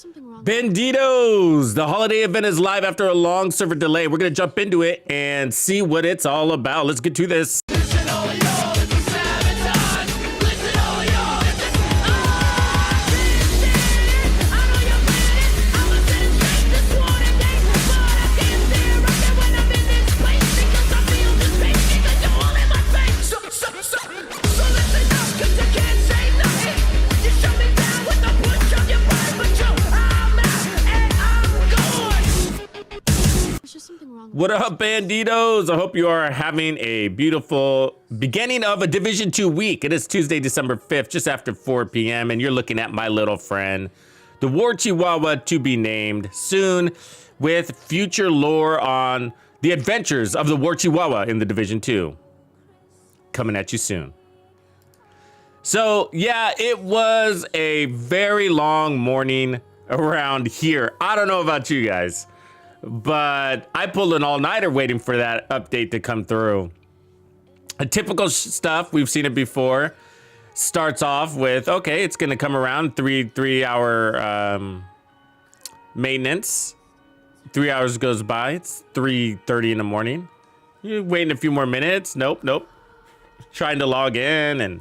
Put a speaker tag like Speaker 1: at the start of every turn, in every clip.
Speaker 1: something wrong?
Speaker 2: Bandidos! The holiday event is live after a long server delay. We're gonna jump into it and see what it's all about. Let's get to this. What up, Bandidos? I hope you are having a beautiful beginning of a Division 2 week. It is Tuesday, December 5th, just after 4 p.m., and you're looking at my little friend, the War Chihuahua, to be named soon, with future lore on the adventures of the War Chihuahua in the Division 2. Coming at you soon. So, yeah, it was a very long morning around here. I don't know about you guys, but I pulled an all-nighter waiting for that update to come through. A typical stuff, we've seen it before, starts off with, okay, it's gonna come around, three-hour maintenance. 3 hours goes by, it's 3:30 in the morning. You're waiting a few more minutes, nope. Trying to log in, and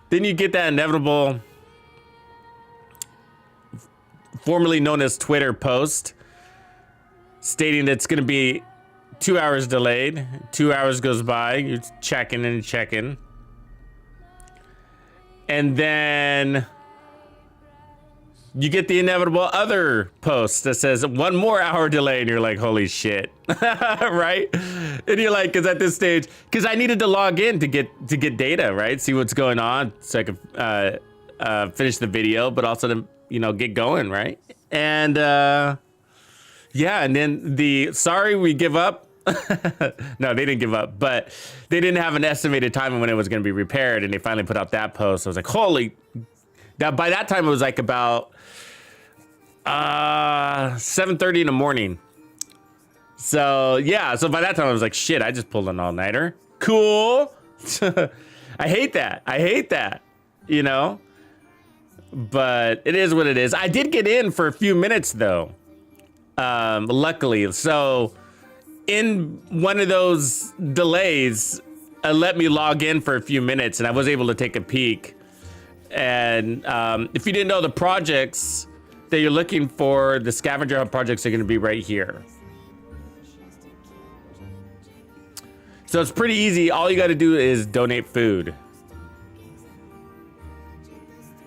Speaker 2: then you get that inevitable, formerly known as Twitter post, stating that it's going to be 2 hours delayed. 2 hours goes by, you're checking and checking. And then you get the inevitable other post that says 1 more hour delay, and you're like, holy shit, right? And you're like, because at this stage, because I needed to log in to get data, right? See what's going on so I could finish the video, but also to, get going, right? And yeah, and then sorry, we give up. No, they didn't give up, but they didn't have an estimated time when it was going to be repaired, and they finally put out that post. I was like, holy. Now, by that time, it was like about 7:30 in the morning. So, yeah, so by that time, I was like, shit, I just pulled an all-nighter. Cool. I hate that, But it is what it is. I did get in for a few minutes, though. Luckily, so in one of those delays, let me log in for a few minutes, and I was able to take a peek. And if you didn't know, the projects that you're looking for, the Scavenger Hub projects, are going to be right here. So it's pretty easy. All you got to do is donate food,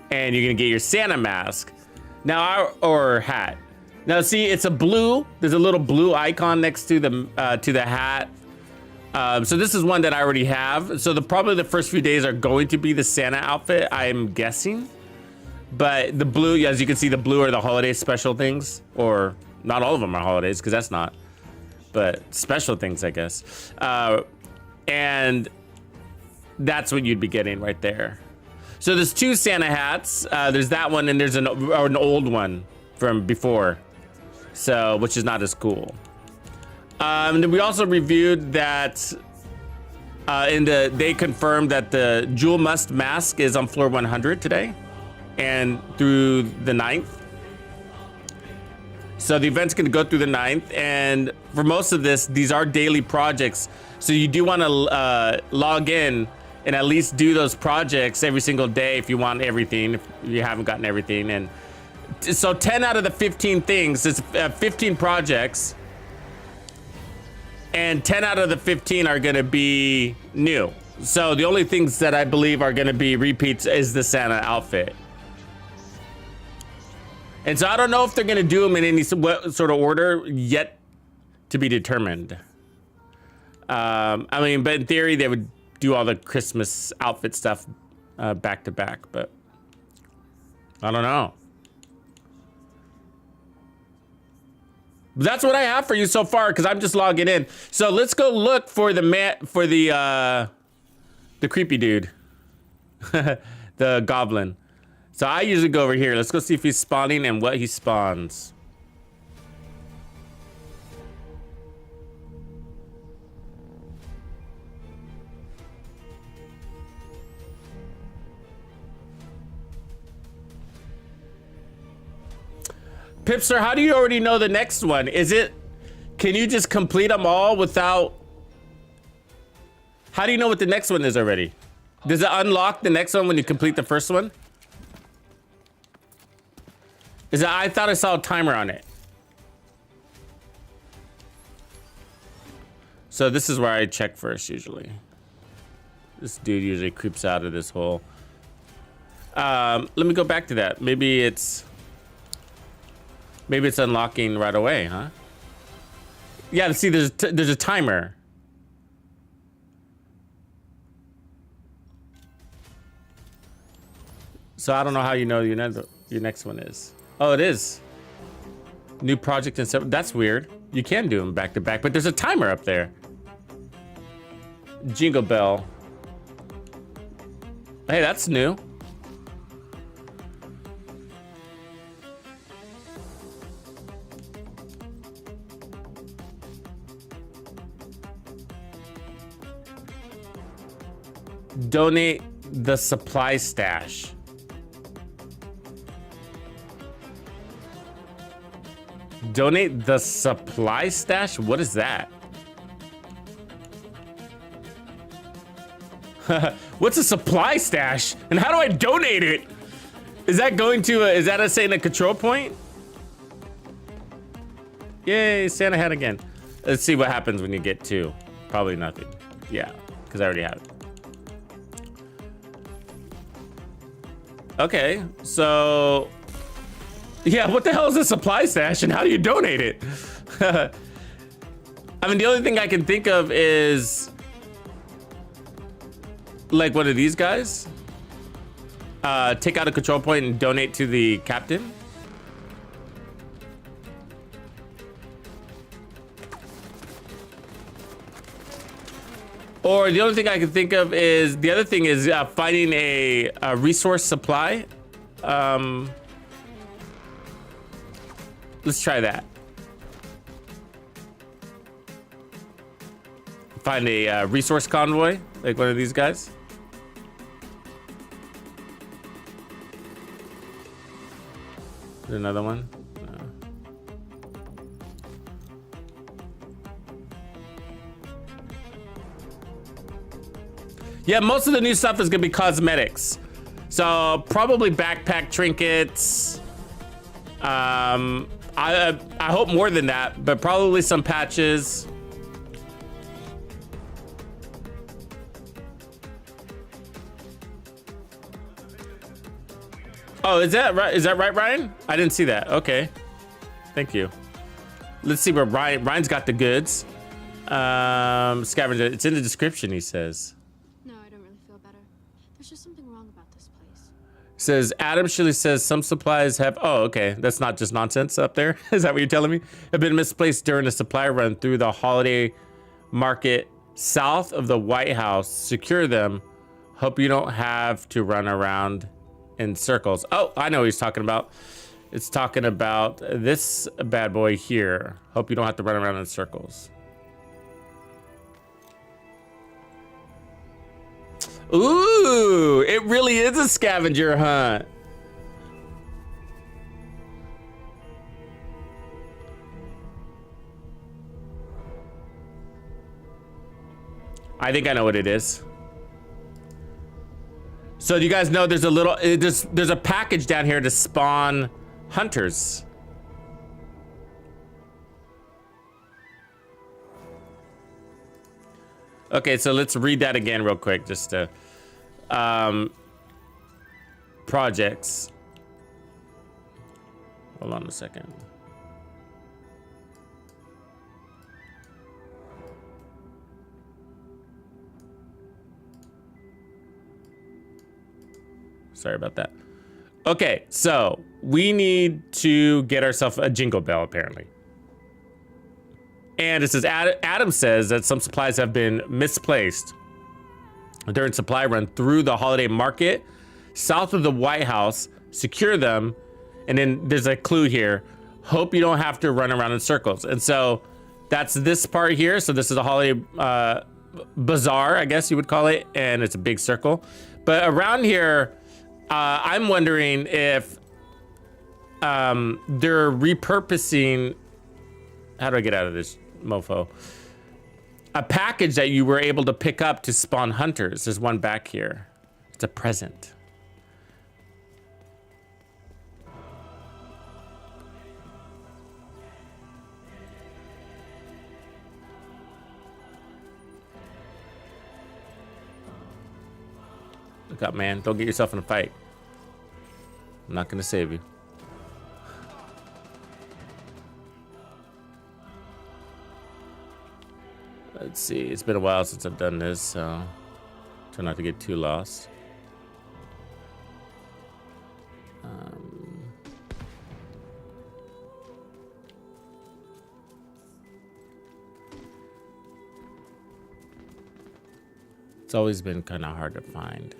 Speaker 2: and you're going to get your Santa mask or hat. Now, see, it's a blue. There's a little blue icon next to the hat. So this is one that I already have. So probably the first few days are going to be the Santa outfit, I'm guessing. But the blue, as you can see, the blue are the holiday special things, or not all of them are holidays, because that's not. But special things, I guess. And that's what you'd be getting right there. So there's 2 Santa hats. There's that one, and there's an old one from before. So, which is not as cool. And then we also reviewed that they confirmed that the Jewel Must mask is on floor 100 today and through the 9th. So the event's going to go through the 9th, and for most of this, these are daily projects. So you do want to log in and at least do those projects every single day if you want everything, if you haven't gotten everything. And so 10 out of the 15 things, it's 15 projects, and 10 out of the 15 are going to be new. So the only things that I believe are going to be repeats is the Santa outfit. And so I don't know if they're going to do them in any sort of order, yet to be determined. But in theory, they would do all the Christmas outfit stuff back to back, but I don't know. That's what I have for you so far, because I'm just logging in. So let's go look for the creepy dude, the goblin. So I usually go over here. Let's go see if he's spawning and what he spawns. Pipster, how do you already know the next one? Is it, can you just complete them all without, how do you know what the next one is already? Does it unlock the next one when you complete the first one? Is it, I thought I saw a timer on it. So this is where I check first usually. This dude usually creeps out of this hole. Let me go back to that. Maybe it's unlocking right away, huh? Yeah, see, there's a timer. So I don't know how you know your next one is. Oh, it is. New project and stuff. That's weird. You can do them back to back, but there's a timer up there. Jingle bell. Hey, that's new. Donate the supply stash. Donate the supply stash? What is that? What's a supply stash? And how do I donate it? Is that going to is that saying a control point? Yay, Santa hat again. Let's see what happens when you get 2. Probably nothing. Yeah, because I already have it. Okay, so yeah, what the hell is a supply stash and how do you donate it? I mean, the only thing I can think of is like one of these guys. Take out a control point and donate to the captain. Or the only thing I can think of is, the other thing is finding a resource supply. Let's try that. Find a resource convoy, like one of these guys. There's another one. Yeah, most of the new stuff is gonna be cosmetics. So probably backpack trinkets. I hope more than that, but probably some patches. Oh, is that right? Is that right, Ryan? I didn't see that. Okay, thank you. Let's see where Ryan's got the goods. Scavenger, it's in the description, he says.
Speaker 3: No, I don't really feel better. There's just something wrong about this place.
Speaker 2: Says Adam Shirley says some supplies have, oh, okay, that's not just nonsense up there. Is that what you're telling me? Have been misplaced during a supply run through the holiday market south of the White House. Secure them. Hope you don't have to run around in circles. Oh, I know what he's talking about. It's talking about this bad boy here. Hope you don't have to run around in circles. Ooh, it really is a scavenger hunt. I think I know what it is. So do you guys know there's a little, there's a package down here to spawn hunters. Okay, so let's read that again real quick, just to, projects. Hold on a second. Sorry about that. Okay, so we need to get ourselves a jingle bell, apparently. And it says, Adam says that some supplies have been misplaced during supply run through the holiday market south of the White House. Secure them. And then there's a clue here. Hope you don't have to run around in circles. And so that's this part here. So this is a holiday bazaar, I guess you would call it. And it's a big circle. But around here, I'm wondering if they're repurposing. How do I get out of this mofo? A package that you were able to pick up to spawn hunters. There's one back here. It's a present. Look up, man. Don't get yourself in a fight. I'm not gonna save you. Let's see. It's been a while since I've done this, so try not to get too lost. It's always been kind of hard to find.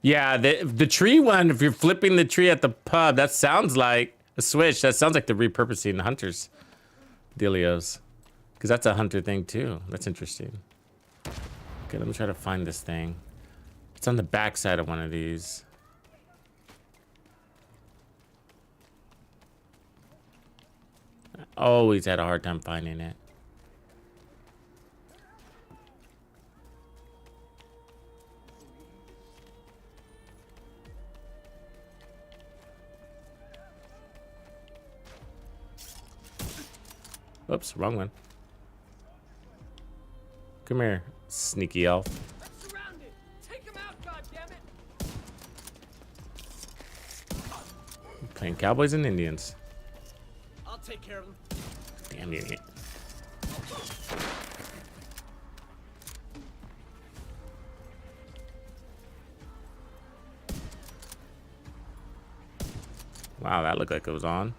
Speaker 2: Yeah, the tree one, if you're flipping the tree at the pub, that sounds like a switch. That sounds like they're repurposing hunters dealios. Because that's a hunter thing too. That's interesting. Okay, let me try to find this thing. It's on the back side of one of these. I always had a hard time finding it. Oops, wrong one. Come here, sneaky elf.
Speaker 4: Surrounded. Take him out, goddammit.
Speaker 2: Playing cowboys and Indians.
Speaker 4: I'll take care of him.
Speaker 2: Damn you. Wow, that looked like it was on.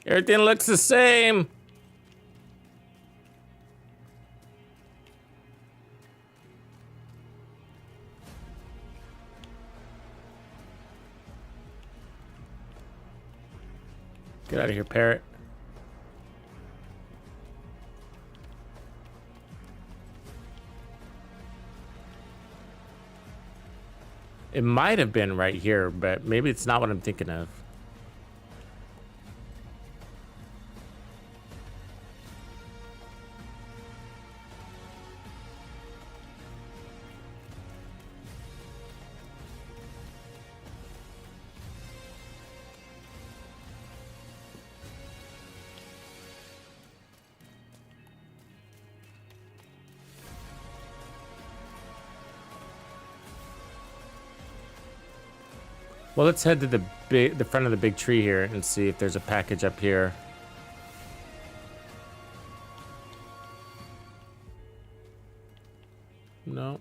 Speaker 2: Everything looks the same. Get out of here, parrot. It might have been right here, but maybe it's not what I'm thinking of. Well, let's head to the front of the big tree here and see if there's a package up here. No.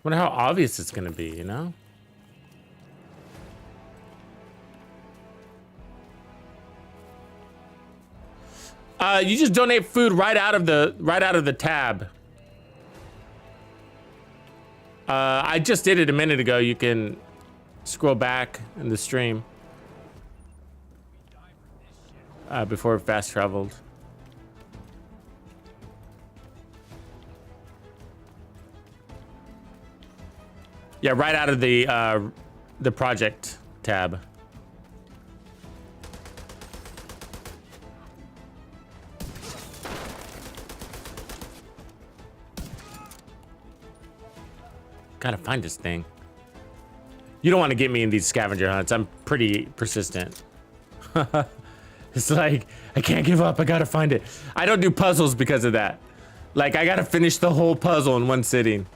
Speaker 2: Wonder how obvious it's gonna be, you know? You just donate food right out of the tab. I just did it a minute ago. You can scroll back in the stream before it fast traveled. Yeah, right out of the project tab. Gotta find this thing. You don't want to get me in these scavenger hunts. I'm pretty persistent. It's like, I can't give up. I gotta find it. I don't do puzzles because of that. Like, I gotta finish the whole puzzle in one sitting.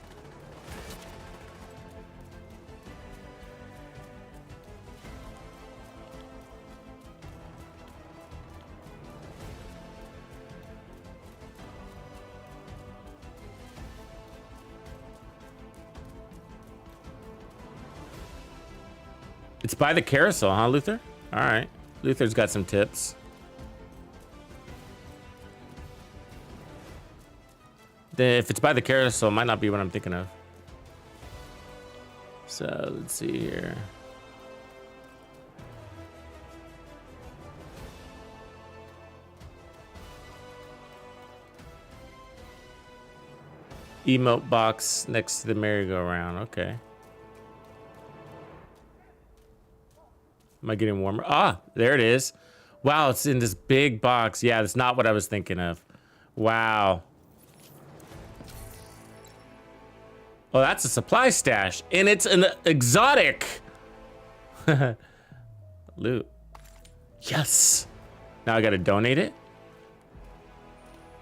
Speaker 2: It's by the carousel, huh, Luther? All right. Luther's got some tips. If it's by the carousel, it might not be what I'm thinking of. So let's see here. Emote box next to the merry-go-round. Okay. Am I getting warmer? Ah, there it is. Wow, it's in this big box. Yeah, that's not what I was thinking of. Wow. Oh, that's a supply stash. And it's an exotic. Loot. Yes. Now I got to donate it.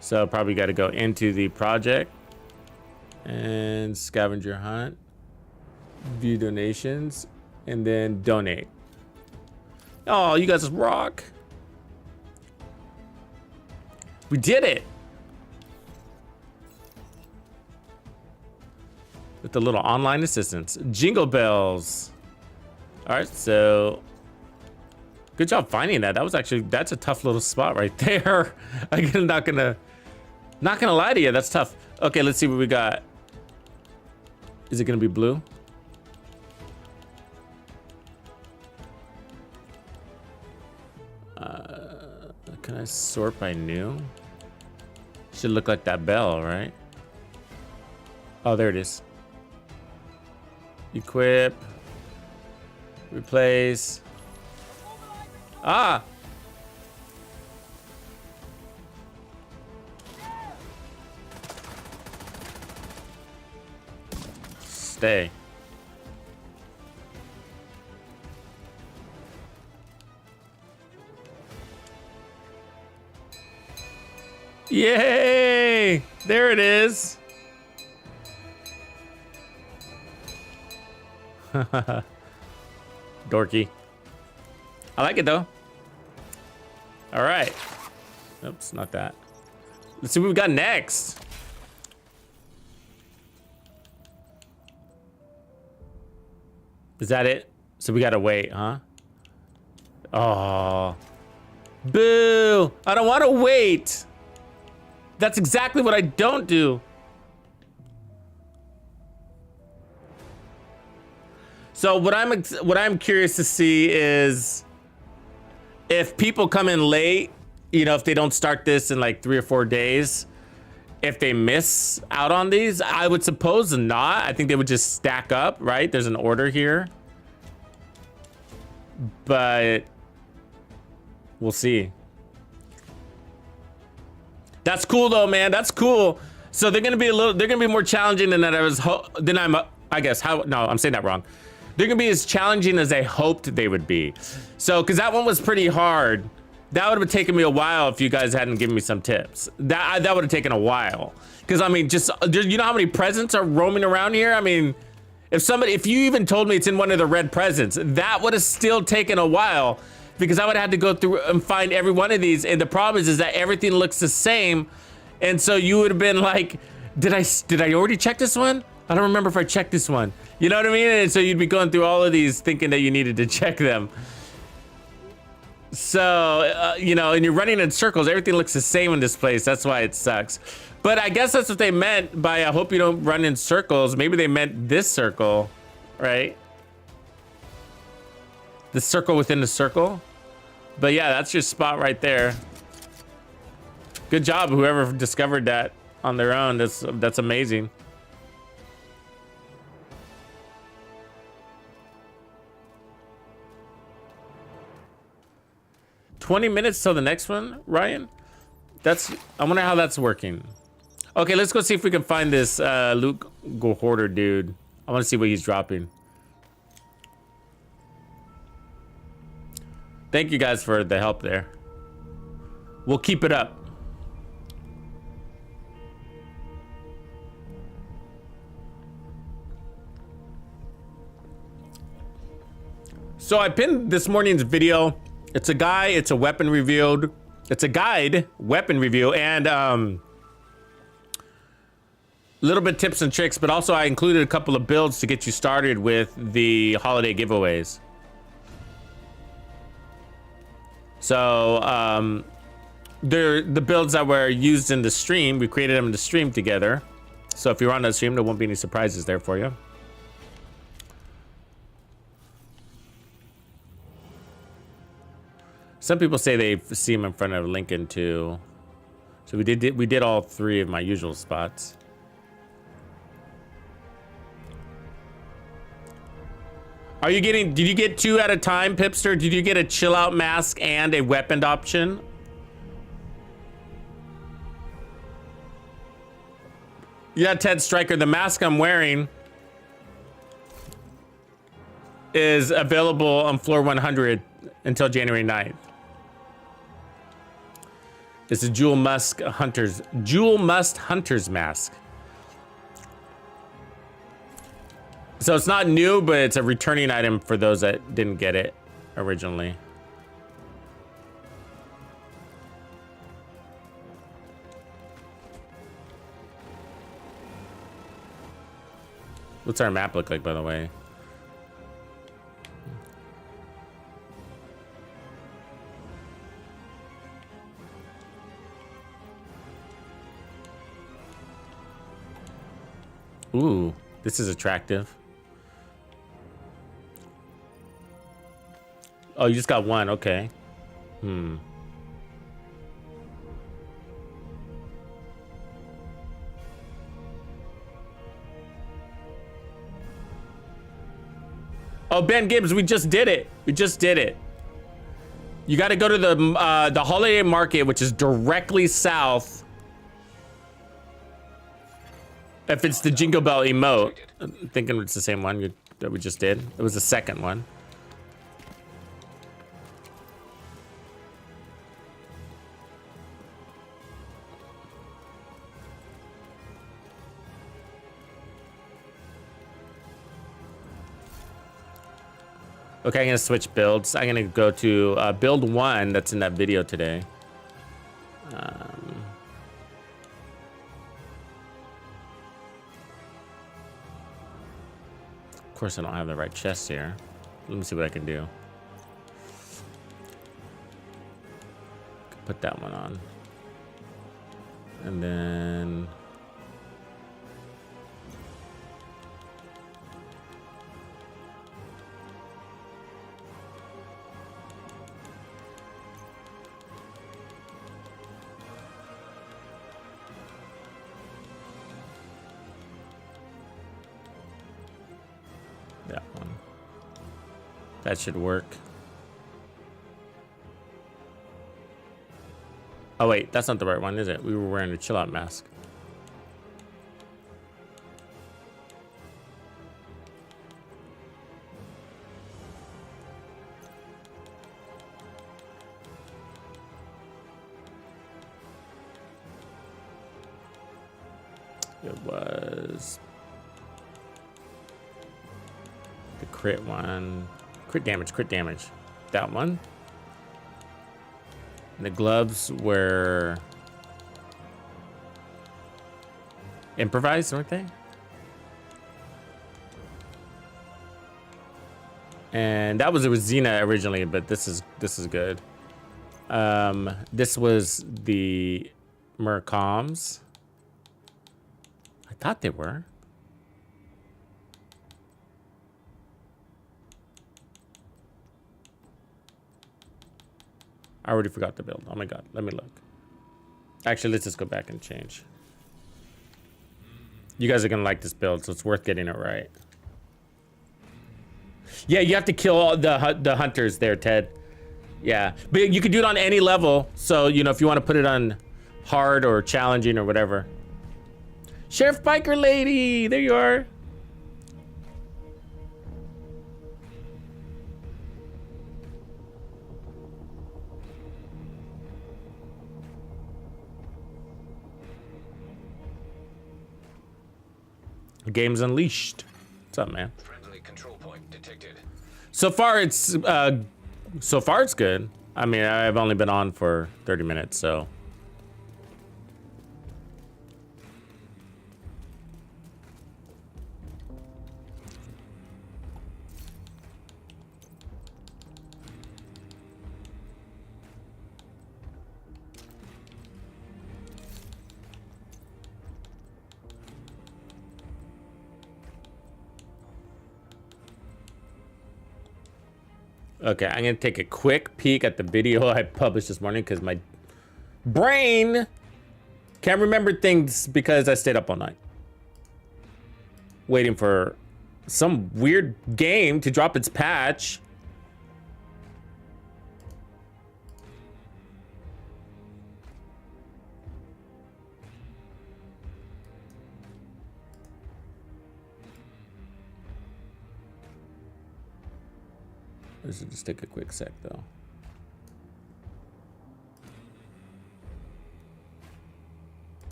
Speaker 2: So probably got to go into the project. And scavenger hunt. View donations. And then donate. Oh, you guys rock. We did it. With the little online assistance. Jingle bells. All right, so good job finding that. That was actually, that's a tough little spot right there. I'm not gonna lie to you, that's tough. Okay, let's see what we got. Is it gonna be blue? Can I sort by new? Should look like that bell, right? Oh, there it is. Equip. Replace. Ah! Stay. Yay! There it is. Dorky. I like it though. All right. Oops, not that. Let's see what we got next. Is that it? So we gotta wait, huh? Oh. Boo! I don't want to wait. That's exactly what I don't do. So what I'm curious to see is if people come in late, you know, if they don't start this in like 3 or 4 days, if they miss out on these, I would suppose not. I think they would just stack up, right? There's an order here. But we'll see. That's cool though, man. That's cool. So they're gonna be more challenging than that I guess. No, I'm saying that wrong. They're gonna be as challenging as I hoped they would be. So, cause that one was pretty hard. That would have taken me a while if you guys hadn't given me some tips. That would have taken a while. Cause I mean, just, you know how many presents are roaming around here? I mean, if you even told me it's in one of the red presents, that would have still taken a while. Because I would have had to go through and find every one of these. And the problem is that everything looks the same. And so you would have been like, did I already check this one? I don't remember if I checked this one. You know what I mean? And so you'd be going through all of these thinking that you needed to check them. So, you know, and you're running in circles. Everything looks the same in this place. That's why it sucks. But I guess that's what they meant by I hope you don't run in circles. Maybe they meant this circle, right? The circle within the circle. But yeah, that's your spot right there. Good job, whoever discovered that on their own. That's amazing. "20 minutes till the next one, Ryan?" I wonder how that's working. Okay, let's go see if we can find this Luke Hoarder dude. I want to see what he's dropping. Thank you guys for the help there. We'll keep it up. So I pinned this morning's video. It's a guide, it's a weapon review, and little bit tips and tricks, but also I included a couple of builds to get you started with the holiday giveaways. So they're the builds that were used in the stream. We created them in the stream together. So if you're on the stream, there won't be any surprises there for you. Some people say they see him in front of Lincoln too. So we did all three of my usual spots. Are you getting, did you get 2 at a time, Pipster? Did you get a chill out mask and a weapon option? Yeah, Ted Striker, the mask I'm wearing is available on floor 100 until January 9th. It's a Jewel Must Hunter's mask. So it's not new, but it's a returning item for those that didn't get it originally. What's our map look like, by the way? Ooh, this is attractive. Oh, you just got one, okay. Oh, Ben Gibbs, we just did it. We just did it. You got to go to the holiday market, which is directly south. If it's the Jingle Bell emote, I'm thinking it's the same one that we just did. It was the second one. Okay, I'm gonna switch builds. I'm gonna go to build 1 that's in that video today. Of course, I don't have the right chest here. Let me see what I can do. Put that one on. And then... that one. That should work. Oh wait, that's not the right one, is it? We were wearing a chill out mask. It was the crit one. Crit damage. That one. And the gloves were improvised, weren't they? And that was Xena originally, but this is good. This was the Mercoms. I thought they were. I already forgot the build. Oh my god, let me look. Actually, let's just go back and change. You guys are gonna like this build, so it's worth getting it right. Yeah, you have to kill all the hunters there, Ted. Yeah, but you can do it on any level. So, you know, if you want to put it on hard or challenging or whatever. Sheriff Biker Lady, there you are. The game's unleashed. What's up, man?
Speaker 5: Friendly control point detected.
Speaker 2: So far it's good. I mean, I've only been on for 30 minutes, so. Okay, I'm gonna take a quick peek at the video I published this morning because my brain can't remember things because I stayed up all night waiting for some weird game to drop its patch. This will just take a quick sec though.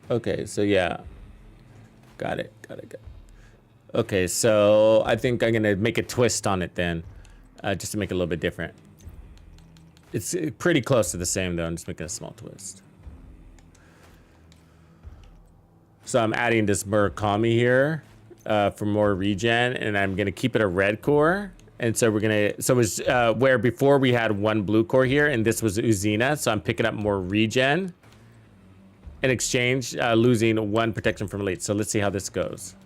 Speaker 2: Okay, so yeah. Got it. Okay, so I think I'm gonna make a twist on it then. Just to make it a little bit different. It's pretty close to the same though, I'm just making a small twist. So I'm adding this Murakami here for more regen, and I'm gonna keep it a red core. And so we're gonna, so it's where before we had one blue core here, and this was Uzina, so I'm picking up more regen in exchange, losing one protection from elite. So let's see how this goes.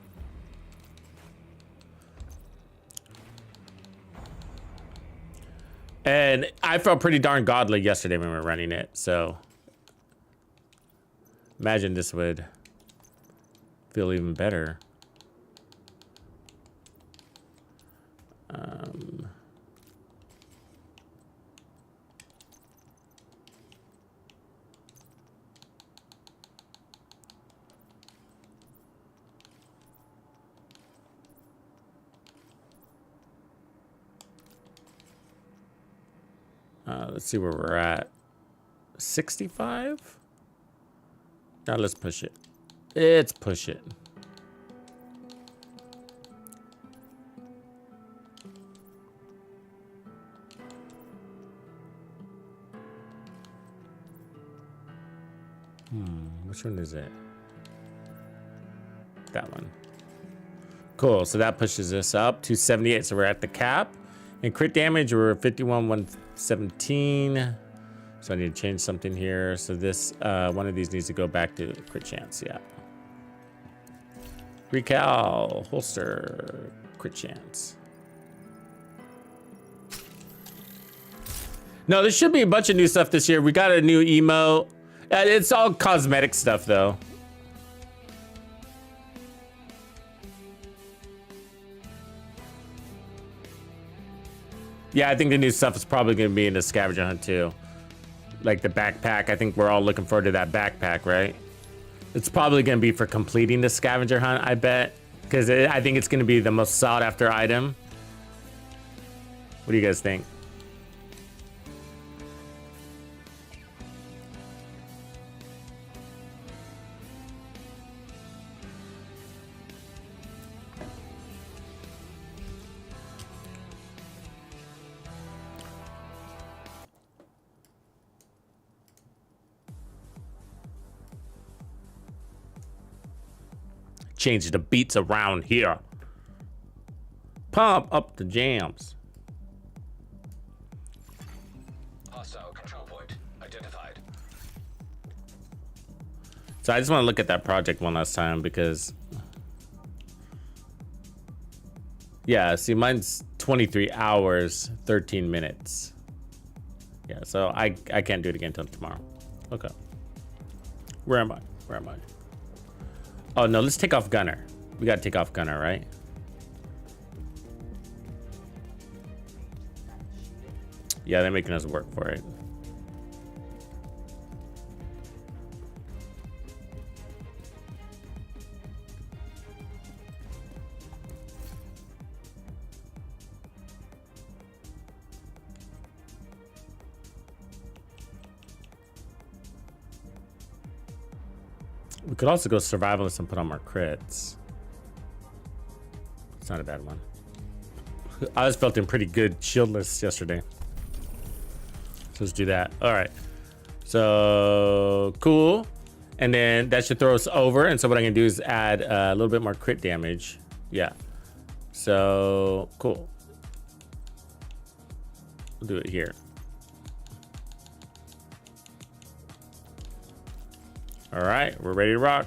Speaker 2: And I felt pretty darn godly yesterday when we were running it, so imagine this would feel even better. Let's see where we're at. 65? Now let's push it. Let's push it. Which one is it? That one. Cool, so that pushes us up to 78, so we're at the cap. And crit damage, we're 51, 117. So I need to change something here. So this, one of these needs to go back to crit chance, yeah. Recal, holster, crit chance. No, there should be a bunch of new stuff this year. We got a new emo. It's all cosmetic stuff though. Yeah, I think the new stuff is probably going to be in the scavenger hunt too. Like the backpack. I think we're all looking forward to that backpack, right? It's probably going to be for completing the scavenger hunt, I bet. Because I think it's going to be the most sought after item. What do you guys think? Change the beats around here. Pump up the jams.
Speaker 5: Hostile control point identified.
Speaker 2: So I just want to look at that project one last time because, yeah, see, mine's 23 hours, 13 minutes. Yeah, so I can't do it again until tomorrow. Okay. Where am I? Where am I? Oh, no, let's take off Gunner. We got to take off Gunner, right? Yeah, they're making us work for it. We could also go survivalist and put on our crits. It's not a bad one. I was felt in pretty good shieldless yesterday. So let's do that. All right. So cool. And then that should throw us over. And so what I'm gonna do is add a little bit more crit damage. Yeah. So cool. We'll do it here. All right, we're ready to rock.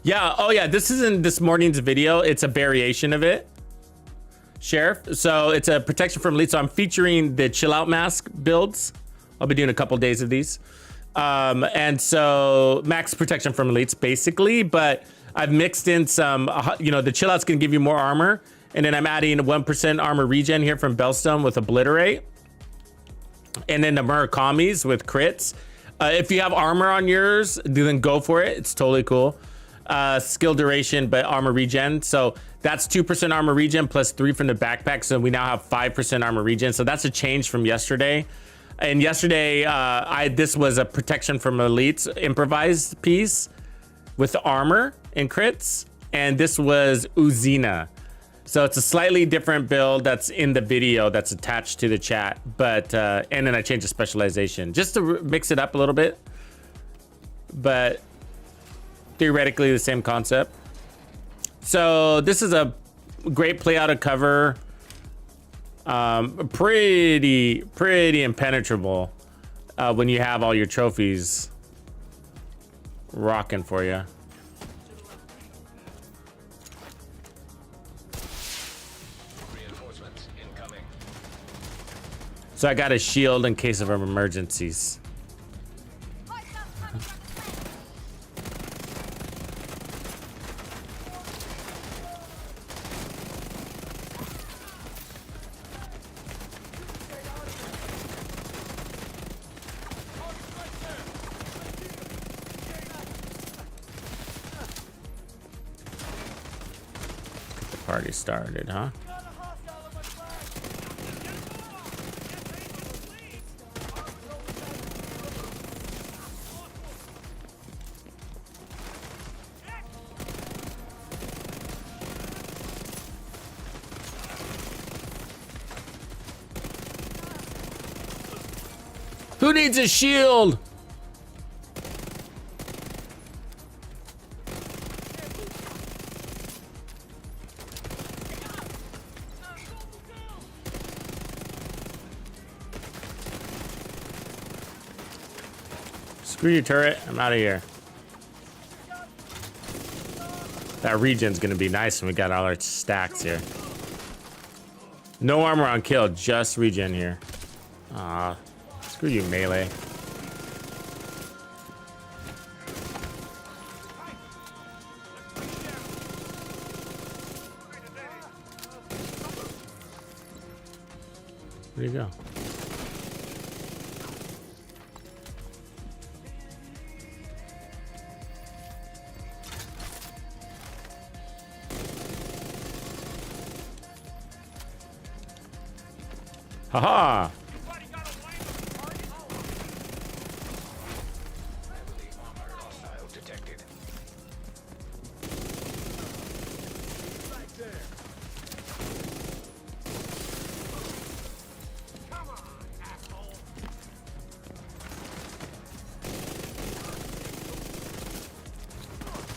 Speaker 2: Yeah, oh yeah, this isn't this morning's video. It's a variation of it, Sheriff. So it's a protection from elite. So I'm featuring the chill out mask builds. I'll be doing a couple days of these. And so max protection from elites basically, but I've mixed in some, you know, the chill out's gonna give you more armor. And then I'm adding 1% armor regen here from Bellstone with Obliterate. And then the Murakamis with crits. If you have armor on yours, then go for it. It's totally cool. Skill duration, but armor regen. So that's 2% armor regen plus 3 from the backpack. So we now have 5% armor regen. So that's a change from yesterday. And yesterday, this was a protection from elites improvised piece with armor and crits. And this was Uzina. So it's a slightly different build that's in the video that's attached to the chat. But, and then I changed the specialization just to mix it up a little bit. But theoretically the same concept. So this is a great play out of cover. Pretty impenetrable when you have all your trophies rocking for you.
Speaker 5: Reinforcements incoming.
Speaker 2: So I got a shield in case of emergencies. Party started, huh? Who needs a shield? Screw your turret. I'm out of here. That regen's gonna be nice when we got all our stacks here. No armor on kill, just regen here. Aw, screw you, melee. Where'd he go? Haha!
Speaker 5: Hostile detected.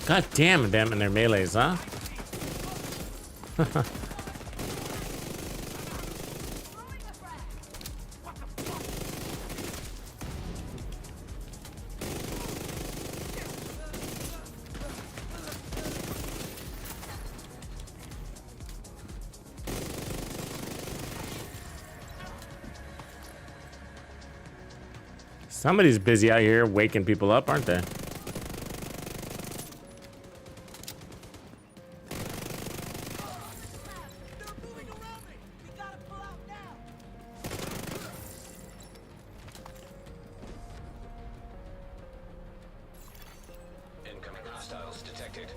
Speaker 2: God damn them and their melees, huh? Somebody's busy out here waking people up, aren't they?
Speaker 5: Incoming hostiles detected.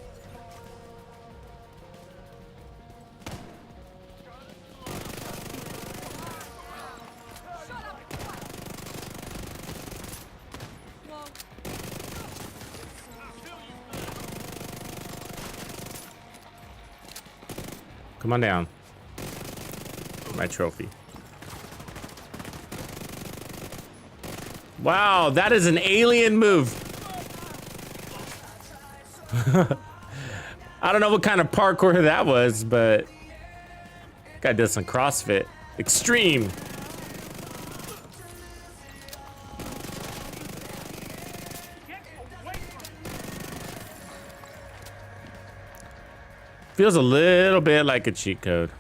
Speaker 2: Come on down. My trophy. Wow, that is an alien move. I don't know what kind of parkour that was, but guy does some CrossFit. Extreme. Feels a little bit like a cheat code.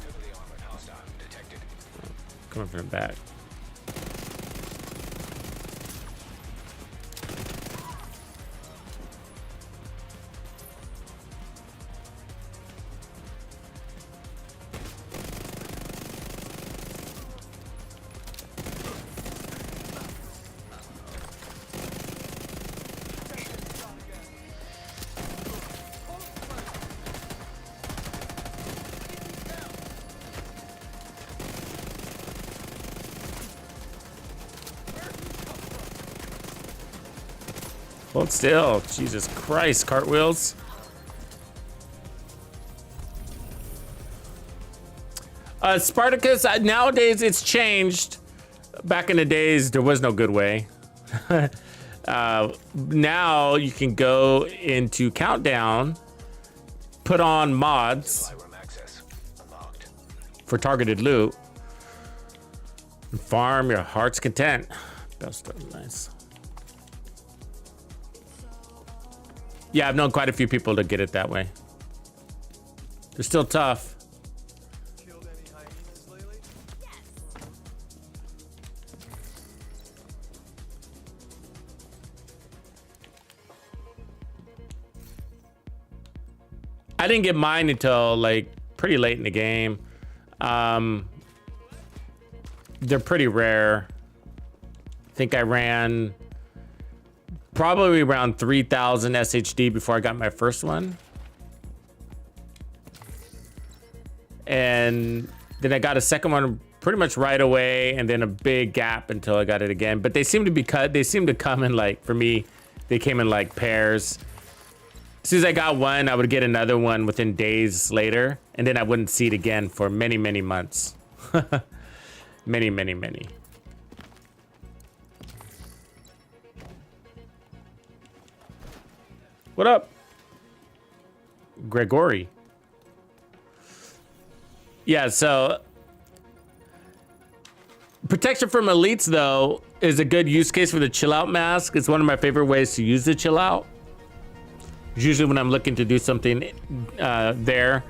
Speaker 5: Heavily armored hostile detected.
Speaker 2: Coming from the back. Hold still. Jesus Christ, cartwheels. Spartacus, nowadays it's changed. Back in the days, there was no good way. Now you can go into Countdown, put on mods
Speaker 5: Supply room access unlocked.
Speaker 2: for targeted loot, and farm your heart's content. Best of nice. Yeah, I've known quite a few people to get it that way. They're still tough.
Speaker 6: Killed any hyenas lately?
Speaker 2: I didn't get mine until like pretty late in the game. They're pretty rare. I think I ran probably around 3,000 SHD before I got my first one. And then I got a second one pretty much right away, and then a big gap until I got it again. But they seem to be cut. They seem to come in like, for me, they came in like pairs. As soon as I got one, I would get another one within days later, and then I wouldn't see it again for many, many months. Many, many, many. What up? Gregory. Yeah, so protection from elites, though, is a good use case for the chill out mask. It's one of my favorite ways to use the chill out. Usually when I'm looking to do something there.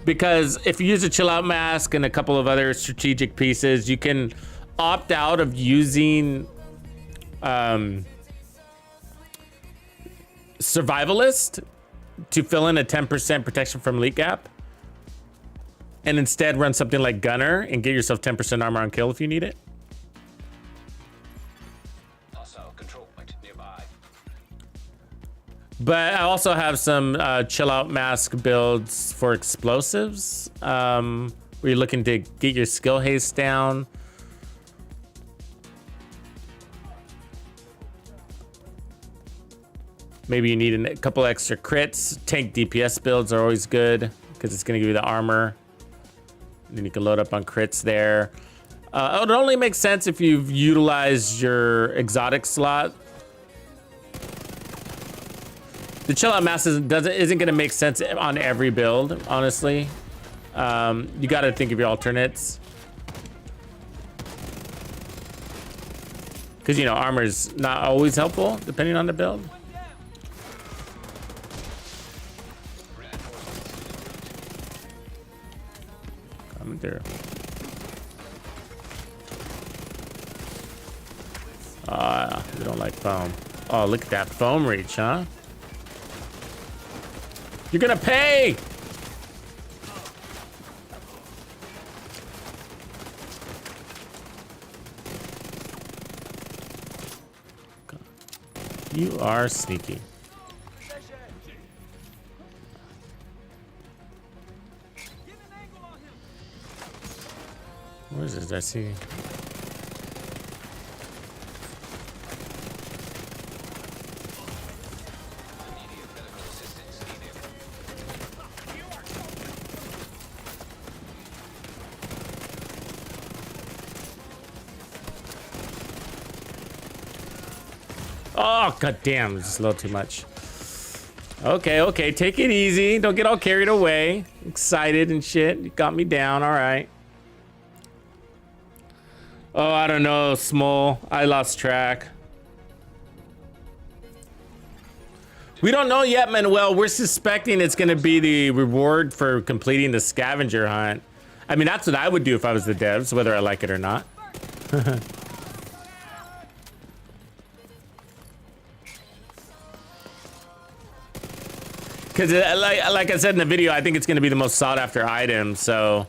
Speaker 2: Because if you use a chill out mask and a couple of other strategic pieces, you can opt out of using survivalist to fill in a 10% protection from elite gap, and instead run something like gunner and get yourself 10% armor on kill if you need it.
Speaker 5: Hostile control point nearby.
Speaker 2: But I also have some chill out mask builds for explosives, where you're looking to get your skill haste down. Maybe you need a couple extra crits. Tank DPS builds are always good because it's going to give you the armor. And then you can load up on crits there. It only makes sense if you've utilized your exotic slot. The chill out mask isn't going to make sense on every build, honestly. You got to think of your alternates. Because, you know, armor is not always helpful depending on the build. Coming through. They don't like foam. Oh, look at that foam reach, huh? You're gonna pay! You are sneaky. What is this? I see. Oh, goddamn, it's just a little too much. Okay, okay, take it easy. Don't get all carried away. Excited and shit. You got me down, all right. Oh, I don't know, Small. I lost track. We don't know yet, Manuel. We're suspecting it's gonna be the reward for completing the scavenger hunt. I mean, that's what I would do if I was the devs, whether I like it or not. Because like I said in the video, I think it's going to be the most sought after item, so.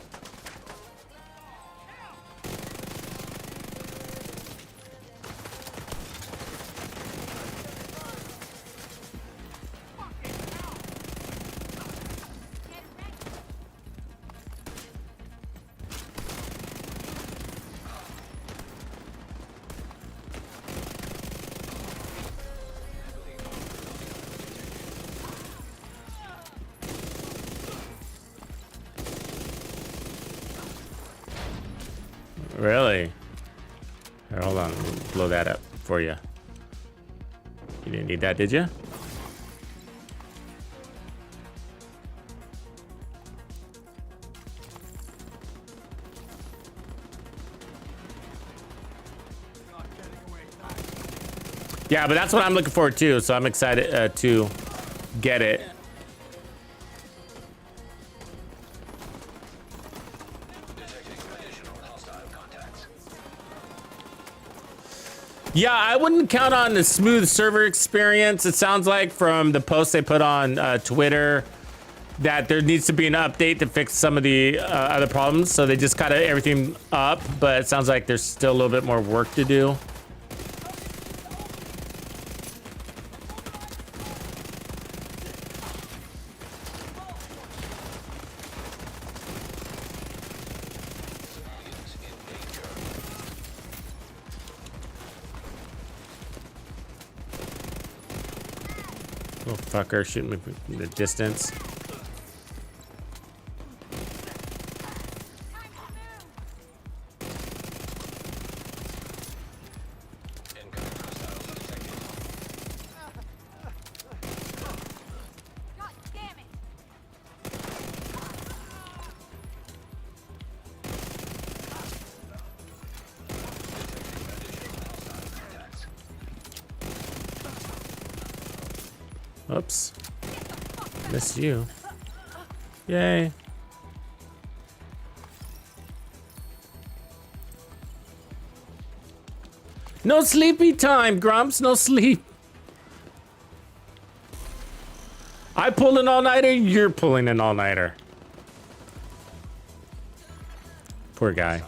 Speaker 2: Really? Here, hold on, let me blow that up for you. You didn't need that, did you? Yeah, but that's what I'm looking forward to, so I'm excited to get it. Yeah, I wouldn't count on the smooth server experience. It sounds like from the post they put on Twitter that there needs to be an update to fix some of the other problems. So they just got everything up, but it sounds like there's still a little bit more work to do. Little fucker shooting me from the distance. Oops. Missed you. Yay. No sleepy time, Grumps. No sleep. I pull an all-nighter, you're pulling an all-nighter. Poor guy.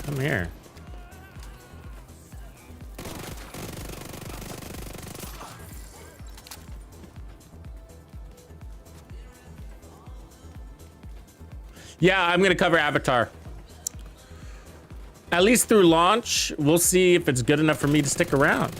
Speaker 2: Come here. Yeah, I'm gonna cover Avatar. At least through launch. We'll see if it's good enough for me to stick around.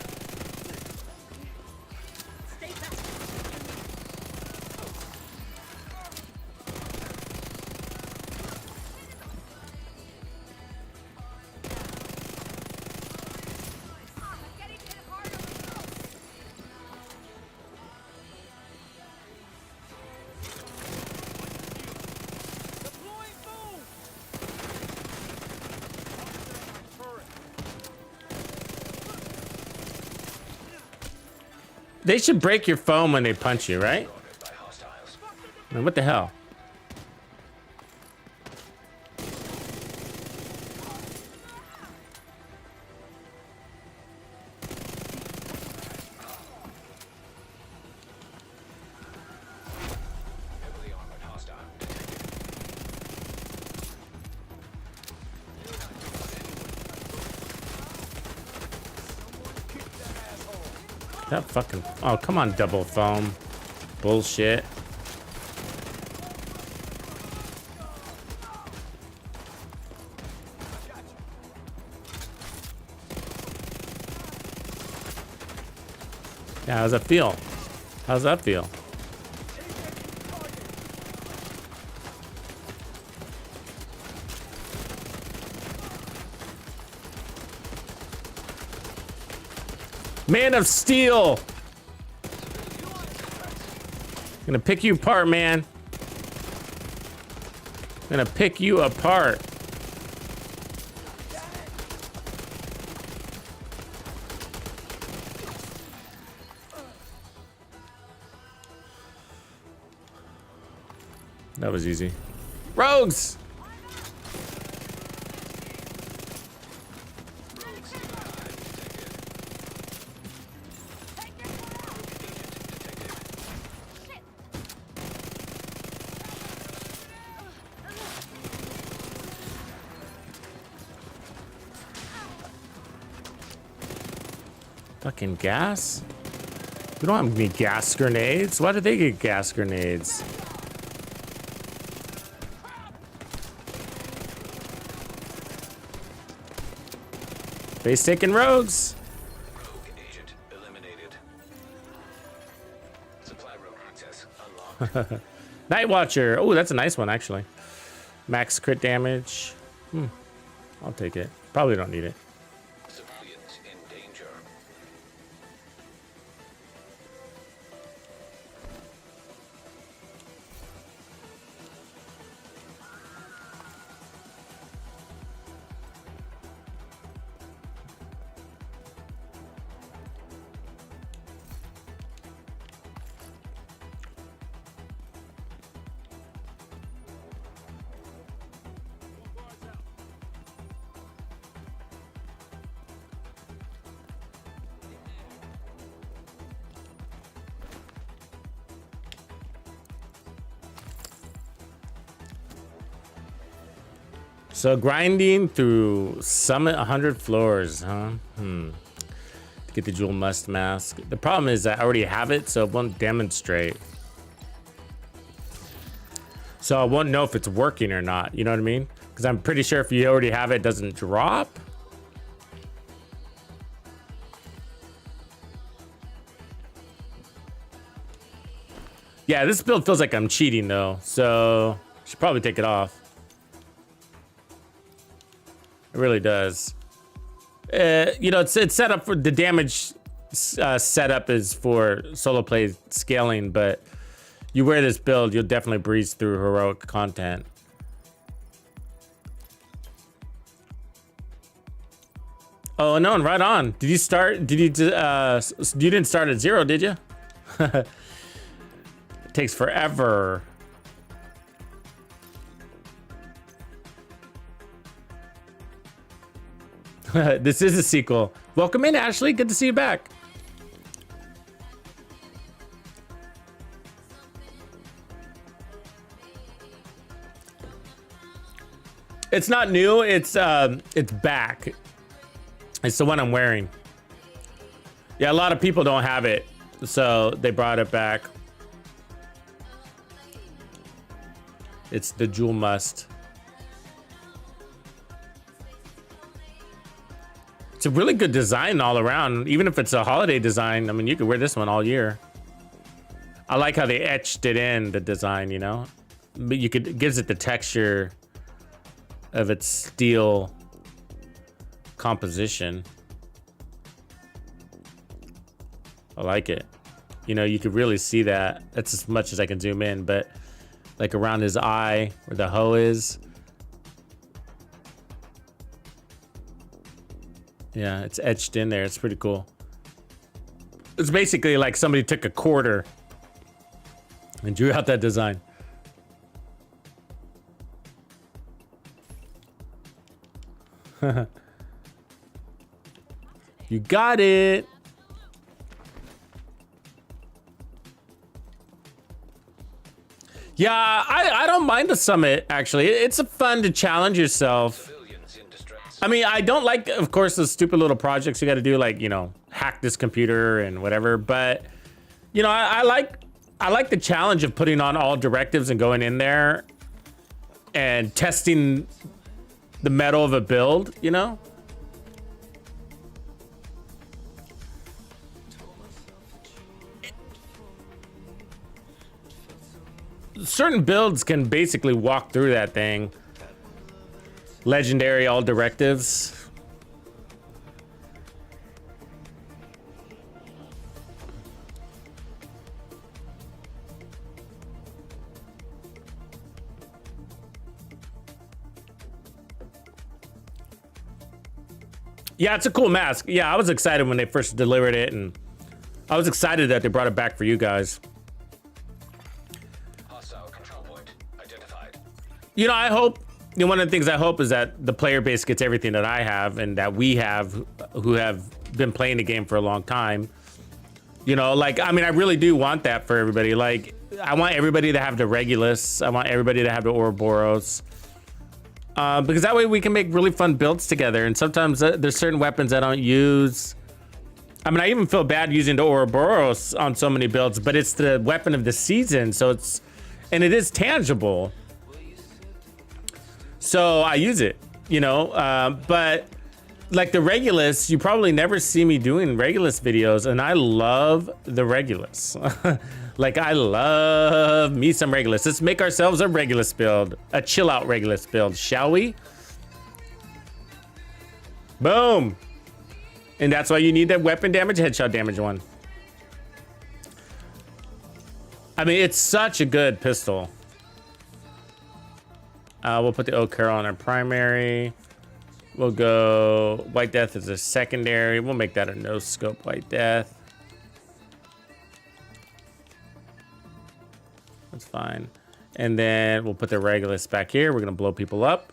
Speaker 2: They should break your foam when they punch you, right? I mean, what the hell? That fucking... Oh, come on, double foam. Bullshit. Yeah, how's that feel? How's that feel? Man of Steel. Gonna pick you apart, man. Gonna pick you apart. That was easy. Rogues! Fucking gas? We don't have any gas grenades. Why did they get gas grenades? Base taking rogues.
Speaker 5: Rogue agent eliminated. Supply room access unlocked.
Speaker 2: Night Watcher. Oh, that's a nice one, actually. Max crit damage. I'll take it. Probably don't need it.
Speaker 5: Civilians in danger.
Speaker 2: So grinding through summit 100 floors, huh? To get the jewel must mask. The problem is I already have it, so it won't demonstrate. So I won't know if it's working or not. You know what I mean? Because I'm pretty sure if you already have it, it doesn't drop. Yeah, this build feels like I'm cheating though, so I should probably take it off. It really does. You know, it's set up for the damage. Setup is for solo play scaling, but you wear this build, you'll definitely breeze through heroic content. Oh no, right on. Did you start? Did you? You didn't start at 0, did you? It takes forever. This is a sequel. Welcome in, Ashley. Good to see you back. It's not new. It's back. It's the one I'm wearing. Yeah, a lot of people don't have it, so they brought it back. It's the jewel must. It's a really good design all around, even if it's a holiday design. I mean, you could wear this one all year. I like how they etched it in, the design, you know? But you could, it gives it the texture of its steel composition. I like it. You know, you could really see that. That's as much as I can zoom in, but like around his eye where the hoe is. Yeah, it's etched in there. It's pretty cool. It's basically like somebody took a quarter and drew out that design. You got it. Yeah, I don't mind the summit, actually. It's fun to challenge yourself. I mean, I don't like, of course, the stupid little projects you got to do, like, you know, hack this computer and whatever. But, you know, I like the challenge of putting on all directives and going in there and testing the metal of a build, you know? Certain builds can basically walk through that thing. Legendary all directives. Yeah, it's a cool mask. Yeah, I was excited when they first delivered it, and I was excited that they brought it back for you guys.
Speaker 5: Hostile control point identified.
Speaker 2: You know, I hope, you know, one of the things I hope is that the player base gets everything that I have and that we have who have been playing the game for a long time. You know, like, I mean, I really do want that for everybody. Like, I want everybody to have the Regulus. I want everybody to have the Ouroboros. Because that way we can make really fun builds together. And sometimes there's certain weapons I don't use. I mean, I even feel bad using the Ouroboros on so many builds, but it's the weapon of the season. So it's, and it is tangible. So I use it, you know, but like the Regulus, you probably never see me doing Regulus videos, and I love the Regulus. Like, I love me some Regulus. Let's make ourselves a Regulus build, a chill out Regulus build, shall we? Boom. And that's why you need that weapon damage, headshot damage one. I mean, it's such a good pistol. We'll put the Oak Arrow on our primary. We'll go White Death as a secondary. We'll make that a no scope White Death. That's fine. And then we'll put the Regulus back here. We're gonna blow people up.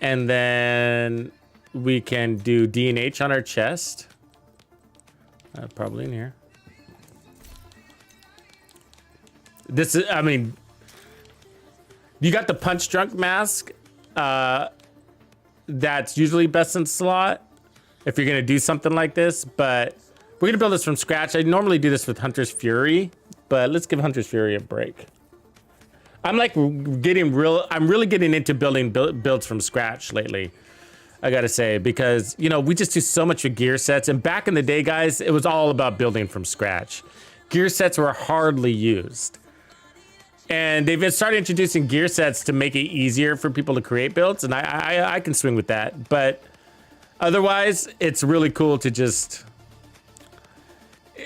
Speaker 2: And then we can do D and H on our chest. Probably in here. This is, I mean, you got the Punch Drunk mask. That's usually best in slot if you're gonna do something like this, but we're gonna build this from scratch. I normally do this with Hunter's Fury, but let's give Hunter's Fury a break. I'm like I'm really getting into building builds from scratch lately, I gotta say, because, you know, we just do so much with gear sets, and back in the day, guys, it was all about building from scratch. Gear sets were hardly used. And they've been started introducing gear sets to make it easier for people to create builds, and I can swing with that. But otherwise, it's really cool to just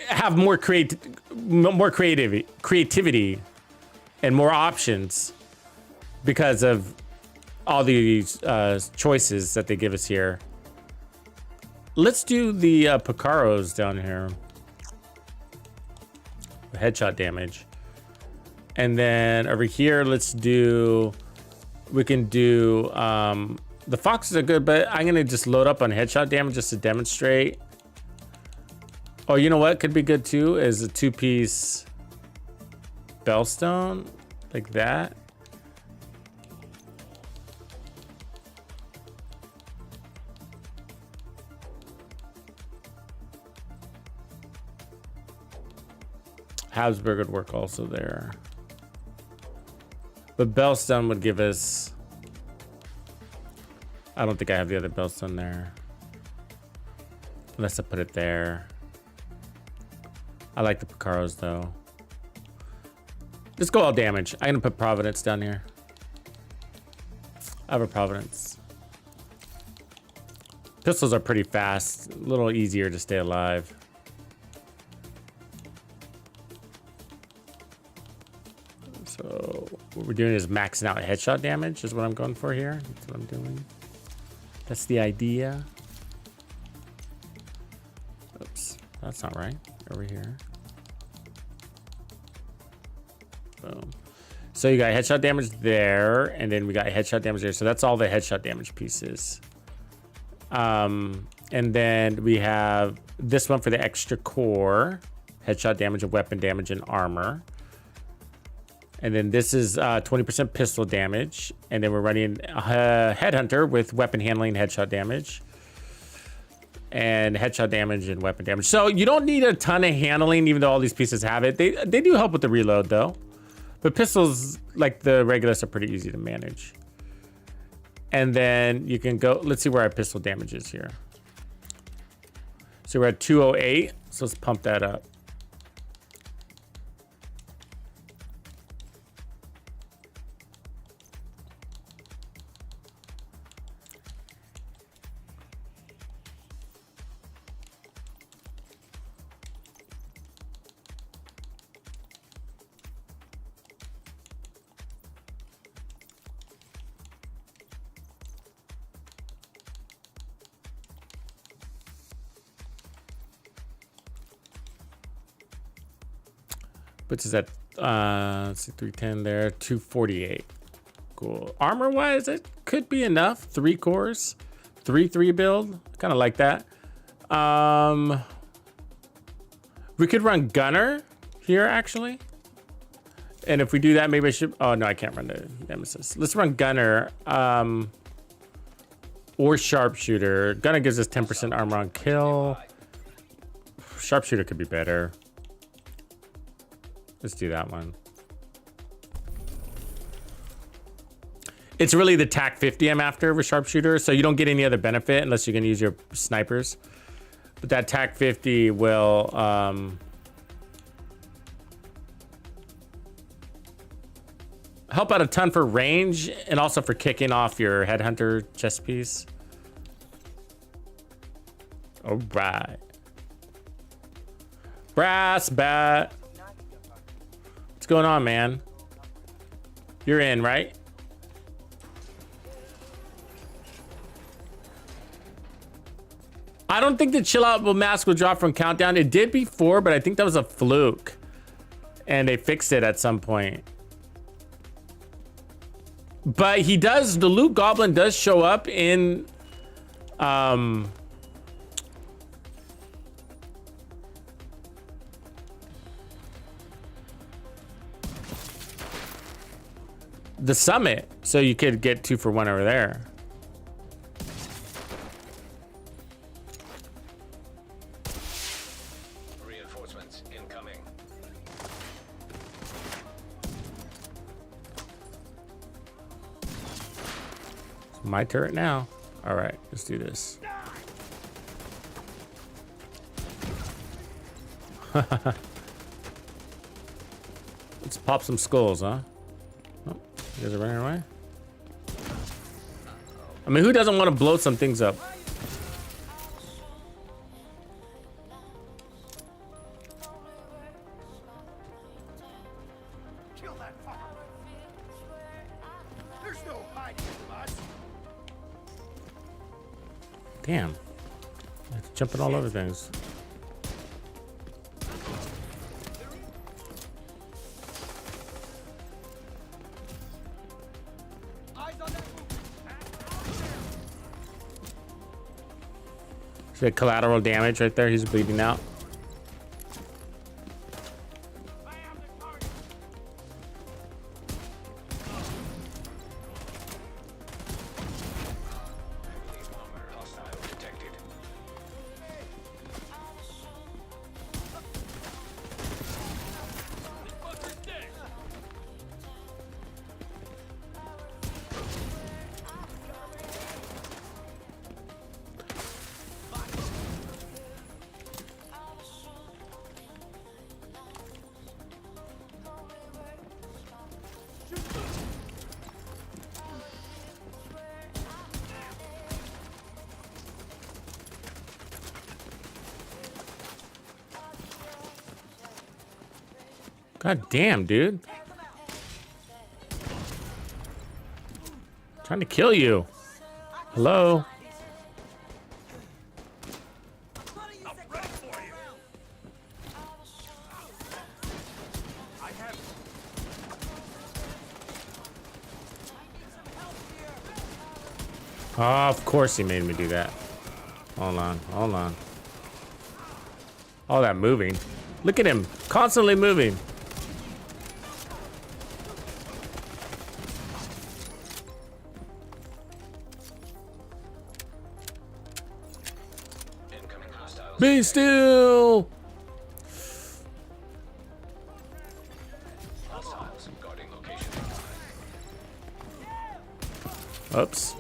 Speaker 2: have more creativity and more options because of all these choices that they give us here. Let's do the Picaros down here. Headshot damage. And then over here, we can do, the foxes are good, but I'm gonna just load up on headshot damage just to demonstrate. Oh, you know what could be good too is a 2-piece bellstone, like that. Habsburg would work also there. But Bellstone would give us... I don't think I have the other Bellstone there. Unless I put it there. I like the Picaros though. Let's go all damage. I'm gonna put Providence down here. I have a Providence. Pistols are pretty fast. A little easier to stay alive. So what we're doing is maxing out headshot damage is what I'm going for here. That's what I'm doing. That's the idea. Oops, that's not right. Over here. Boom. So you got headshot damage there, and then we got headshot damage there. So that's all the headshot damage pieces. And then we have this one for the extra core. Headshot damage and weapon damage and armor. And then this is 20% pistol damage. And then we're running a Headhunter with weapon handling, headshot damage. And headshot damage and weapon damage. So you don't need a ton of handling, even though all these pieces have it. They do help with the reload, though. But pistols, like the Regulus, are pretty easy to manage. And then you can go... Let's see where our pistol damage is here. So we're at 208. So let's pump that up. Which is at, let's see, 310 there, 248. Cool. Armor-wise, it could be enough. 3 cores, 3 build. Kind of like that. We could run Gunner here, actually. And if we do that, maybe I should... Oh, no, I can't run the Nemesis. Let's run Gunner. Or Sharpshooter. Gunner gives us 10% armor on kill. Sharpshooter could be better. Let's do that one. It's really the TAC 50 I'm after with Sharpshooter, so you don't get any other benefit unless you can use your snipers. But that TAC 50 will help out a ton for range and also for kicking off your headhunter chest piece. All right. Brass bat. What's going on, man? You're in, right? I don't think the chill out mask will drop from countdown. It did before, but I think that was a fluke. And they fixed it at some point. But he does, the loot goblin does show up in the summit, so you could get 2 for 1 over there.
Speaker 5: Reinforcements incoming.
Speaker 2: It's my turret now. All right, let's do this. Let's pop some skulls, huh? Oh, you guys are running away? I mean, who doesn't want to blow some things up?
Speaker 6: Kill that fucker. There's no hiding from us.
Speaker 2: Damn. It's jumping all over things.
Speaker 6: Eyes on that movement.
Speaker 2: See that collateral damage right there? He's bleeding out.
Speaker 5: Hostile detected.
Speaker 4: Fucker's dead.
Speaker 2: God damn, dude. Trying to kill you. Hello? Oh, of course he made me do that. Hold on, hold on. All that moving. Look at him, constantly moving.
Speaker 5: Incoming hostiles.
Speaker 2: Be still!
Speaker 5: Hostiles guarding location.
Speaker 2: Oops.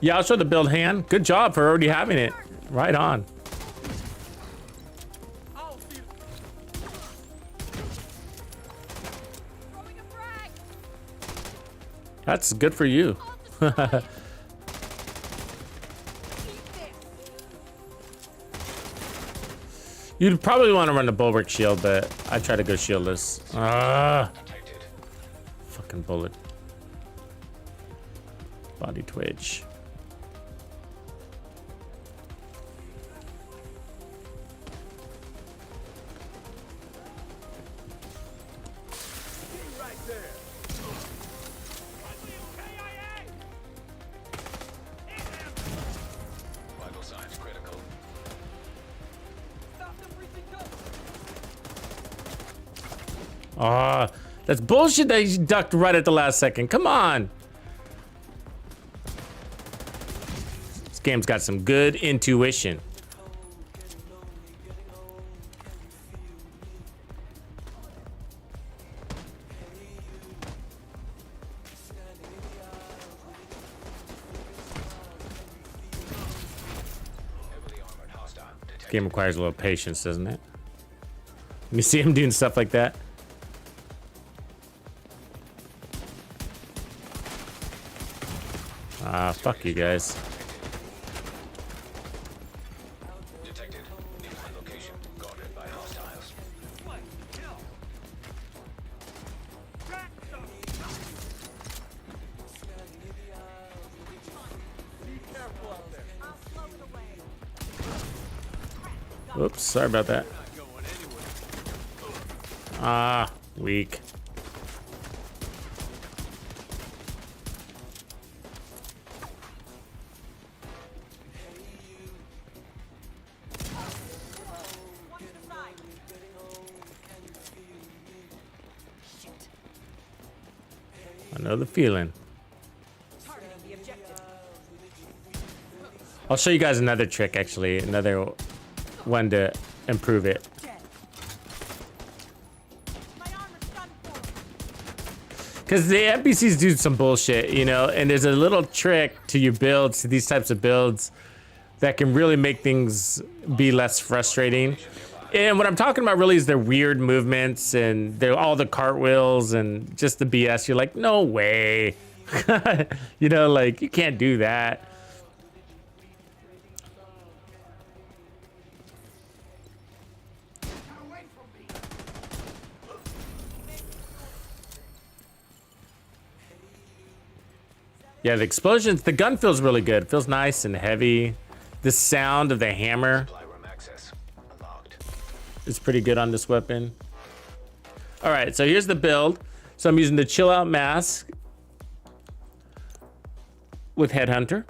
Speaker 2: Yeah, I'll show the build hand. Good job for already having it. Right on. That's good for you. You'd probably want to run the bulwark shield, but I try to go shieldless. Ah,
Speaker 5: Detected.
Speaker 2: fucking bullet. Body twitch.
Speaker 6: Right there.
Speaker 5: Vital signs critical.
Speaker 4: Stop them breaching cover.
Speaker 2: Ah, that's bullshit that he ducked right at the last second. Come on. This game's got some good intuition.
Speaker 5: Heavily armored hostile. Detected.
Speaker 2: Game requires a little patience, doesn't it? You see him doing stuff like that? Ah, fuck you guys.
Speaker 5: Detected. Nearby location. Guarded by hostiles.
Speaker 2: Oops, sorry about that. Ah, weak. I know the feeling. I'll show you guys another trick, actually, another one to improve it. Because the NPCs do some bullshit, you know, and there's a little trick to your builds, to these types of builds, that can really make things be less frustrating. And what I'm talking about really is their weird movements and all the cartwheels and just the BS. You're like, no way. You know, like, you can't do that. Yeah, the explosions, the gun feels really good. It feels nice and heavy. The sound of the hammer
Speaker 5: Supply room access. Unlocked.
Speaker 2: is pretty good on this weapon. All right, so here's the build. So I'm using the chill out mask with headhunter.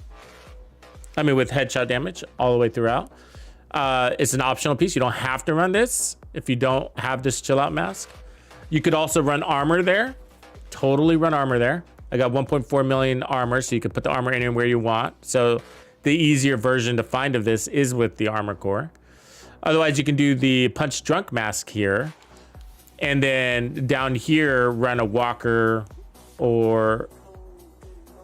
Speaker 2: I mean, with headshot damage all the way throughout. It's an optional piece. You don't have to run this if you don't have this chill out mask. You could also run armor there. Totally run armor there. I got 1.4 million armor, so you can put the armor anywhere you want. So the easier version to find of this is with the armor core. Otherwise, you can do the punch drunk mask here. And then down here, run a walker or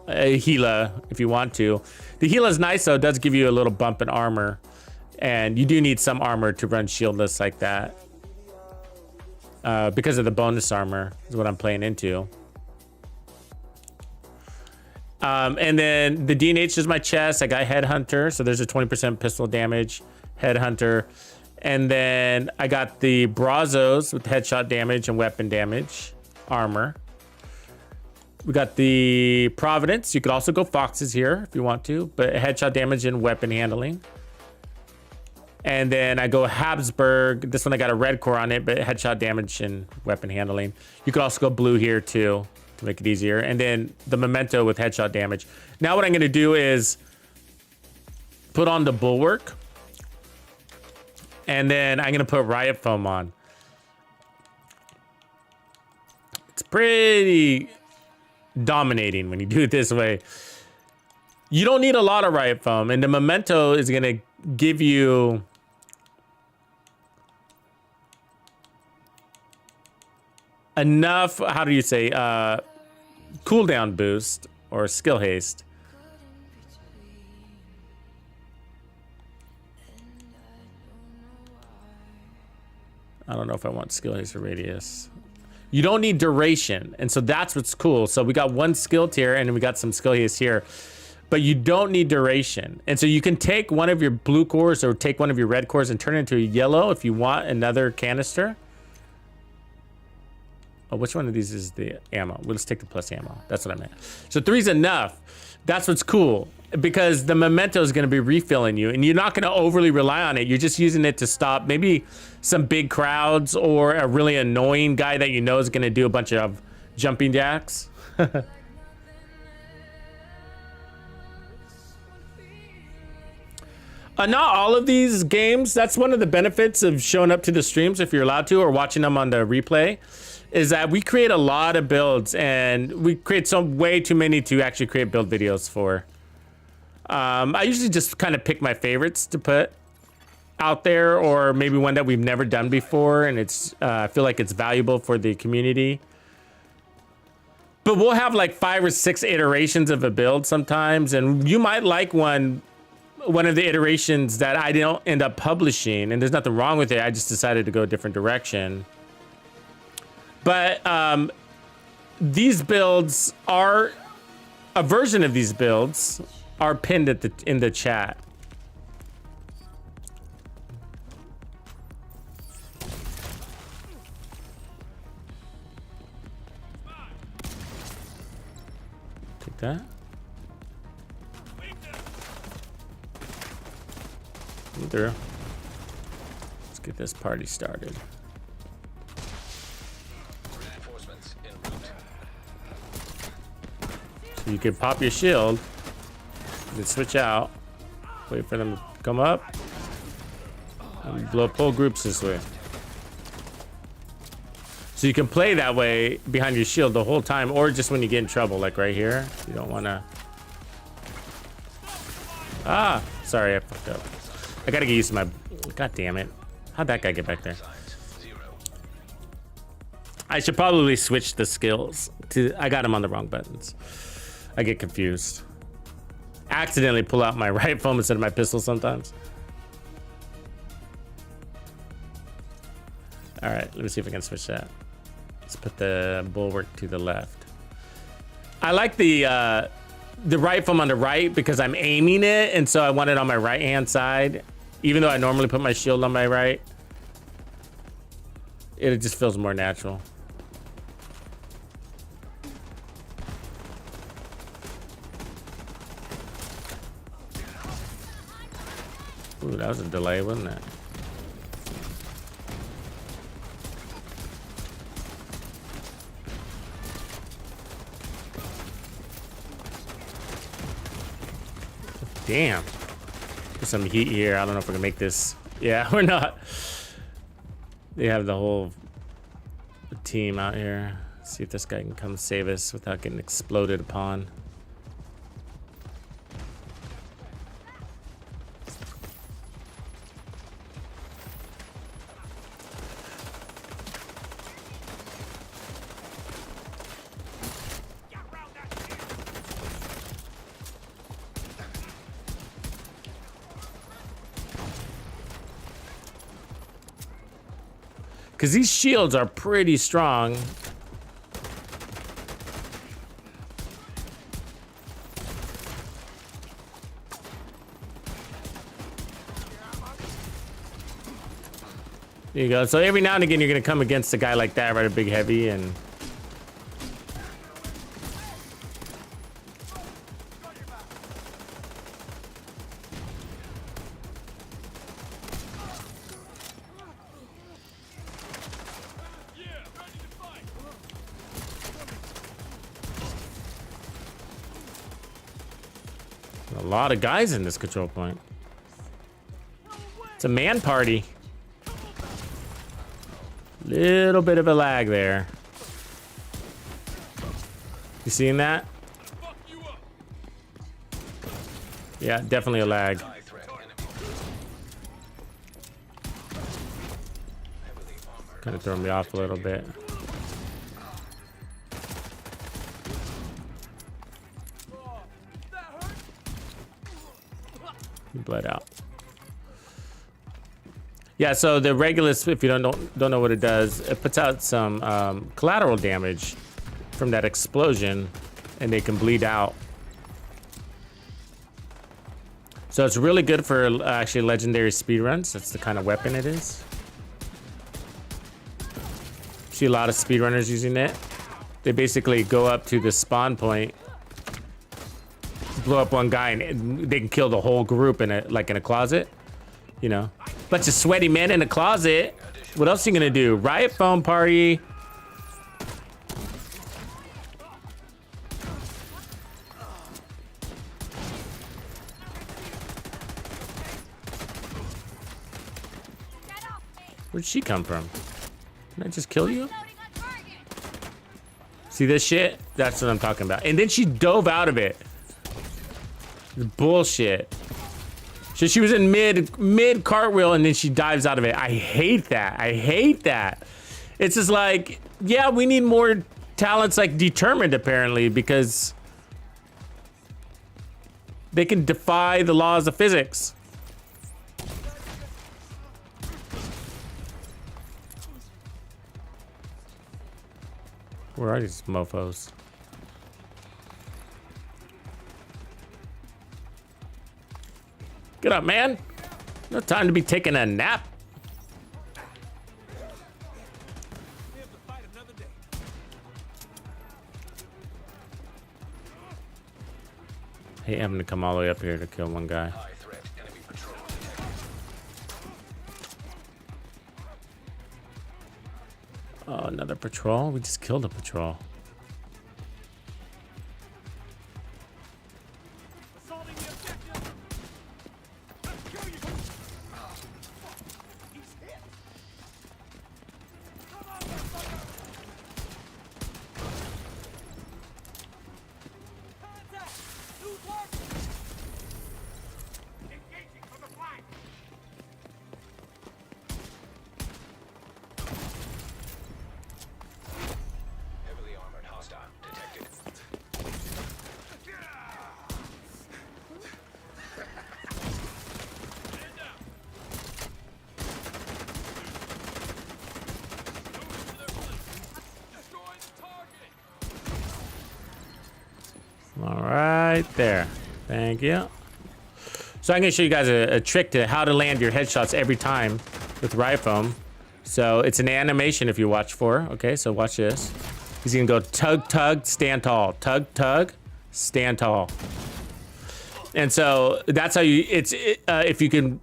Speaker 2: a Gila if you want to. The Gila is nice, though. It does give you a little bump in armor. And you do need some armor to run shieldless like that. Because of the bonus armor is what I'm playing into. And then the DNH is my chest. I got Headhunter, so there's a 20% pistol damage. Headhunter. And then I got the Brazos with headshot damage and weapon damage. Armor. We got the Providence. You could also go Foxes here if you want to, but headshot damage and weapon handling. And then I go Habsburg. This one I got a red core on it, but headshot damage and weapon handling. You could also go blue here too, to make it easier. And then the Memento with headshot damage. Now what I'm gonna do is put on the Bulwark. And then I'm gonna put Riot Foam on. It's pretty dominating when you do it this way. You don't need a lot of Riot Foam, and the Memento is gonna give you enough, how do you say, cooldown boost or skill haste. I don't know if I want skill haste or radius. You don't need duration, and so that's what's cool. So we got one skill tier, and we got some skill haste here. but you don't need duration. And so you can take one of your blue cores or take one of your red cores and turn it into a yellow if you want another canister. Oh, which one of these is the ammo? Well, let's take the plus ammo. That's what I meant. So 3's enough. That's what's cool, because the memento is going to be refilling you, and you're not going to overly rely on it. You're just using it to stop maybe some big crowds or a really annoying guy that you know is going to do a bunch of jumping jacks. Not all of these games. That's one of the benefits of showing up to the streams, if you're allowed to, or watching them on the replay, is that we create a lot of builds, and we create way too many to actually create build videos for. I usually just kind of pick my favorites to put out there, or maybe one that we've never done before, and it's I feel like it's valuable for the community. But we'll have like 5 or 6 iterations of a build sometimes, and you might like one of the iterations that I don't end up publishing, and there's nothing wrong with it. I just decided to go a different direction. But these builds are, a version of these builds are pinned at in the chat. Take that. Come through. Let's get this party started.
Speaker 5: Reinforcements en route.
Speaker 2: So you can pop your shield, you can switch out, wait for them to come up, and blow up whole groups this way. So you can play that way behind your shield the whole time, or just when you get in trouble, like right here. You don't want to. Ah, sorry, I fucked up. I gotta get used to my. God damn it! How'd that guy get back there? I should probably switch the skills to. I got him on the wrong buttons. I get confused. Accidentally pull out my rifle instead of my pistol sometimes. All right, let me see if I can switch that. Let's put the bulwark to the left. I like the rifle on the right because I'm aiming it, and so I want it on my right hand side. Even though I normally put my shield on my right, it just feels more natural. Ooh, that was a delay, wasn't it? Damn. Put some heat here. I don't know if we can make this. Yeah, we're not. They have the whole team out here. Let's see if this guy can come save us without getting exploded upon. Because these shields are pretty strong. There you go. So every now and again, you're going to come against a guy like that, right? A big heavy, and... a lot of guys in this control point. It's a man party. Little bit of a lag there. You seeing that? Yeah, definitely a lag. Kind of throwing me off a little bit. He bled out. Yeah, so the Regulus, if you don't know what it does, it puts out some collateral damage from that explosion, and they can bleed out. So it's really good for actually legendary speedruns. That's the kind of weapon it is. See a lot of speedrunners using it. They basically go up to the spawn point, blow up one guy, and they can kill the whole group in a like in a closet. You know, bunch of sweaty men in a closet. What else are you gonna do? Riot foam party. Where'd she come from? Did I just kill you? See this shit? That's what I'm talking about. And then she dove out of it. Bullshit. So she was in mid cartwheel and then she dives out of it. I hate that. I hate that. It's just like, yeah, we need more talents like Determined apparently because they can defy the laws of physics. Where are these mofos? Get up, man. No time to be taking a nap. Hey, I'm gonna come all the way up here to kill one guy.
Speaker 5: High threat. Enemy patrol detected.
Speaker 2: Oh, another patrol? We just killed a patrol.
Speaker 6: Assaulting the objective. Let's kill you. He's hit. Come on, motherfucker. Contact. New target. Engaging from the flank.
Speaker 5: Heavily armored hostile detected.
Speaker 2: All right, there. Thank you. So I'm gonna show you guys a trick to how to land your headshots every time with riot foam. So it's an animation if you watch for. Okay, so watch this. He's gonna go tug, tug, stand tall. Tug, tug, stand tall. And so that's how you, if you can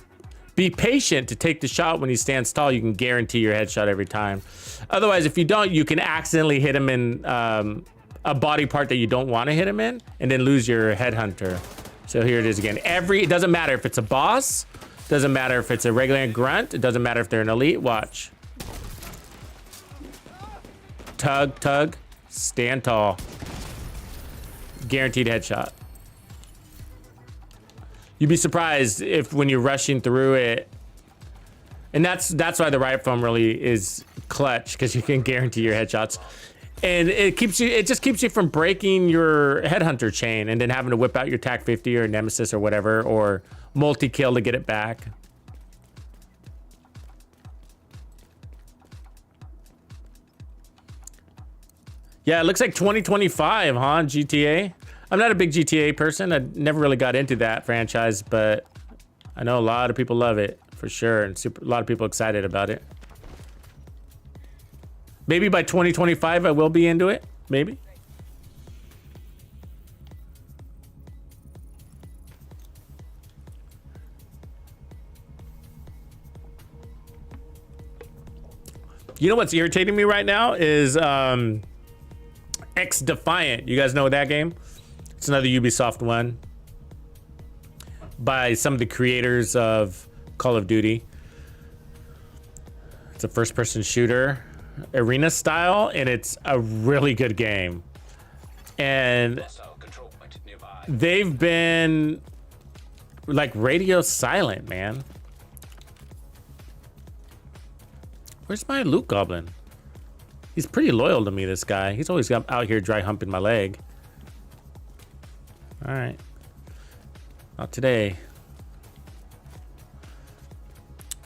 Speaker 2: be patient to take the shot when he stands tall, you can guarantee your headshot every time. Otherwise, if you don't, you can accidentally hit him in a body part that you don't want to hit him in and then lose your headhunter. So here it is again. It doesn't matter if it's a boss, doesn't matter if it's a regular grunt, it doesn't matter if they're an elite. Watch. Tug, tug, stand tall. Guaranteed headshot. You'd be surprised if when you're rushing through it, and that's why the riot foam really is clutch, because you can guarantee your headshots. And it just keeps you from breaking your headhunter chain and then having to whip out your TAC 50 or Nemesis or whatever, or multi-kill to get it back. Yeah, it looks like 2025, huh? GTA. I'm not a big GTA person. I never really got into that franchise, but I know a lot of people love it for sure, and a lot of people excited about it. Maybe by 2025 I will be into it. Maybe. You know what's irritating me right now is X Defiant. You guys know that game? It's another Ubisoft one by some of the creators of Call of Duty. It's a first-person shooter, arena style, and it's a really good game. And
Speaker 5: Hostile control point nearby.
Speaker 2: they've been like radio silent, man. Where's my loot goblin? He's pretty loyal to me, this guy. He's always out here dry humping my leg. All right. Not today.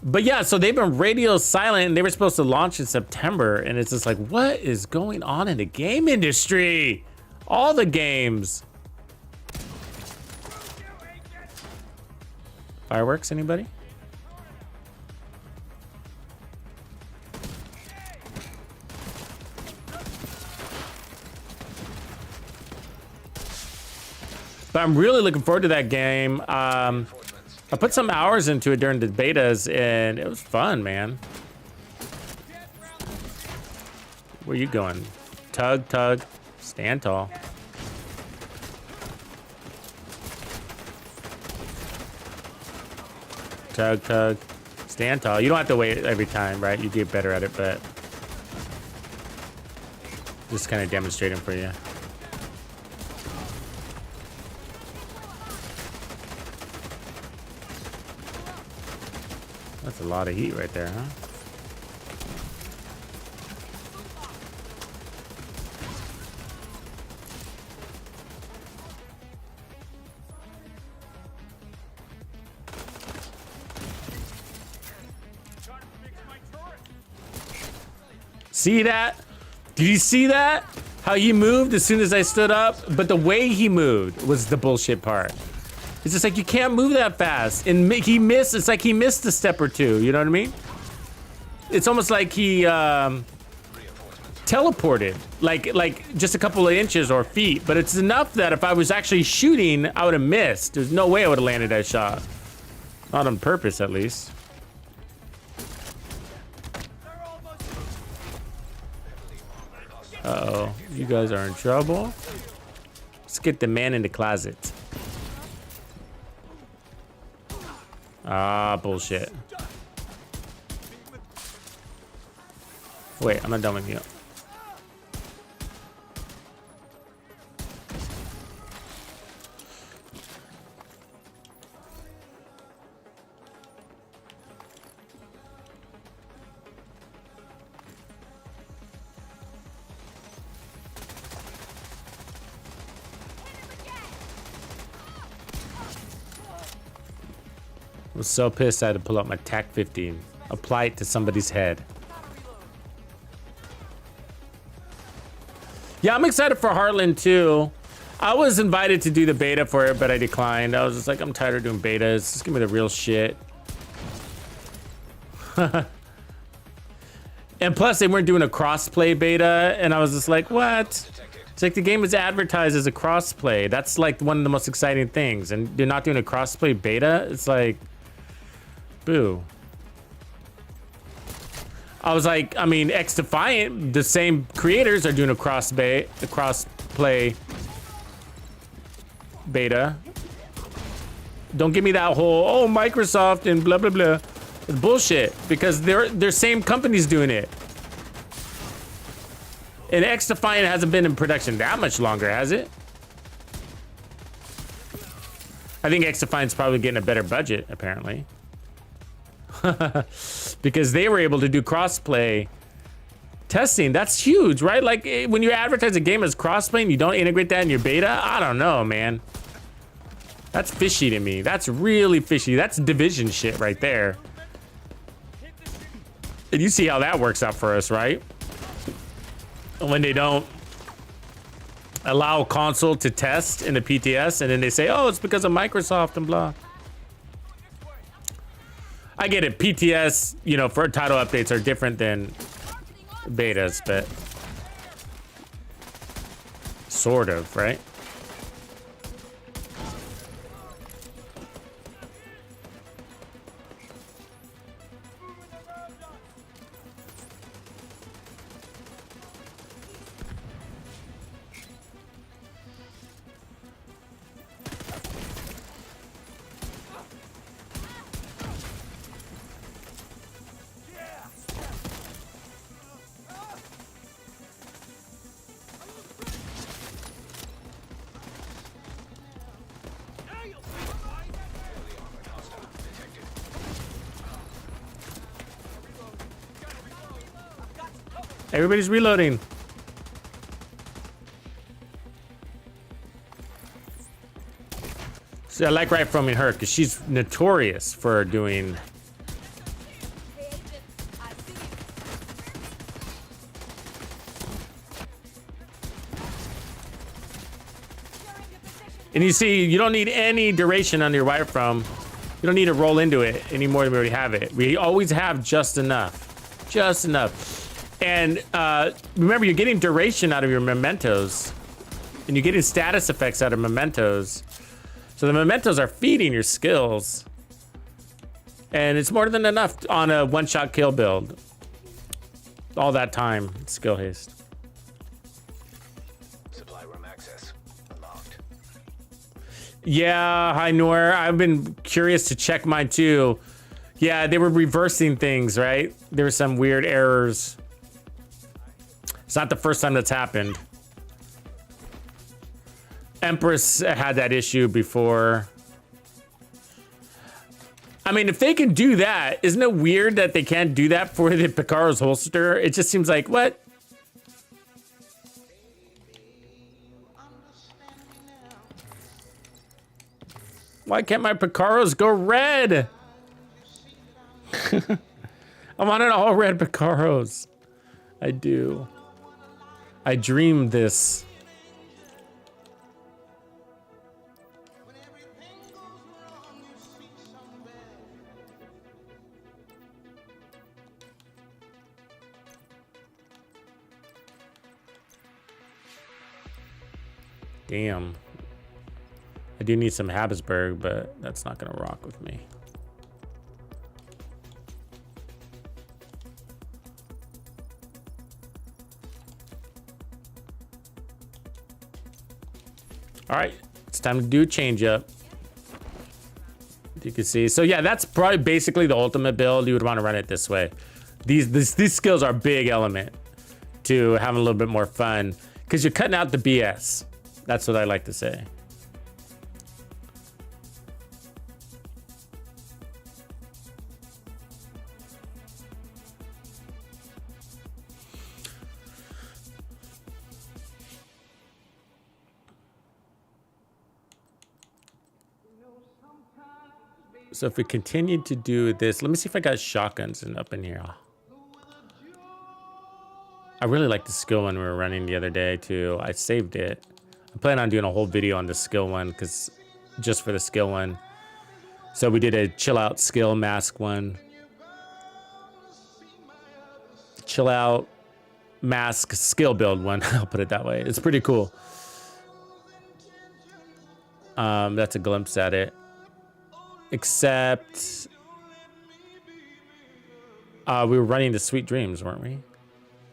Speaker 2: But yeah, so they've been radio silent, and they were supposed to launch in September, and it's just like, what is going on in the game industry? All the games. Fireworks, anybody? But I'm really looking forward to that game. I put some hours into it during the betas, and it was fun, man. Where you going? Tug, tug, stand tall. Tug, tug, stand tall. You don't have to wait every time, right? You get better at it, but just kind of demonstrating for you. That's a lot of heat right there, huh? See that? Did you see that? How he moved as soon as I stood up? But the way he moved was the bullshit part. It's just like, you can't move that fast. And he missed, it's like he missed a step or two, you know what I mean? It's almost like he teleported, like just a couple of inches or feet. But it's enough that if I was actually shooting, I would have missed. There's no way I would have landed that shot. Not on purpose, at least. Uh-oh, you guys are in trouble. Let's get the man in the closet. Ah, bullshit. Wait, I'm not done with you. I was so pissed I had to pull out my TAC 15, apply it to somebody's head. Yeah, I'm excited for Heartland too. I was invited to do the beta for it, but I declined. I was just like, I'm tired of doing betas. Just give me the real shit. And plus, they weren't doing a cross-play beta, and I was just like, what? It's like the game is advertised as a cross-play. That's like one of the most exciting things, and they're not doing a cross-play beta. It's like, boo. I was like, I mean, X Defiant, the same creators are doing a cross-play beta. Don't give me that whole, oh, Microsoft and blah blah blah. It's bullshit, because they're same companies doing it. And X Defiant hasn't been in production that much longer, has it? I think X Defiant's probably getting a better budget, apparently. Because they were able to do crossplay testing. That's huge, right? Like, when you advertise a game as crossplay and you don't integrate that in your beta, I don't know, man. That's fishy to me. That's really fishy. That's Division shit right there. And you see how that works out for us, right? When they don't allow console to test in the PTS, and then they say, oh, it's because of Microsoft and blah. I get it. PTS, you know, for title updates are different than betas, but sort of, right? Everybody's reloading. See, I like right from her because she's notorious for doing and you see, you don't need any duration on your wireframe. You don't need to roll into it any more than we already have it. We always have just enough. Just enough. And remember, you're getting duration out of your mementos. And you're getting status effects out of mementos. So the mementos are feeding your skills. And it's more than enough on a one-shot kill build. All that time, skill haste.
Speaker 5: Supply room access unlocked.
Speaker 2: Yeah, hi Noor. I've been curious to check mine too. Yeah, they were reversing things, right? There were some weird errors. It's not the first time that's happened. Empress had that issue before. I mean, if they can do that, isn't it weird that they can't do that for the Picaro's holster? It just seems like, what? Why can't my Picaros go red? I wanted all red Picaros. I do. I dreamed this. Damn. I do need some Habsburg, but that's not gonna rock with me. All right, it's time to do a change up. You can see. So yeah, that's probably basically the ultimate build. You would want to run it this way. These skills are a big element to having a little bit more fun because you're cutting out the BS. That's what I like to say. So if we continue to do this, let me see if I got shotguns up in here. I really like the skill one we were running the other day too. I saved it. I plan on doing a whole video on the skill one because just for the skill one. So we did a chill out skill mask one. Chill out mask skill build one. I'll put it that way. It's pretty cool. That's a glimpse at it. Except we were running the Sweet Dreams, weren't we?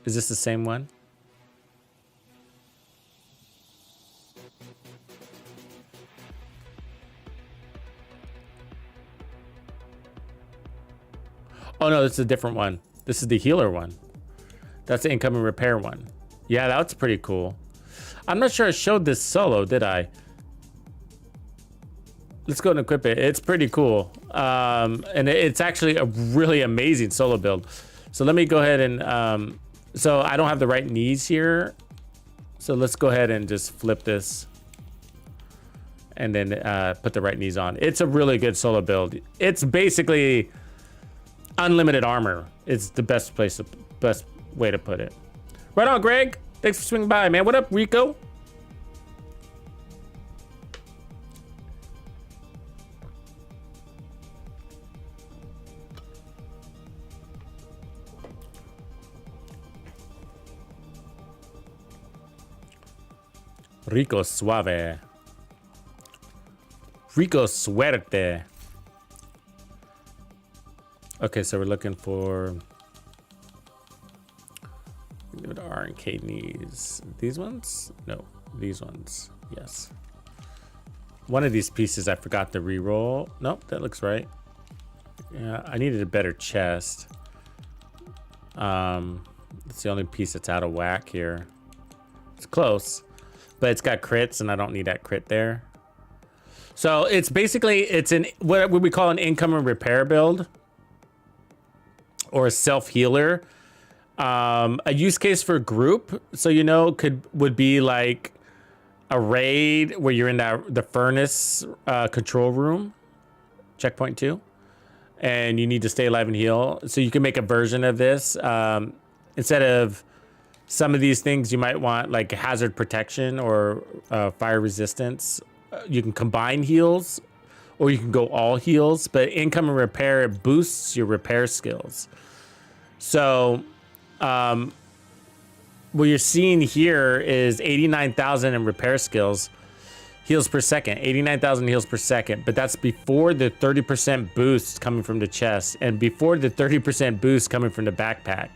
Speaker 2: Is this the same one? Oh no, this is a different one. This is the healer one. That's the income and repair one. Yeah, that's pretty cool. I'm not sure I showed this solo, did I? Let's go and equip it. It's pretty cool. And it's actually a really amazing solo build. So let me go ahead and, so I don't have the right knees here. So let's go ahead and just flip this and then put the right knees on. It's a really good solo build. It's basically unlimited armor. It's the best way to put it. Right on, Greg. Thanks for swinging by, man. What up, Rico? Rico suave. Rico suerte. Okay, so we're looking for R and K knees. These ones? No, these ones. Yes. One of these pieces I forgot to re-roll. Nope, that looks right. Yeah, I needed a better chest. It's the only piece that's out of whack here. It's close. But it's got crits, and I don't need that crit there. So it's basically, it's an what we call an income and repair build, or a self-healer. A use case for group, so you know, would be like a raid where you're in the furnace control room, checkpoint 2, and you need to stay alive and heal. So you can make a version of this. Instead of some of these things, you might want like hazard protection or fire resistance. You can combine heals, or you can go all heals, but income and repair, it boosts your repair skills. So what you're seeing here is 89,000 in repair skills, heals per second, 89,000 heals per second, but that's before the 30% boost coming from the chest and before the 30% boost coming from the backpack.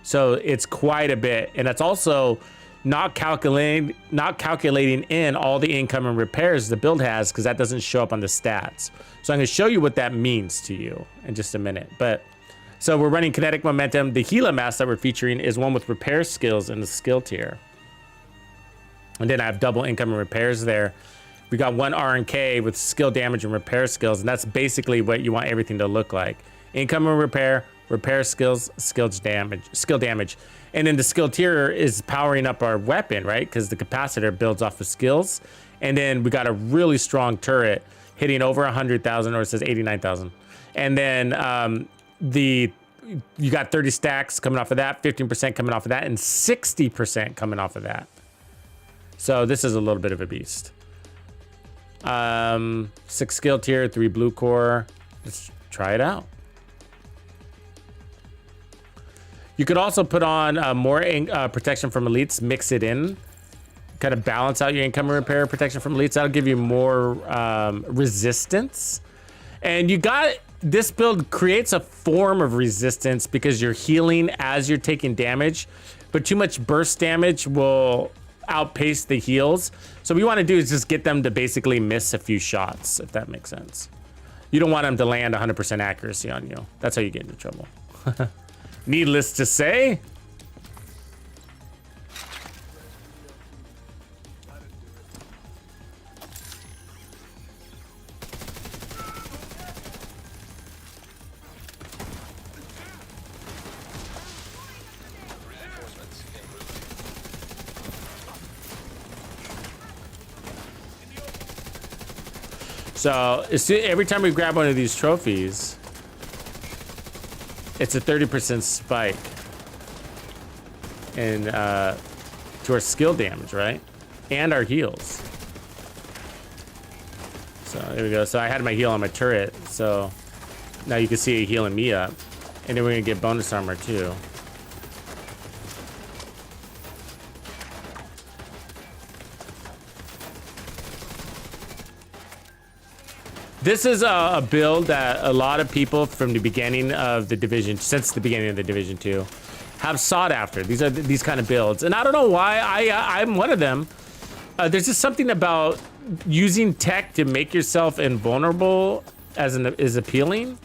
Speaker 2: So it's quite a bit, and that's also not calculating in all the income and repairs the build has, because that doesn't show up on the stats. So I'm going to show you what that means to you in just a minute. But so we're running kinetic momentum. The Gila mask that we're featuring is one with repair skills in the skill tier, and then I have double income and repairs there. We got one RNK with skill damage and repair skills, and that's basically what you want everything to look like. Income and repair skills, skill damage. And then the skill tier is powering up our weapon, right? Because the capacitor builds off of skills. And then we got a really strong turret hitting over 100,000, or it says 89,000. And then you got 30 stacks coming off of that, 15% coming off of that, and 60% coming off of that. So this is a little bit of a beast. 6 skill tier, 3 blue core. Let's try it out. You could also put on more protection from elites, mix it in, kind of balance out your income and repair protection from elites. That'll give you more resistance. And you got, this build creates a form of resistance because you're healing as you're taking damage, but too much burst damage will outpace the heals. So what we want to do is just get them to basically miss a few shots, if that makes sense. You don't want them to land 100% accuracy on you. That's how you get into trouble. Needless to say. So every time we grab one of these trophies, it's a 30% spike in to our skill damage, right? And our heals. So there we go. So I had my heal on my turret, so now you can see it healing me up. And then we're gonna get bonus armor too. This is a build that a lot of people from the beginning of the Division, since the beginning of the Division 2, have sought after. These are these kind of builds. And I don't know why, I'm one of them. There's just something about using tech to make yourself invulnerable is appealing.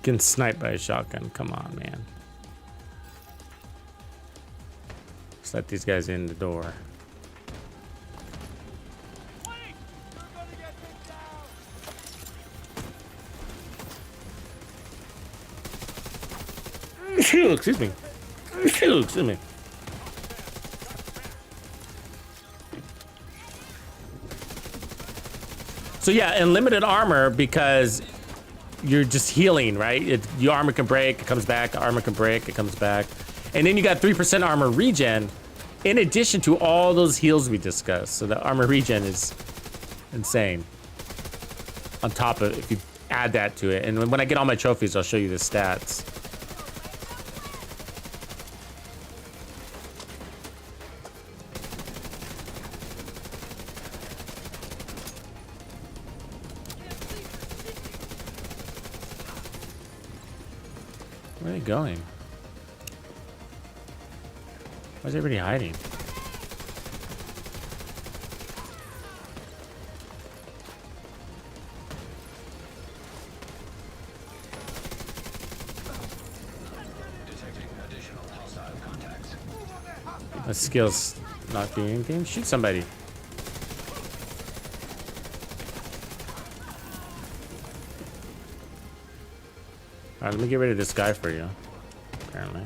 Speaker 2: Getting sniped by a shotgun. Come on, man. Let's let these guys in the door. Excuse me. Excuse me. So yeah, unlimited armor because you're just healing, right? Your armor can break, it comes back, armor can break, it comes back. And then you got 3% armor regen in addition to all those heals we discussed. So the armor regen is insane. On top of, if you add that to it. And when I get all my trophies, I'll show you the stats. Where are they going? Why is everybody hiding?
Speaker 5: Detecting additional hostile contacts.
Speaker 2: My skill's not doing anything. Shoot somebody. Alright, let me get rid of this guy for you. Apparently.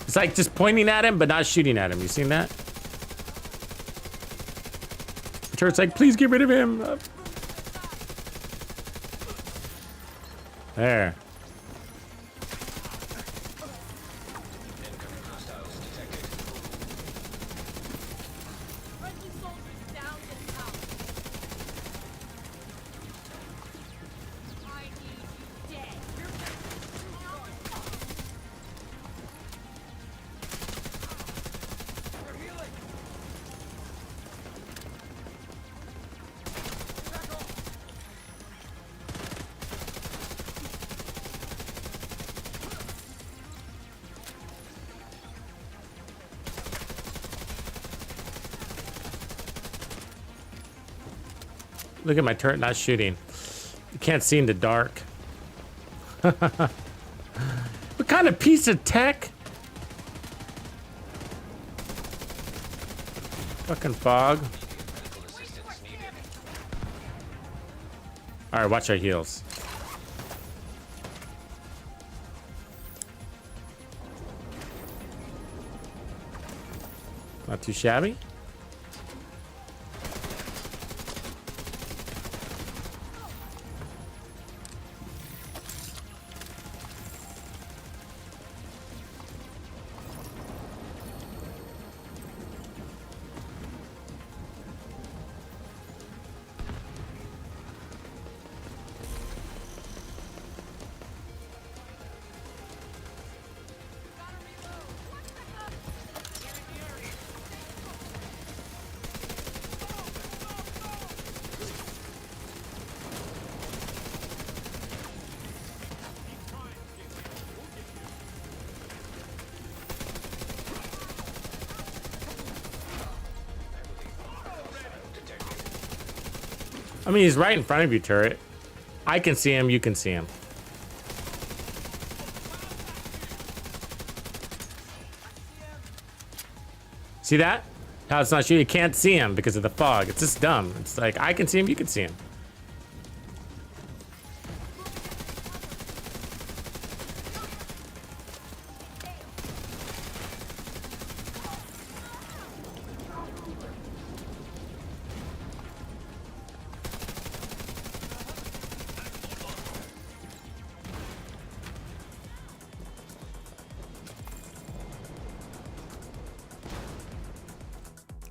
Speaker 2: It's like just pointing at him, but not shooting at him. You seen that? The turret's like, please get rid of him. There.
Speaker 5: Incoming hostiles detected.
Speaker 4: Friendly soldiers down and out. I need you dead. You're They're healing. Back off.
Speaker 2: Look at my turret not shooting. You can't see in the dark. What kind of piece of tech? Fucking fog.
Speaker 5: Medical assistance needed.
Speaker 2: Alright, watch our heels. Not too shabby. I mean, he's right in front of you, turret. I can see him, you can see him. See that? How it's not shooting? You can't see him because of the fog. It's just dumb. It's like, I can see him, you can see him.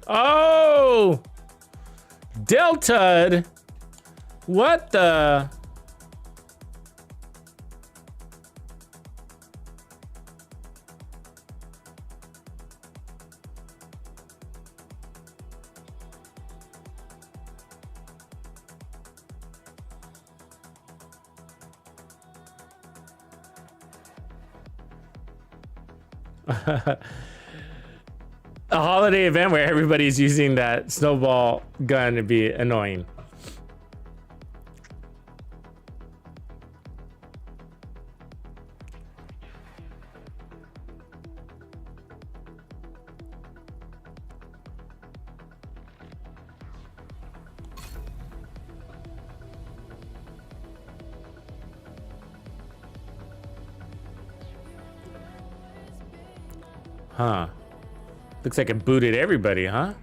Speaker 2: Oh! Delta! What the? A holiday event where everybody's using that snowball gun to be annoying. Huh. Looks like it booted everybody, huh?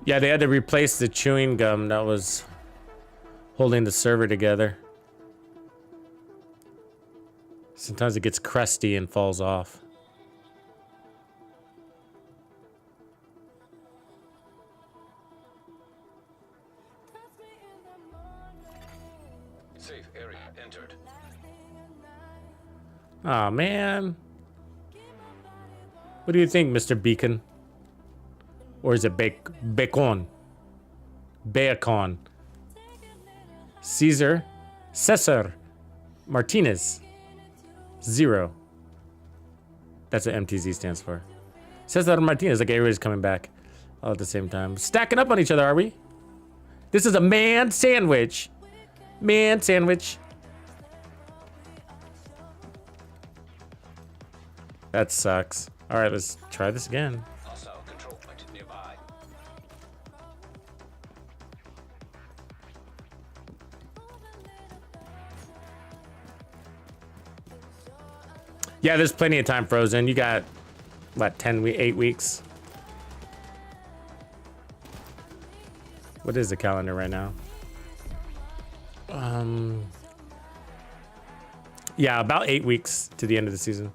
Speaker 2: Yeah, they had to replace the chewing gum that was holding the server together. Sometimes it gets crusty and falls off.
Speaker 5: Safe area entered.
Speaker 2: Aw, man. What do you think, Mr. Beacon? Or is it Bacon? Bacon. Cesar Martinez 0. That's what MTZ stands for. Cesar Martinez, like everybody's coming back all at the same time. Stacking up on each other, are we? This is a man sandwich. Man sandwich. That sucks. All right, let's try this again.
Speaker 5: Hostile control point
Speaker 2: Yeah, there's plenty of time, Frozen. You got, what, 8 weeks? What is the calendar right now? Yeah, about 8 weeks to the end of the season.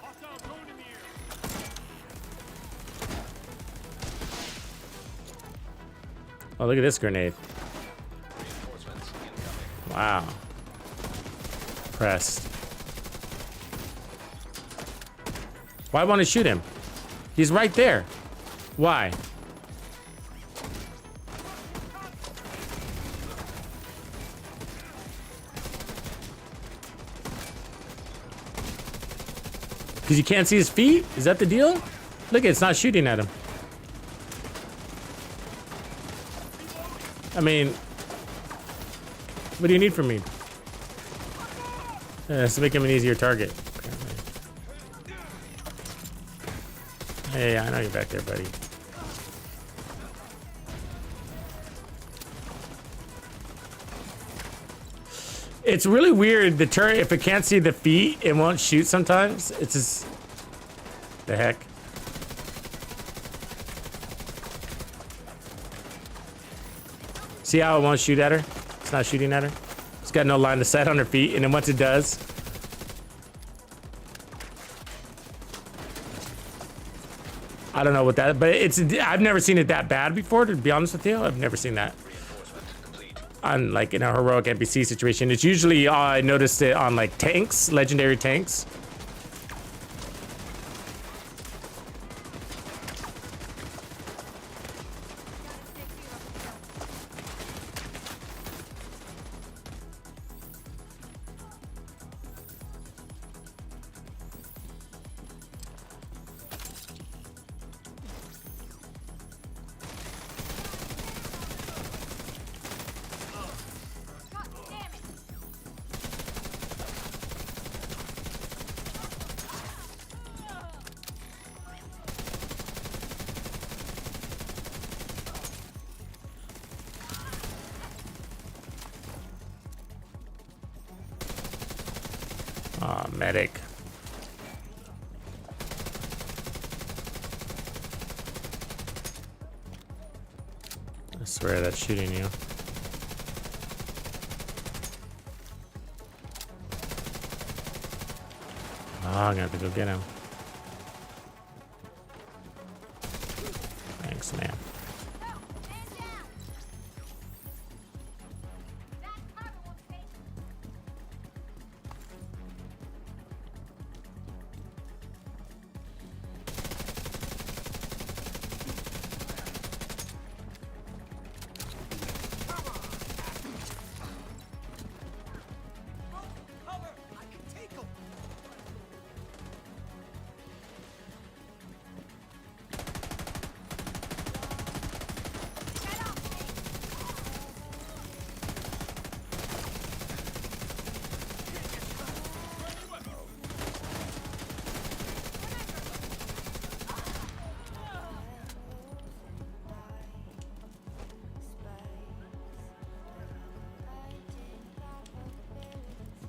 Speaker 6: Hostile drone in the air.
Speaker 2: Oh, look at this grenade.
Speaker 5: Reinforcements incoming.
Speaker 2: Wow. Pressed. Why want to shoot him? He's right there. Why? Because you can't see his feet? Is that the deal? Look, it's not shooting at him. I mean, what do you need from me? To make him an easier target. Apparently. Hey, I know you're back there, buddy. It's really weird. The turret, if it can't see the feet, it won't shoot sometimes. It's just... The heck? See how it won't shoot at her? It's not shooting at her. It's got no line of sight on her feet, and then once it does... I don't know what that... But it's... I've never seen it that bad before, to be honest with you. I've never seen that.
Speaker 5: Reinforcement complete.
Speaker 2: On like in a heroic NPC situation. It's usually I noticed it on like tanks, legendary tanks.
Speaker 4: God damn it!
Speaker 2: Aw, medic. I swear that's shooting you. Oh, I'm gonna have to go get him. Thanks, man.
Speaker 6: Cover! I can take him!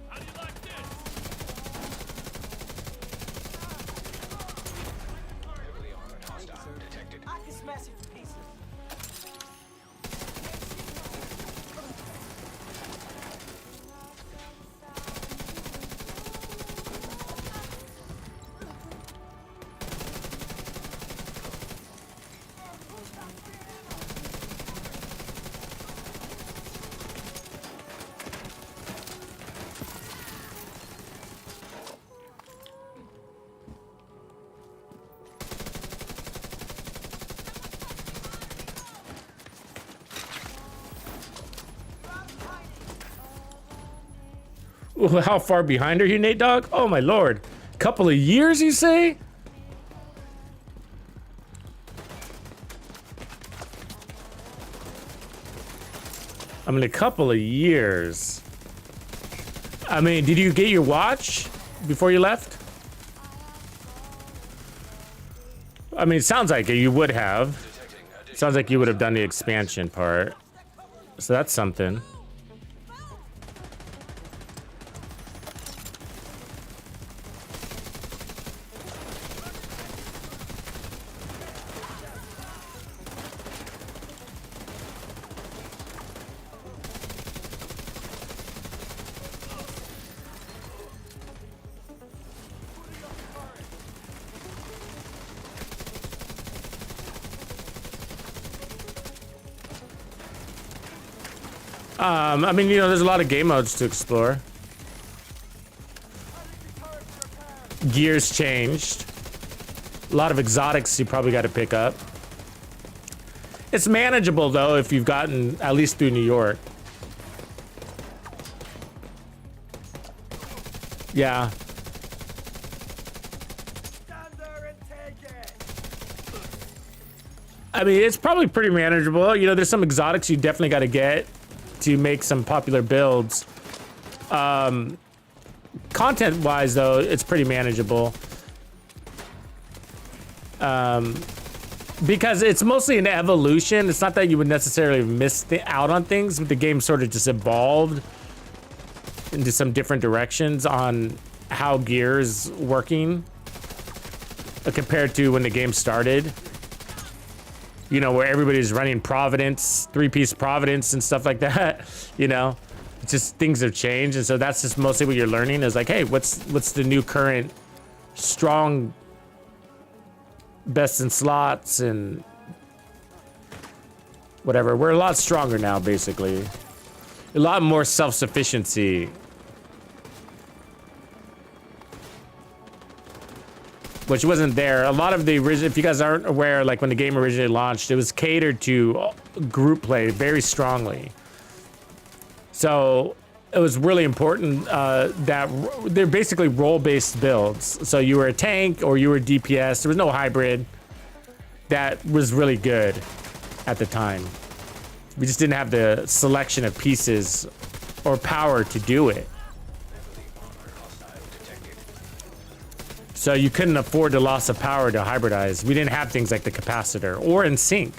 Speaker 6: How do you like this?
Speaker 5: Heavily armored hostile detected.
Speaker 6: I can smash it to pieces.
Speaker 2: Ooh, how far behind are you, Nate Dogg? Oh my lord. Couple of years, you say? I mean, a couple of years. I mean, did you get your watch before you left? I mean, it sounds like you would have. Sounds like you would have done the expansion part. So that's something. I mean, you know, there's a lot of game modes to explore. Gears changed. A lot of exotics you probably got to pick up. It's manageable, though, if you've gotten at least through New York. Yeah. I mean, it's probably pretty manageable. You know, there's some exotics you definitely got to get to make some popular builds. Content-wise, though, it's pretty manageable. Because it's mostly an evolution. It's not that you would necessarily miss out on things, but the game sort of just evolved into some different directions on how gear is working compared to when the game started. You know, where everybody's running Providence, three-piece Providence and stuff like that. You know, it's just things have changed, and so that's just mostly what you're learning is like, hey, what's the new current strong best in slots and whatever. We're a lot stronger now, basically. A lot more self-sufficiency. Which wasn't there. A lot of the original, if you guys aren't aware, like when the game originally launched, it was catered to group play very strongly. So it was really important that they're basically role-based builds. So you were a tank or you were DPS. There was no hybrid. That was really good at the time. We just didn't have the selection of pieces or power to do it. So you couldn't afford the loss of power to hybridize. We didn't have things like the capacitor or in sync.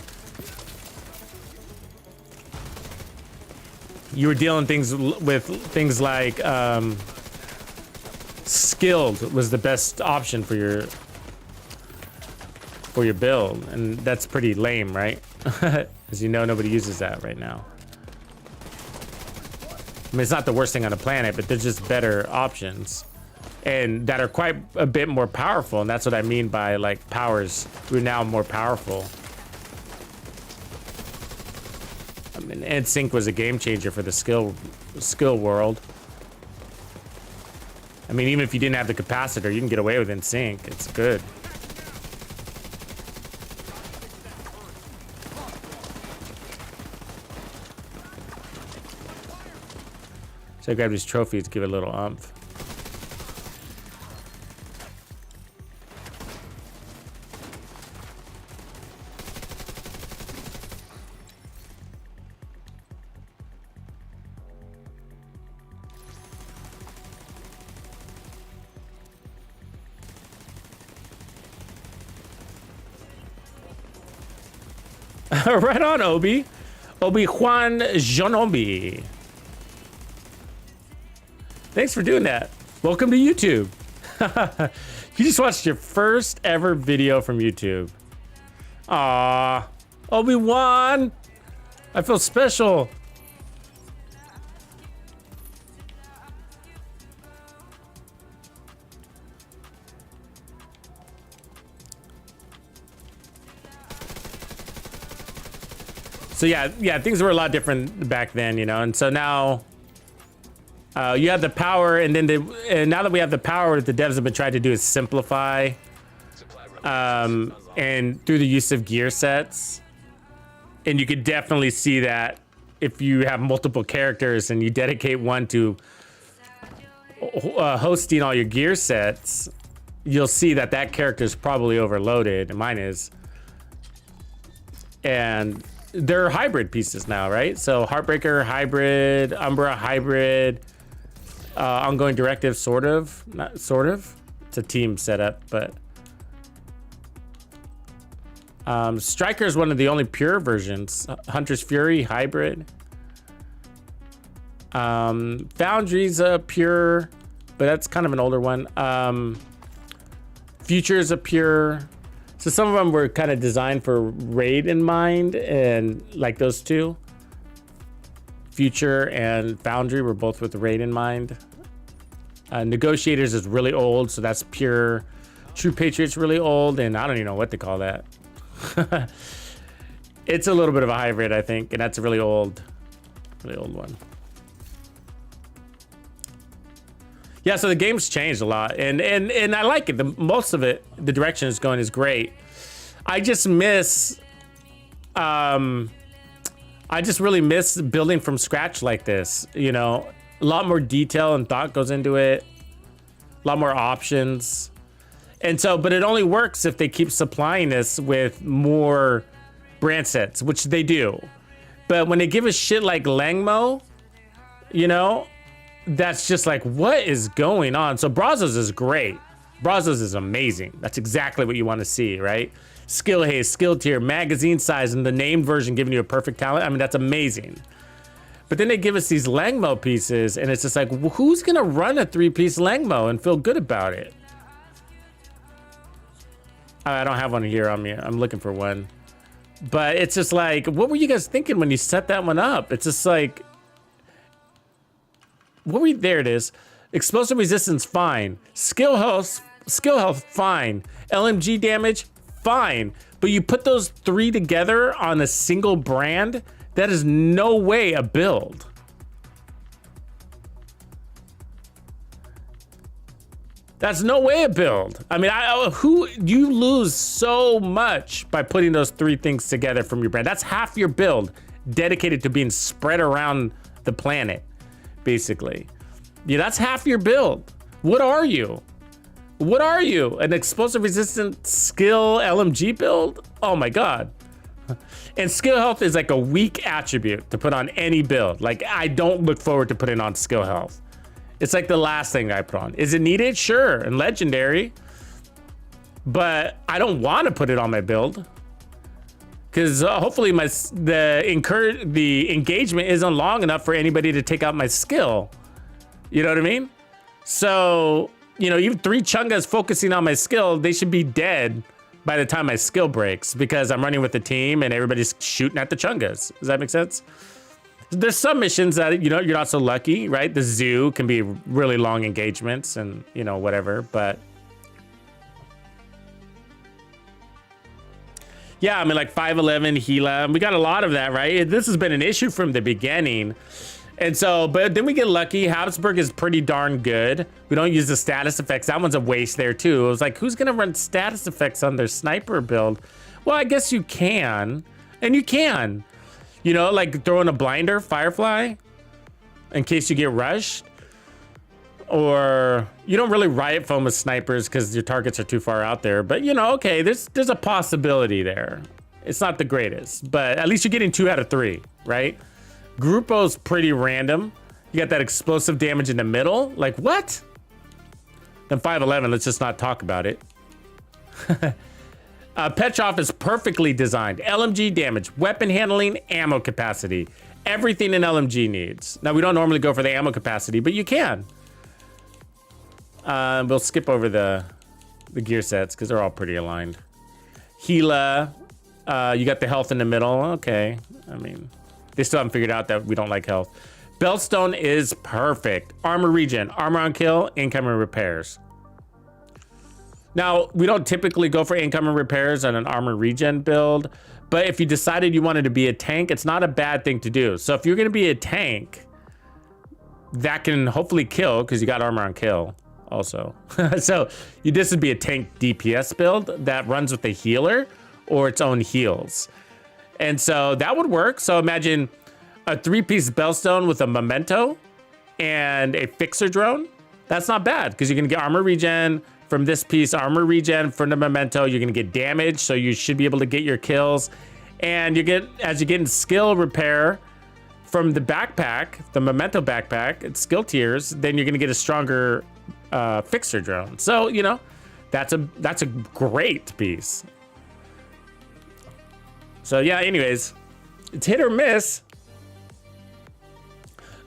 Speaker 2: You were dealing with things like skilled was the best option for your build, and that's pretty lame, right? As you know, nobody uses that right now. I mean, it's not the worst thing on the planet, but there's just better options. And that are quite a bit more powerful, and that's what I mean by like powers. We're now more powerful. I mean, NSYNC was a game changer for the skill world. I mean, even if you didn't have the capacitor, you can get away with NSYNC. It's good. So I grabbed these trophies to give it a little umph. Right on, Obi-Wan Jonobi. Thanks for doing that. Welcome to YouTube. You just watched your first ever video from YouTube. Aww, Obi-Wan. I feel special. So yeah, things were a lot different back then, you know, and so now you have the power, and then now that we have the power, what the devs have been trying to do is simplify, and through the use of gear sets, and you could definitely see that if you have multiple characters and you dedicate one to hosting all your gear sets, you'll see that that character is probably overloaded, and mine is, and they're hybrid pieces now, right? So Heartbreaker hybrid, Umbra hybrid, ongoing directive not sort of. It's a team setup, but Striker is one of the only pure versions. Hunter's Fury hybrid. Foundry's a pure, but that's kind of an older one. Future is a pure. So some of them were kind of designed for raid in mind, and like those two. Future and Foundry were both with raid in mind. Negotiators is really old, so that's pure. True Patriot's really old, and I don't even know what to call that. It's a little bit of a hybrid, I think, and that's a really old one. Yeah, so the game's changed a lot, and I like it. Most of it, the direction it's going is great. I just really miss building from scratch like this. You know, a lot more detail and thought goes into it. A lot more options. And so, but it only works if they keep supplying us with more brand sets, which they do. But when they give us shit like Langmo, you know, that's just like, what is going on? So Brazos is great. Brazos is amazing. That's exactly what you want to see, right? Skill haste, skill tier, magazine size, and the named version giving you a perfect talent. I mean, that's amazing. But then they give us these Langmo pieces, and it's just like, well, who's gonna run a 3-piece Langmo and feel good about it? I don't have one here on me. I'm looking for one. But it's just like, what were you guys thinking when you set that one up? It's just like, there it is. Explosive resistance, fine. Skill health, fine. LMG damage, fine. But you put those three together on a single brand, that is no way a build. That's no way a build. I mean, you lose so much by putting those three things together from your brand. That's half your build dedicated to being spread around the planet, basically. Yeah, that's half your build. What are you? What are you? An explosive resistant skill LMG build? Oh my God. And skill health is like a weak attribute to put on any build. Like, I don't look forward to putting on skill health. It's like the last thing I put on. Is it needed? Sure, and legendary. But I don't want to put it on my build. Because hopefully the engagement isn't long enough for anybody to take out my skill. You know what I mean? So, you know, even 3 Chungas focusing on my skill, they should be dead by the time my skill breaks. Because I'm running with the team and everybody's shooting at the Chungas. Does that make sense? There's some missions that, you know, you're not so lucky, right? The zoo can be really long engagements and, you know, whatever, but yeah, I mean, like 511 Gila, we got a lot of that, right? This has been an issue from the beginning. And so, but then we get lucky. Habsburg is pretty darn good. We don't use the status effects. That one's a waste there too. It was like, who's gonna run status effects on their sniper build? Well, I guess you can, and you can. You know, like throwing a blinder, Firefly, in case you get rushed. Or you don't really riot foam with snipers because your targets are too far out there. But, you know, okay, there's a possibility there. It's not the greatest, but at least you're getting 2 out of 3, right? Grupo's pretty random. You got that explosive damage in the middle. Like, what? Then 511, let's just not talk about it. Petrov is perfectly designed. LMG damage, weapon handling, ammo capacity. Everything an LMG needs. Now, we don't normally go for the ammo capacity, but you can. We'll skip over the gear sets because they're all pretty aligned. Gila, you got the health in the middle. Okay, I mean, they still haven't figured out that we don't like health. Beltstone is perfect. Armor regen, armor on kill, incoming repairs. Now, we don't typically go for incoming repairs on an armor regen build, but if you decided you wanted to be a tank, it's not a bad thing to do. So if you're gonna be a tank, that can hopefully kill because you got armor on kill also. So this would be a tank DPS build that runs with a healer or its own heals. And so that would work. So imagine a 3-piece Bellstone with a memento and a fixer drone. That's not bad because you're gonna get armor regen from this piece, armor regen from the memento. You're gonna get damage, so you should be able to get your kills. And you get, as you get in skill repair from the backpack, the memento backpack, it's skill tiers, then you're gonna get a stronger fixer drone. So, you know, that's a great piece. So yeah, anyways, it's hit or miss.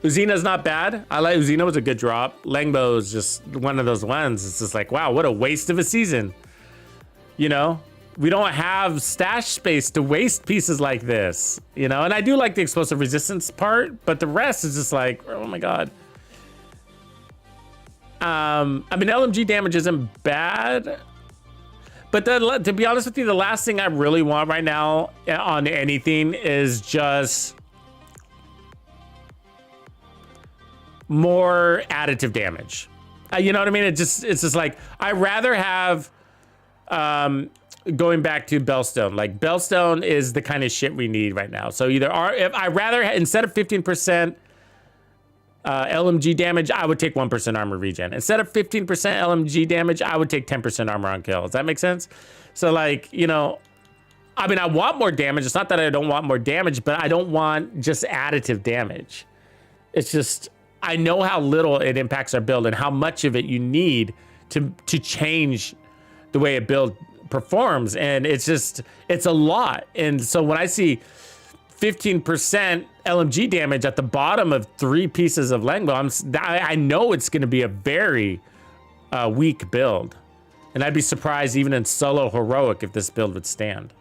Speaker 2: Uzina's not bad. I like Uzina, was a good drop. Langbo is just one of those ones. It's just like, wow, what a waste of a season. You know, we don't have stash space to waste pieces like this, you know? And I do like the explosive resistance part, but the rest is just like, oh my God. I mean, LMG damage isn't bad, but to be honest with you, the last thing I really want right now on anything is just more additive damage. You know what I mean? It's just like, I'd rather have, going back to Bellstone, like Bellstone is the kind of shit we need right now. So either if I rather, instead of 15% LMG damage, I would take 1% armor regen. Instead of 15% LMG damage, I would take 10% armor on kill. Does that make sense? So like, you know, I mean, I want more damage. It's not that I don't want more damage, but I don't want just additive damage. It's just, I know how little it impacts our build and how much of it you need to change the way a build performs. And it's just, it's a lot. And so when I see 15% LMG damage at the bottom of 3 pieces of Langbo, I know it's going to be a very weak build. And I'd be surprised even in solo heroic if this build would stand.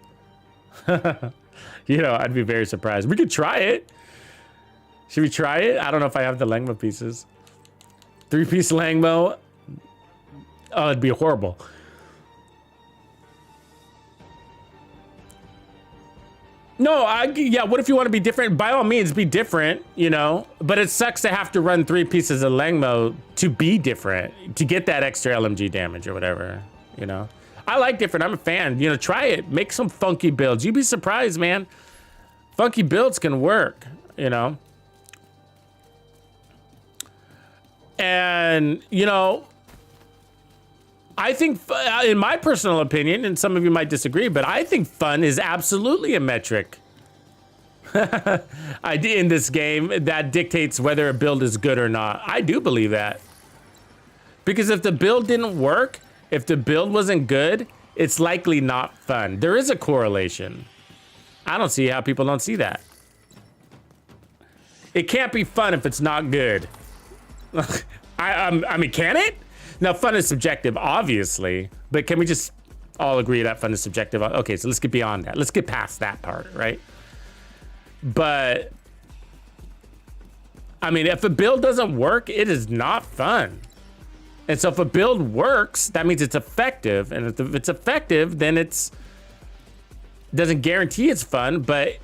Speaker 2: You know, I'd be very surprised. We could try it. Should we try it? I don't know if I have the Langmo pieces. 3-piece Langmo. Oh, it'd be horrible. No, yeah, what if you want to be different? By all means, be different, you know? But it sucks to have to run 3 pieces of Langmo to be different, to get that extra LMG damage or whatever, you know? I like different, I'm a fan. You know, try it, make some funky builds. You'd be surprised, man. Funky builds can work, you know? And, you know, I think, in my personal opinion, and some of you might disagree, but I think fun is absolutely a metric in this game that dictates whether a build is good or not. I do believe that. Because if the build didn't work, if the build wasn't good, it's likely not fun. There is a correlation. I don't see how people don't see that. It can't be fun if it's not good. I mean, can it? Now, fun is subjective, obviously, but can we just all agree that fun is subjective? Okay, so let's get beyond that. Let's get past that part, right? But, I mean, if a build doesn't work, it is not fun. And so if a build works, that means it's effective. And if it's effective, then it's doesn't guarantee it's fun, but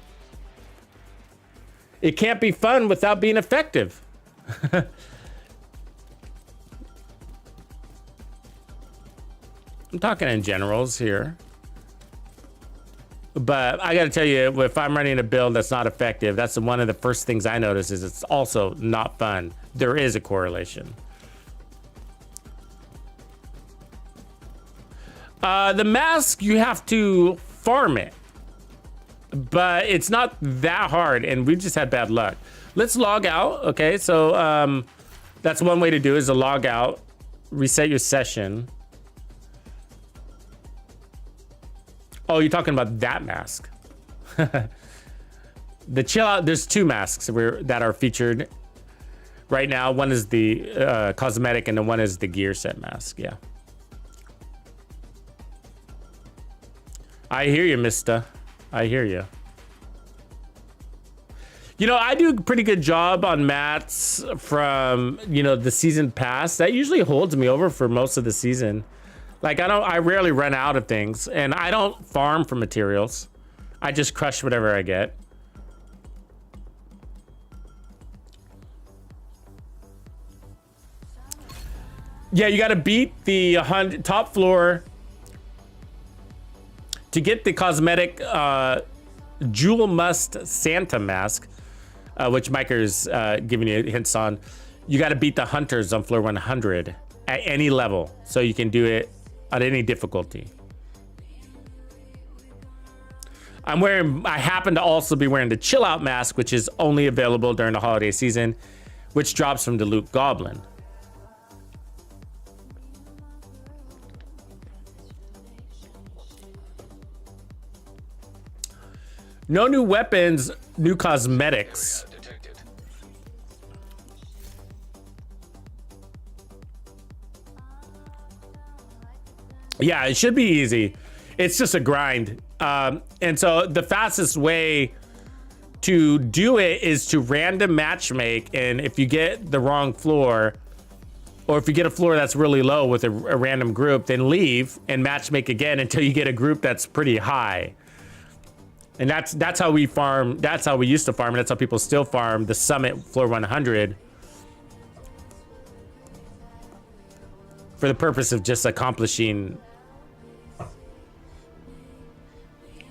Speaker 2: it can't be fun without being effective. I'm talking in generals here. But I gotta tell you, if I'm running a build that's not effective, that's one of the first things I notice is it's also not fun. There is a correlation. The mask, you have to farm it. But it's not that hard, and we just had bad luck. Let's log out, okay? So that's one way to do it, is to log out, reset your session. Oh, you're talking about that mask. The chill out, there's 2 masks that are featured right now. One is the cosmetic and then one is the gear set mask, yeah. I hear you, mister. I hear you. You know, I do a pretty good job on mats from, you know, the season pass. That usually holds me over for most of the season. Like, I rarely run out of things, and I don't farm for materials. I just crush whatever I get. Yeah, you got to beat the top floor to get the cosmetic Jewel Must Santa mask, which Miker's giving you hints on. You got to beat the hunters on floor 100 at any level, so you can do it at any difficulty. I happen to also be wearing the chill out mask, which is only available during the holiday season, which drops from the loot goblin. No new weapons, new cosmetics.
Speaker 5: Detected.
Speaker 2: Yeah, it should be easy. It's just a grind. And so the fastest way to do it is to random matchmake. And if you get the wrong floor, or if you get a floor that's really low with a random group, then leave and matchmake again until you get a group that's pretty high. And that's how we farm. That's how we used to farm. And that's how people still farm the summit floor 100. For the purpose of just accomplishing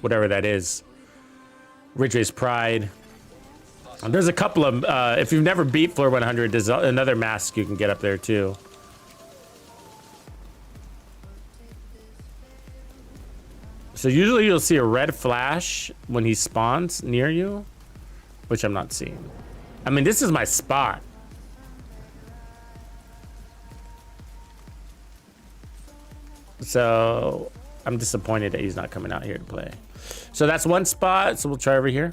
Speaker 2: whatever that is. Ridgeway's Pride. And there's a couple of, if you've never beat floor 100, there's another mask you can get up there too. So usually you'll see a red flash when he spawns near you, which I'm not seeing. I mean, this is my spot. So I'm disappointed that he's not coming out here to play. So that's one spot. So we'll try over here.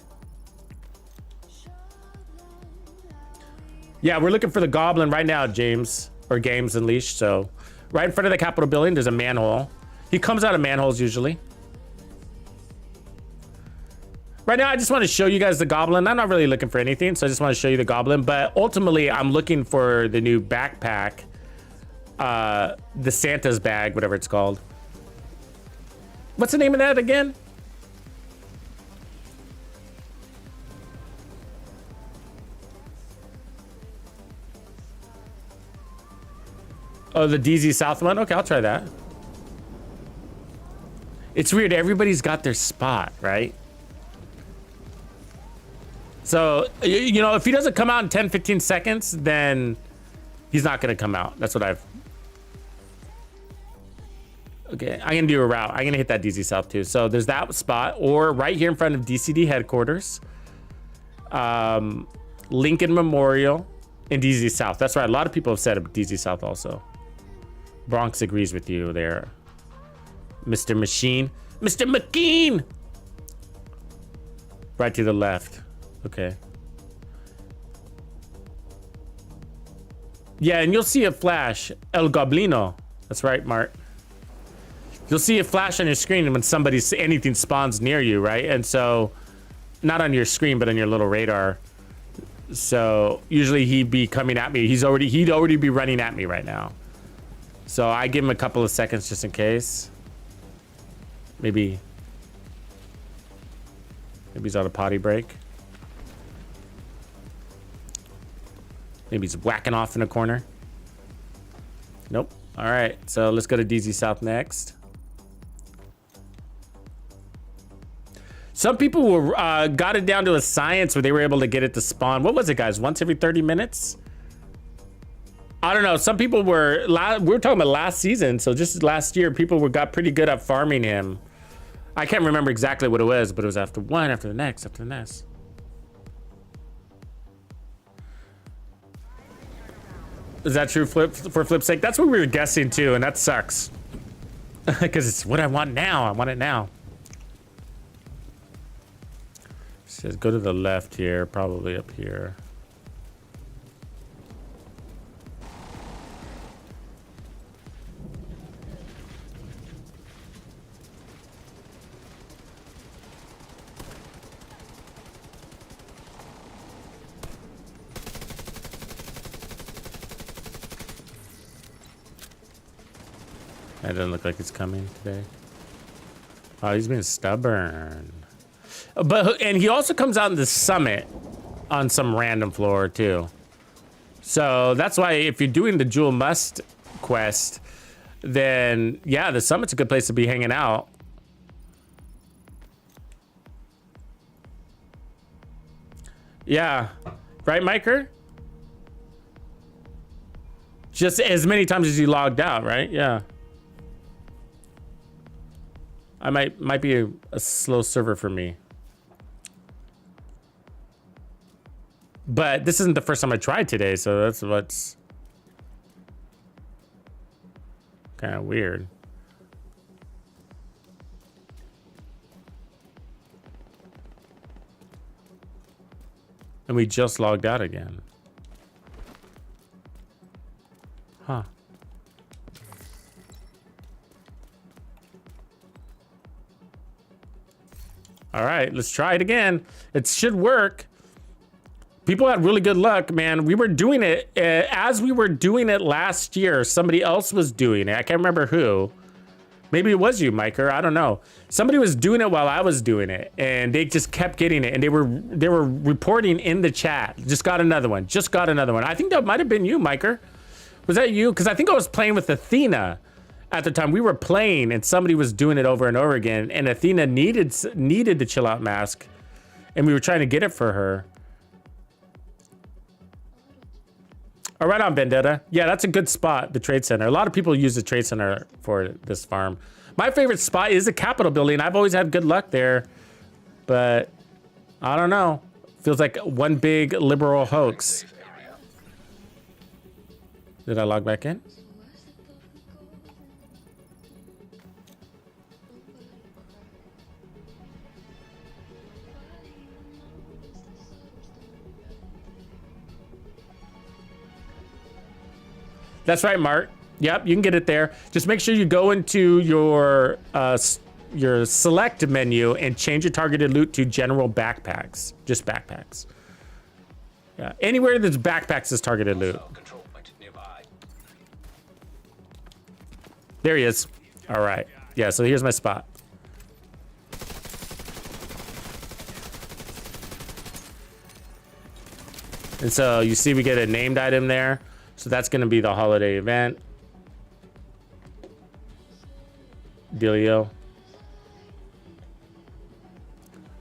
Speaker 2: Yeah, we're looking for the goblin right now, James, or Games Unleashed. So right in front of the Capitol building, there's a manhole. He comes out of manholes usually. Right now, I just want to show you guys the goblin. I'm not really looking for anything, so I just want to show you the goblin. But ultimately, I'm looking for the new backpack, the Santa's bag, whatever it's called. What's the name of that again? Oh, the DZ South one? Okay, I'll try that. It's weird. Everybody's got their spot, right? So, you know, if he doesn't come out in 10, 15 seconds, then he's not going to come out. That's what I've... Okay, I'm going to do a route. I'm going to hit that DZ South too. So there's that spot, or right here in front of DCD headquarters. Lincoln Memorial and DZ South. That's right. A lot of people have said DZ South also. Bronx agrees with you there. Mr. Machine. Mr. McKean! Right to the left. Okay. Yeah, and you'll see a flash. El Goblino. That's right, Mark. You'll see a flash on your screen when anything spawns near you, right? And so, not on your screen, but on your little radar. So usually he'd be coming at me. He'd already be running at me right now. So I give him a couple of seconds just in case. Maybe he's on a potty break. Maybe he's whacking off in a corner. Nope. All right, so let's go to DZ South next. Some people were got it down to a science where they were able to get it to spawn. What was it, guys? Once every 30 minutes? I don't know. Some people were... we were talking about last season, so just last year, people got pretty good at farming him. I can't remember exactly what it was, but it was after one, after the next, after the next. Is that true, Flip? For Flip's sake, that's what we were guessing too, and that sucks. Because it's what I want now. I want it now. It says go to the left here, probably up here. That doesn't look like it's coming today. Oh, he's being stubborn. And he also comes out in the summit on some random floor too. So that's why if you're doing the Jewel Must quest, then yeah, the summit's a good place to be hanging out. Yeah, right, Miker? Just as many times as you logged out, right? Yeah. I might be a slow server for me. But this isn't the first time I tried today, so that's what's kind of weird. And we just logged out again. Huh. All right, let's try it again. It should work. People had really good luck, man. We were doing it as we were doing it last year. Somebody else was doing it. I can't remember who. Maybe it was you, Miker. I don't know. Somebody was doing it while I was doing it, and they just kept getting it. And they were reporting in the chat. Just got another one. Just got another one. I think that might have been you, Miker. Was that you? Because I think I was playing with Athena at the time. We were playing, and somebody was doing it over and over again. And Athena needed the chill out mask, and we were trying to get it for her. Oh, right on, Vendetta. Yeah, that's a good spot, the Trade Center. A lot of people use the Trade Center for this farm. My favorite spot is the Capitol building. I've always had good luck there, but I don't know. Feels like one big liberal hoax. Did I log back in? That's right, Mark. Yep, you can get it there. Just make sure you go into your select menu and change your targeted loot to general backpacks. Just backpacks. Yeah, anywhere there's backpacks is targeted loot.
Speaker 5: Control point nearby.
Speaker 2: There he is. All right. Yeah, so here's my spot. And so you see we get a named item there. So that's going to be the holiday event. Dealio.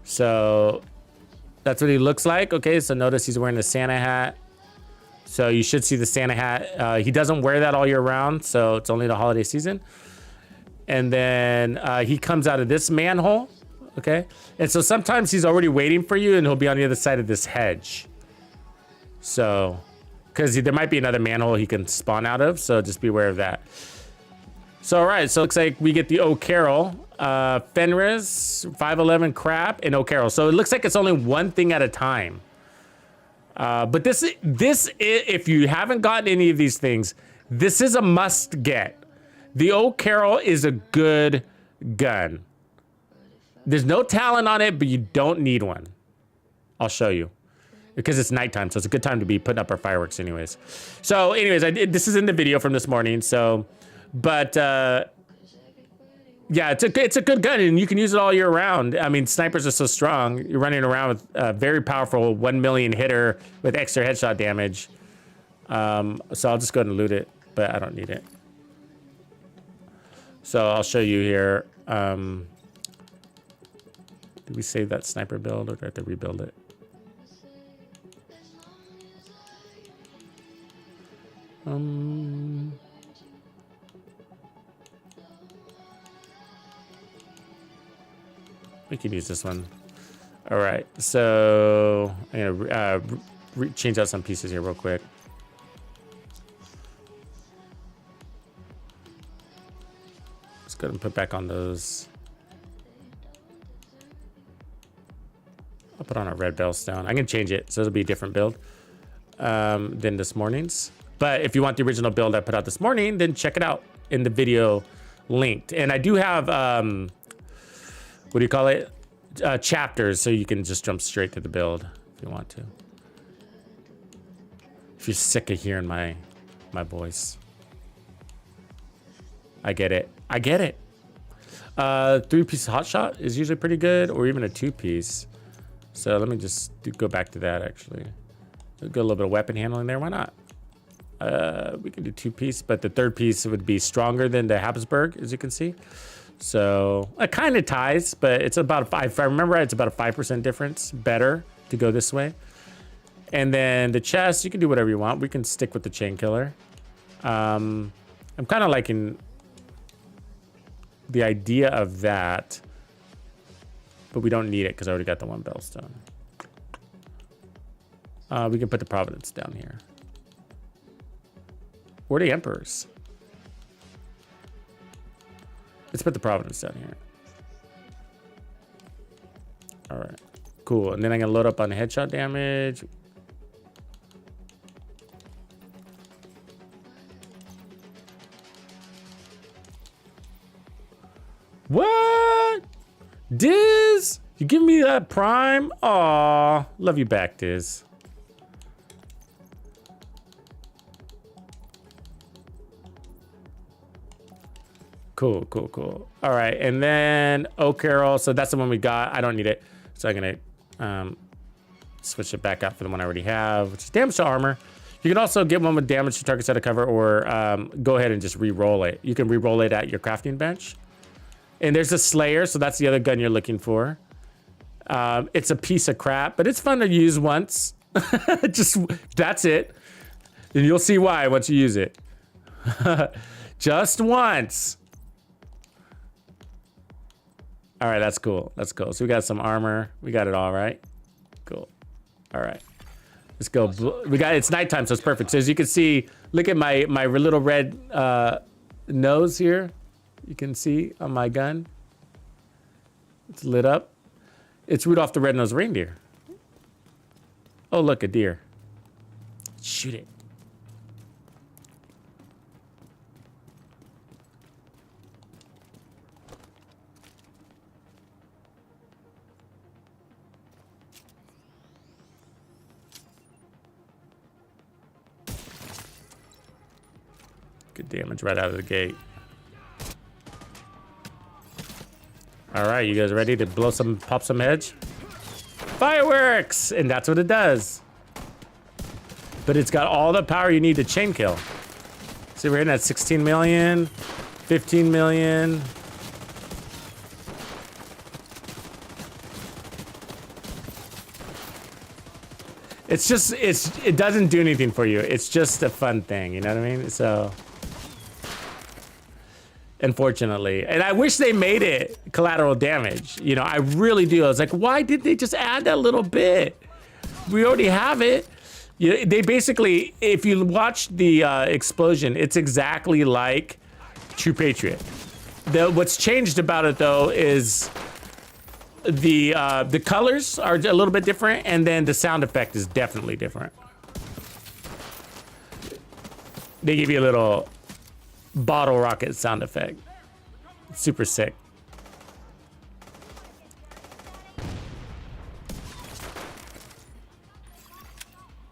Speaker 2: So that's what he looks like. Okay, so notice he's wearing the Santa hat. So you should see the Santa hat. He doesn't wear that all year round, so it's only the holiday season. And then he comes out of this manhole. Okay, and so sometimes he's already waiting for you, and he'll be on the other side of this hedge. So, because there might be another manhole he can spawn out of, so just be aware of that. So, all right, so it looks like we get the O'Carroll, Fenris, 511 Crap, and O'Carroll. So it looks like it's only one thing at a time. But this is, if you haven't gotten any of these things, this is a must get. The O'Carroll is a good gun. There's no talent on it, but you don't need one. I'll show you. Because it's nighttime, so it's a good time to be putting up our fireworks anyways. So anyways, this is in the video from this morning, so, but yeah, it's a good gun, and you can use it all year round. I mean, snipers are so strong. You're running around with a very powerful 1 million hitter with extra headshot damage. So I'll just go ahead and loot it, but I don't need it. So I'll show you here. Did we save that sniper build, or do I have to rebuild it? We can use this one. All right, so I'm gonna change out some pieces here real quick. Let's go ahead and put back on those. I'll put on a red bellstone. I can change it, so it'll be a different build than this morning's. But if you want the original build I put out this morning, then check it out in the video linked. And I do have, what do you call it? Chapters, so you can just jump straight to the build if you want to. If you're sick of hearing my voice. I get it. I get it. 3-piece hot shot is usually pretty good, or even a 2-piece. So let me just go back to that, actually. Go a little bit of weapon handling there. Why not? We can do 2-piece, but the 3rd piece would be stronger than the Habsburg, as you can see. So it kind of ties, but it's about if I remember right, it's about a 5% difference better to go this way. And then the chest, you can do whatever you want. We can stick with the chain killer. I'm kind of liking the idea of that, but we don't need it because I already got the 1 bellstone. We can put the Providence down here. Or the Emperors. Let's put the Providence down here. All right, cool. And then I'm gonna load up on headshot damage. What? Diz? You give me that prime? Aw, love you back, Diz. Cool, cool, cool. All right, and then Carol. So that's the one we got. I don't need it, so I'm gonna switch it back out for the one I already have, which is damage to armor. You can also get one with damage to targets out of cover, or go ahead and just re-roll it. You can re-roll it at your crafting bench. And there's a Slayer, so that's the other gun you're looking for. It's a piece of crap, but it's fun to use once. Just that's it, and you'll see why once you use it. Just once. All right, that's cool. That's cool. So we got some armor. We got it all right. Cool. All right. Let's go. We got it's nighttime, so it's perfect. So as you can see, look at my little red nose here. You can see on my gun. It's lit up. It's Rudolph the Red-Nosed Reindeer. Oh, look, a deer. Shoot it. Good damage right out of the gate. All right, you guys ready to pop some edge? Fireworks! And that's what it does. But it's got all the power you need to chain kill. See, we're in at 16 million, 15 million. It's just, it doesn't do anything for you. It's just a fun thing, you know what I mean? So, unfortunately. And I wish they made it collateral damage. You know, I really do. I was like, why did they just add that little bit? We already have it. They basically, if you watch the explosion, it's exactly like True Patriot. What's changed about it though is the colors are a little bit different, and then the sound effect is definitely different. They give you a little bottle rocket sound effect. It's super sick.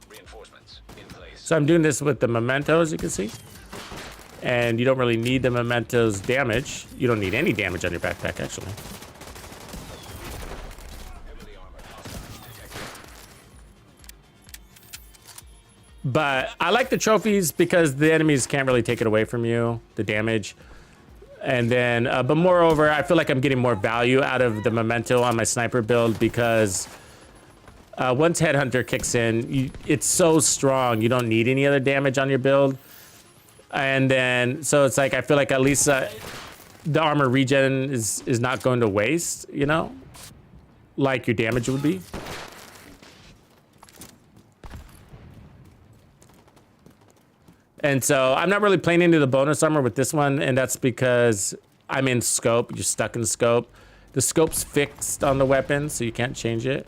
Speaker 5: Reinforcements in place.
Speaker 2: So I'm doing this with the memento, as you can see. And you don't really need the memento's damage. You don't need any damage on your backpack, actually.
Speaker 5: Heavily armored hostiles detected.
Speaker 2: But I like the trophies because the enemies can't really take it away from you, the damage. And then, but moreover, I feel like I'm getting more value out of the memento on my sniper build because once Headhunter kicks in, it's so strong, you don't need any other damage on your build. And then, so it's like, I feel like at least the armor regen is not going to waste, you know, like your damage would be. And so I'm not really playing into the bonus armor with this one, and that's because I'm in scope. You're stuck in scope. The scope's fixed on the weapon, so you can't change it.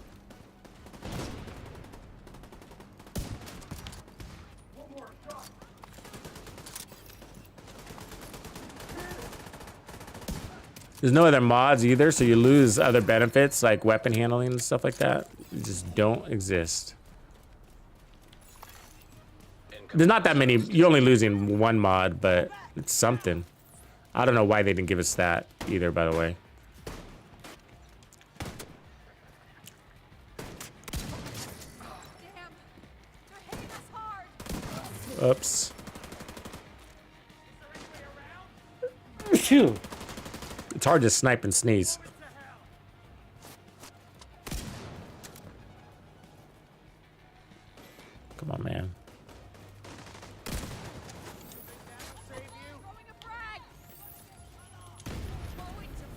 Speaker 2: There's no other mods either, so you lose other benefits like weapon handling and stuff like that. They just don't exist. There's not that many. You're only losing one mod, but it's something. I don't know why they didn't give us that either, by the way. Oops. Phew. It's hard to snipe and sneeze. Come on, man.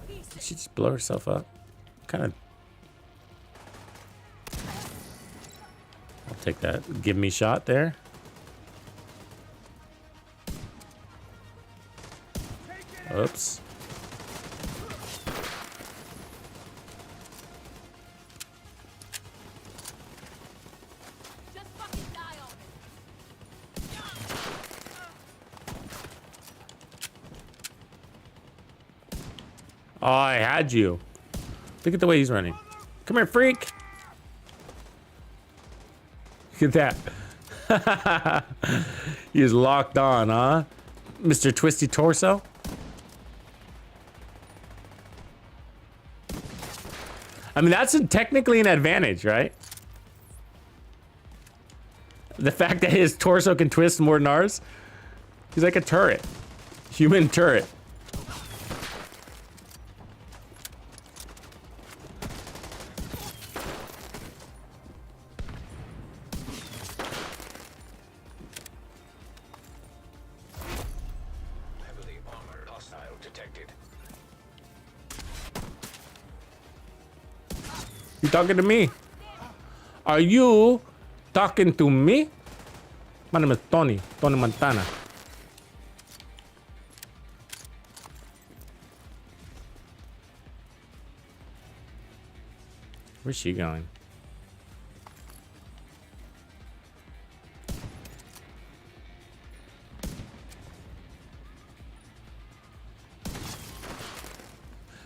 Speaker 2: Did she just blow herself up? Kind of. I'll take that. Give me shot there. Oops. Oh, I had you. Look at the way he's running. Come here, freak. Look at that. He's locked on, huh? Mr. Twisty Torso. I mean, that's technically an advantage, right? The fact that his torso can twist more than ours. He's like a turret. Human turret.
Speaker 5: Heavily armored. Hostile detected.
Speaker 2: You talking to me? Are you talking to me? My name is Tony Montana. Where's she going?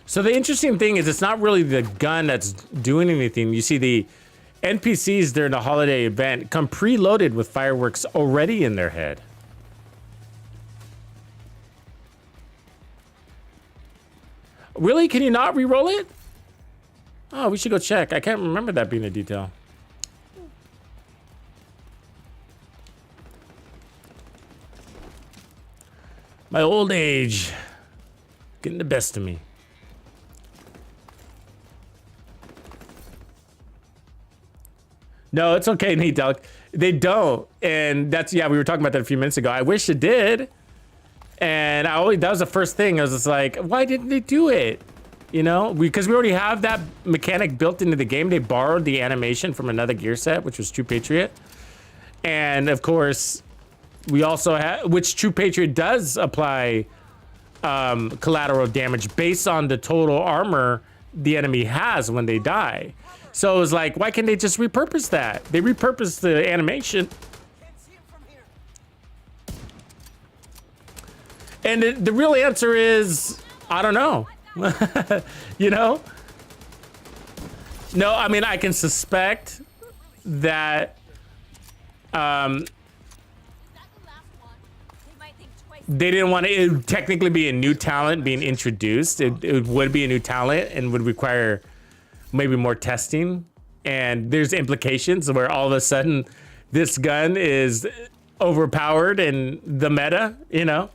Speaker 2: So the interesting thing is it's not really the gun that's doing anything. You see the NPCs during the holiday event come preloaded with fireworks already in their head. Really? Can you not re-roll it? Oh, we should go check. I can't remember that being a detail. My old age getting the best of me. No, it's okay, Nate Dog. They don't. And that's, yeah, we were talking about that a few minutes ago. I wish it did. And that was the first thing. I was just like, why didn't they do it? You know, because we already have that mechanic built into the game. They borrowed the animation from another gear set, which was True Patriot. And of course, we also have, which True Patriot does apply collateral damage based on the total armor the enemy has when they die. So it was like, why can't they just repurpose that? They repurposed the animation. And the real answer is, I don't know. You know? No, I mean, I can suspect that they didn't want it would technically be a new talent being introduced. It would be a new talent and would require maybe more testing. And there's implications where all of a sudden this gun is overpowered in the meta, you know?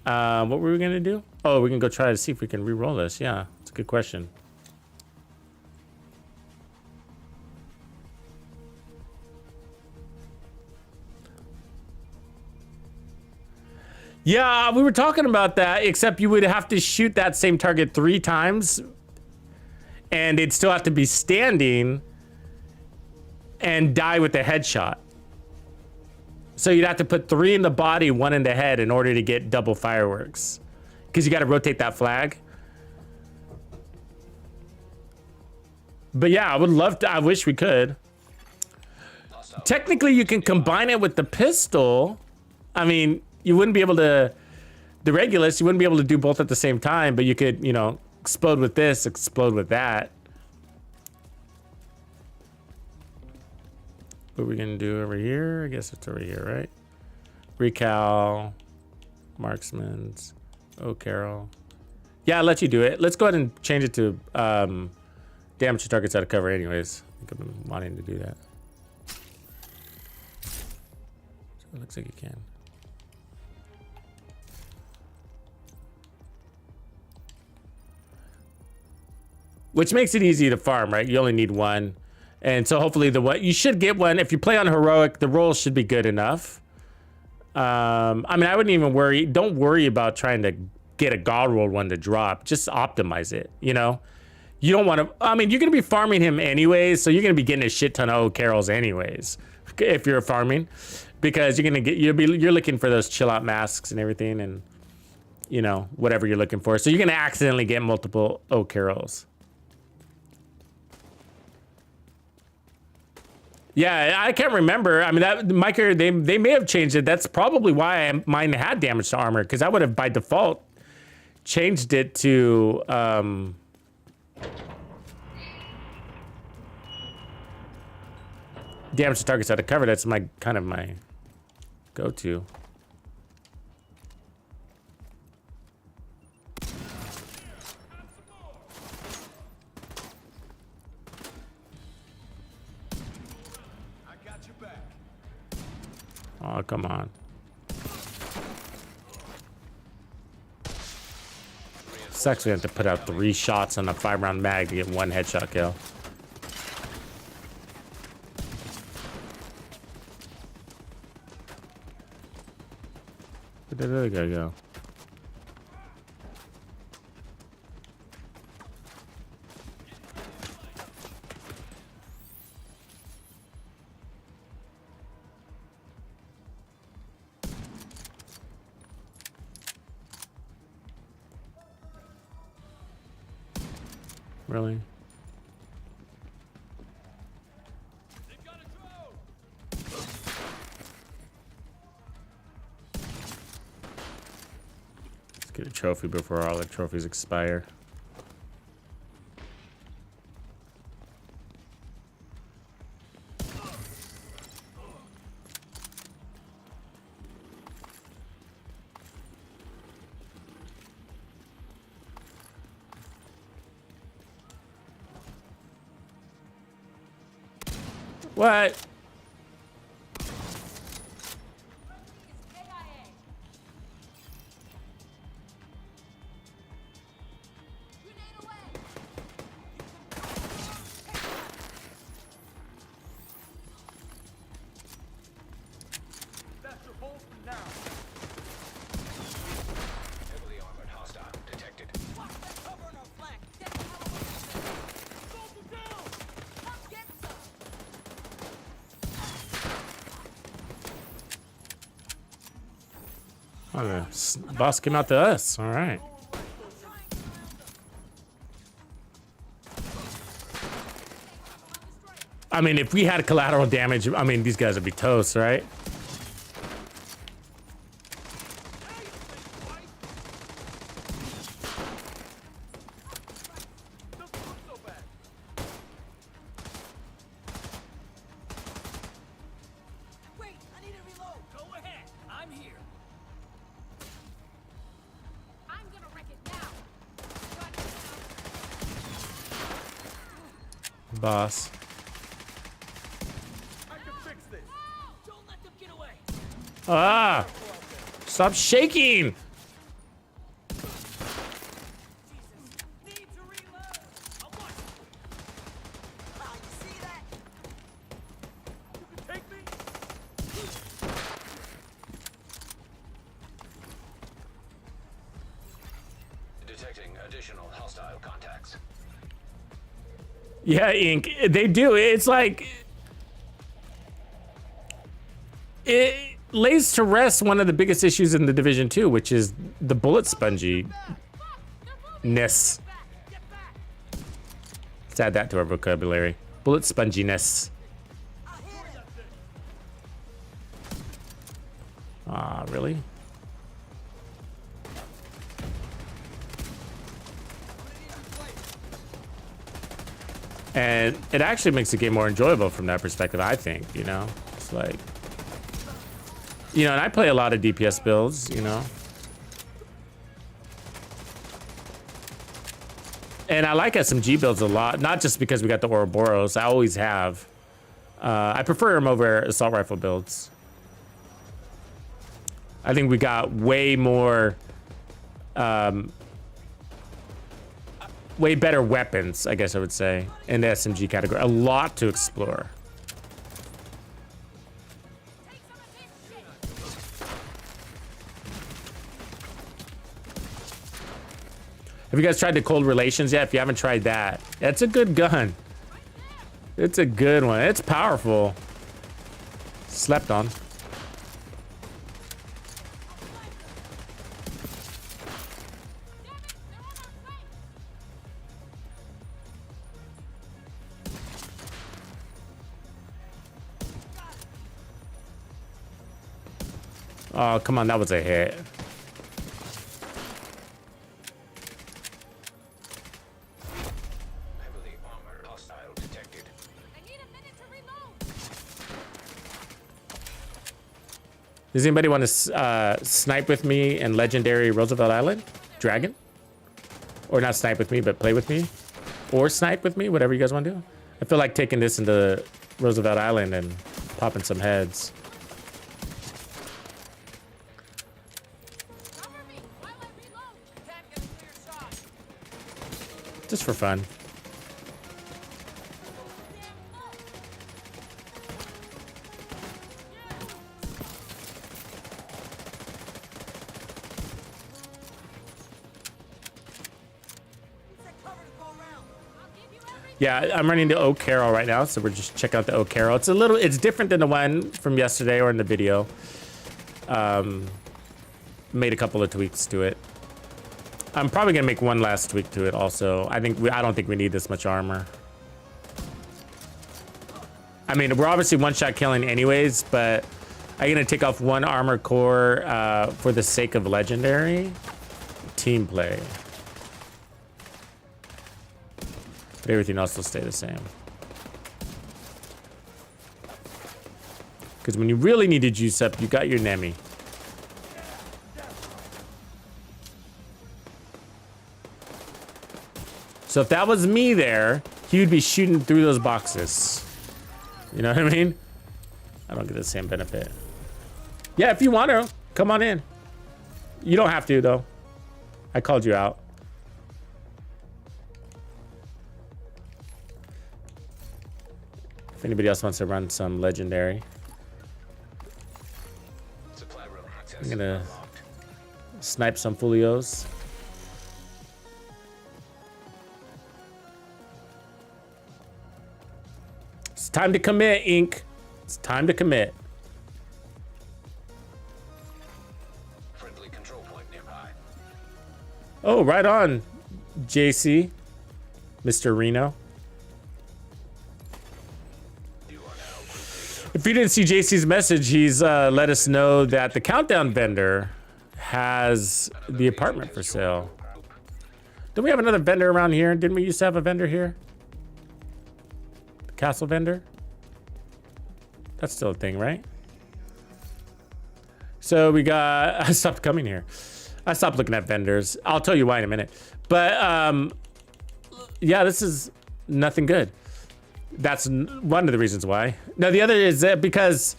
Speaker 2: What were we gonna do? Oh, we can go try to see if we can re-roll this. Yeah, it's a good question. Yeah, we were talking about that, except you would have to shoot that same target 3 times and it'd still have to be standing and die with a headshot. So you'd have to put 3 in the body, 1 in the head in order to get double fireworks. Because you got to rotate that flag. But yeah, I would love to, I wish we could. Technically, you can combine it with the pistol. I mean, you wouldn't be able to, the Regulus, you wouldn't be able to do both at the same time, but you could, you know, explode with this, explode with that. What are we gonna do over here? I guess it's over here, right? Recal, marksman's, oh, Carol. Yeah, I'll let you do it. Let's go ahead and change it to damage to targets out of cover anyways. I think I've been wanting to do that. So it looks like you can. Which makes it easy to farm, right? You only need 1. And so hopefully you should get 1. If you play on heroic, the rolls should be good enough. I mean, I wouldn't even worry. Don't worry about trying to get a god roll 1 to drop. Just optimize it, you know? You don't want to, I mean, you're going to be farming him anyways, so you're going to be getting a shit ton of carols anyways, if you're farming, because you're going to get, you're looking for those chill out masks and everything and, you know, whatever you're looking for. So you're going to accidentally get multiple carols. Yeah, I can't remember. I mean, that Micah, they may have changed it. That's probably why mine had damage to armor, because I would have by default changed it to damage to targets out of cover. That's my kind of my go-to.
Speaker 6: I got your back.
Speaker 2: Oh, come on. Sucks we have to put out 3 shots on a 5-round mag to get 1 headshot kill. Where did the other guy go? Really?
Speaker 6: They've got a drone.
Speaker 2: Let's get a trophy before all the trophies expire. What?
Speaker 6: That's your hold for now.
Speaker 5: Heavily armored hostile detected.
Speaker 4: Cover on our flank. Get the hell away. Soldier down. Come get some.
Speaker 2: Oh, the boss came out to us. All right. I mean, if we had collateral damage, I mean, these guys would be toast, right?
Speaker 6: Doesn't look so bad.
Speaker 4: Wait, I need to reload.
Speaker 6: Go ahead. I'm here.
Speaker 4: I'm gonna wreck it now.
Speaker 2: Boss.
Speaker 6: I can fix this.
Speaker 4: Don't let them get away.
Speaker 2: Ah! Stop shaking!
Speaker 4: Need to reload. I want you. Oh, you see that?
Speaker 6: You can take me.
Speaker 5: Detecting additional hostile contacts.
Speaker 2: Yeah, Ink. They do. It's like it lays to rest one of the biggest issues in the Division 2, which is the bullet sponginess. Let's add that to our vocabulary. Bullet sponginess. Ah, really? And it actually makes the game more enjoyable from that perspective, I think, you know? It's like, you know, and I play a lot of DPS builds, you know? And I like SMG builds a lot, not just because we got the Ouroboros, I always have. I prefer them over assault rifle builds. I think we got way more, way better weapons, I guess I would say, in the SMG category. A lot to explore. Have you guys tried the Cold Relations yet? If you haven't tried that, it's a good gun. It's a good one. It's powerful. Slept on. Oh, come on, that was a hit. Does anybody want to snipe with me in Legendary Roosevelt Island? Dragon? Or not snipe with me, but play with me? Or snipe with me, whatever you guys want to do. I feel like taking this into Roosevelt Island and popping some heads.
Speaker 4: Cover me while I reload. Can't get a clear shot.
Speaker 2: Just for fun. Yeah, I'm running the Oak Carol right now, so we're just checking out the Oak Carol. It's different than the one from yesterday or in the video. Made a couple of tweaks to it. I'm probably gonna make one last tweak to it also. I don't think we need this much armor. I mean, we're obviously one-shot killing anyways, but I'm gonna take off one armor core for the sake of legendary team play. But everything else will stay the same. Because when you really need to juice up, you got your Nemi. So if that was me there, he would be shooting through those boxes. You know what I mean? I don't get the same benefit. Yeah, if you want to, come on in. You don't have to, though. I called you out. If anybody else wants to run some legendary.
Speaker 5: Supply room access
Speaker 2: I'm gonna
Speaker 5: unlocked.
Speaker 2: snipe some Fulios. It's time to commit, Ink. It's time to commit.
Speaker 5: Friendly control point nearby.
Speaker 2: Oh, right on, JC. Mr. Reno.
Speaker 5: You are now
Speaker 2: If you didn't see JC's message, he's let us know that the Countdown vendor has the apartment for sale. Don't we have another vendor around here? Didn't we used to have a vendor here? The castle vendor? That's still a thing, right? So we got... I stopped coming here. I stopped looking at vendors. I'll tell you why in a minute. But, yeah, this is nothing good. That's one of the reasons why. Now, the other is that because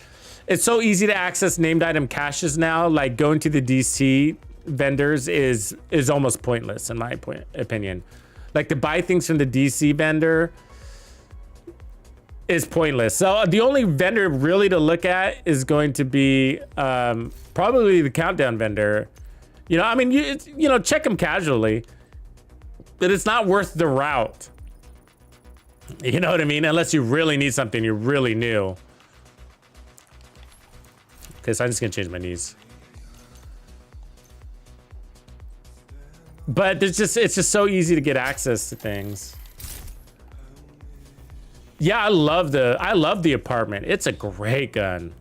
Speaker 2: it's so easy to access named item caches now, like going to the DC vendors is almost pointless in my opinion. Like to buy things from the DC vendor is pointless. So the only vendor really to look at is going to be probably the Countdown vendor. You know, I mean, you know, check them casually, but it's not worth the route. You know what I mean? Unless you really need something you really new. Okay, so I'm just gonna change my knees. But it's just so easy to get access to things. Yeah, I love the apartment. It's a great gun.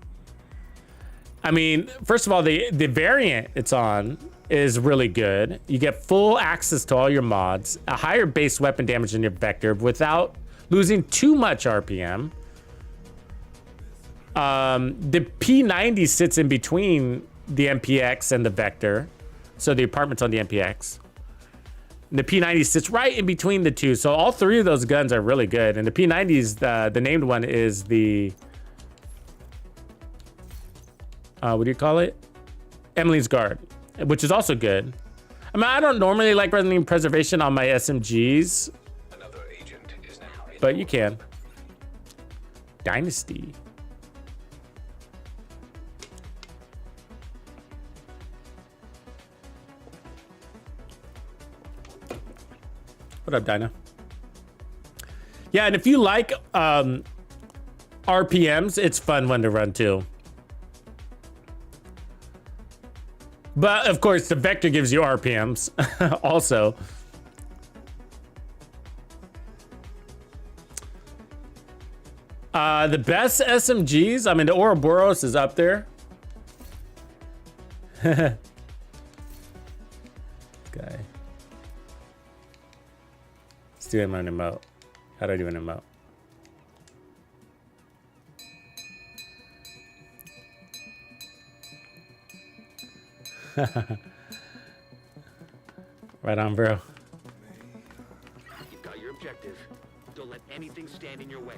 Speaker 2: I mean, first of all, the variant it's on is really good. You get full access to all your mods, a higher base weapon damage than your Vector without losing too much RPM. The P90 sits in between the MPX and the Vector. So the apartment's on the MPX. And the P90 sits right in between the two. So all three of those guns are really good. And the P90's, the named one is the... what do you call it? Emily's Guard, which is also good. I mean, I don't normally like running preservation on my SMGs.
Speaker 5: Another agent is now in
Speaker 2: But you can. Dynasty. What up, Dinah? Yeah, and if you like RPMs, it's fun one to run too. But of course, the Vector gives you RPMs also. The best SMGs, I mean, the Ouroboros is up there. Guy. Let's do him an emote. How do I do an emote? Right on, bro.
Speaker 4: You've got your objective. Don't let anything stand in your way.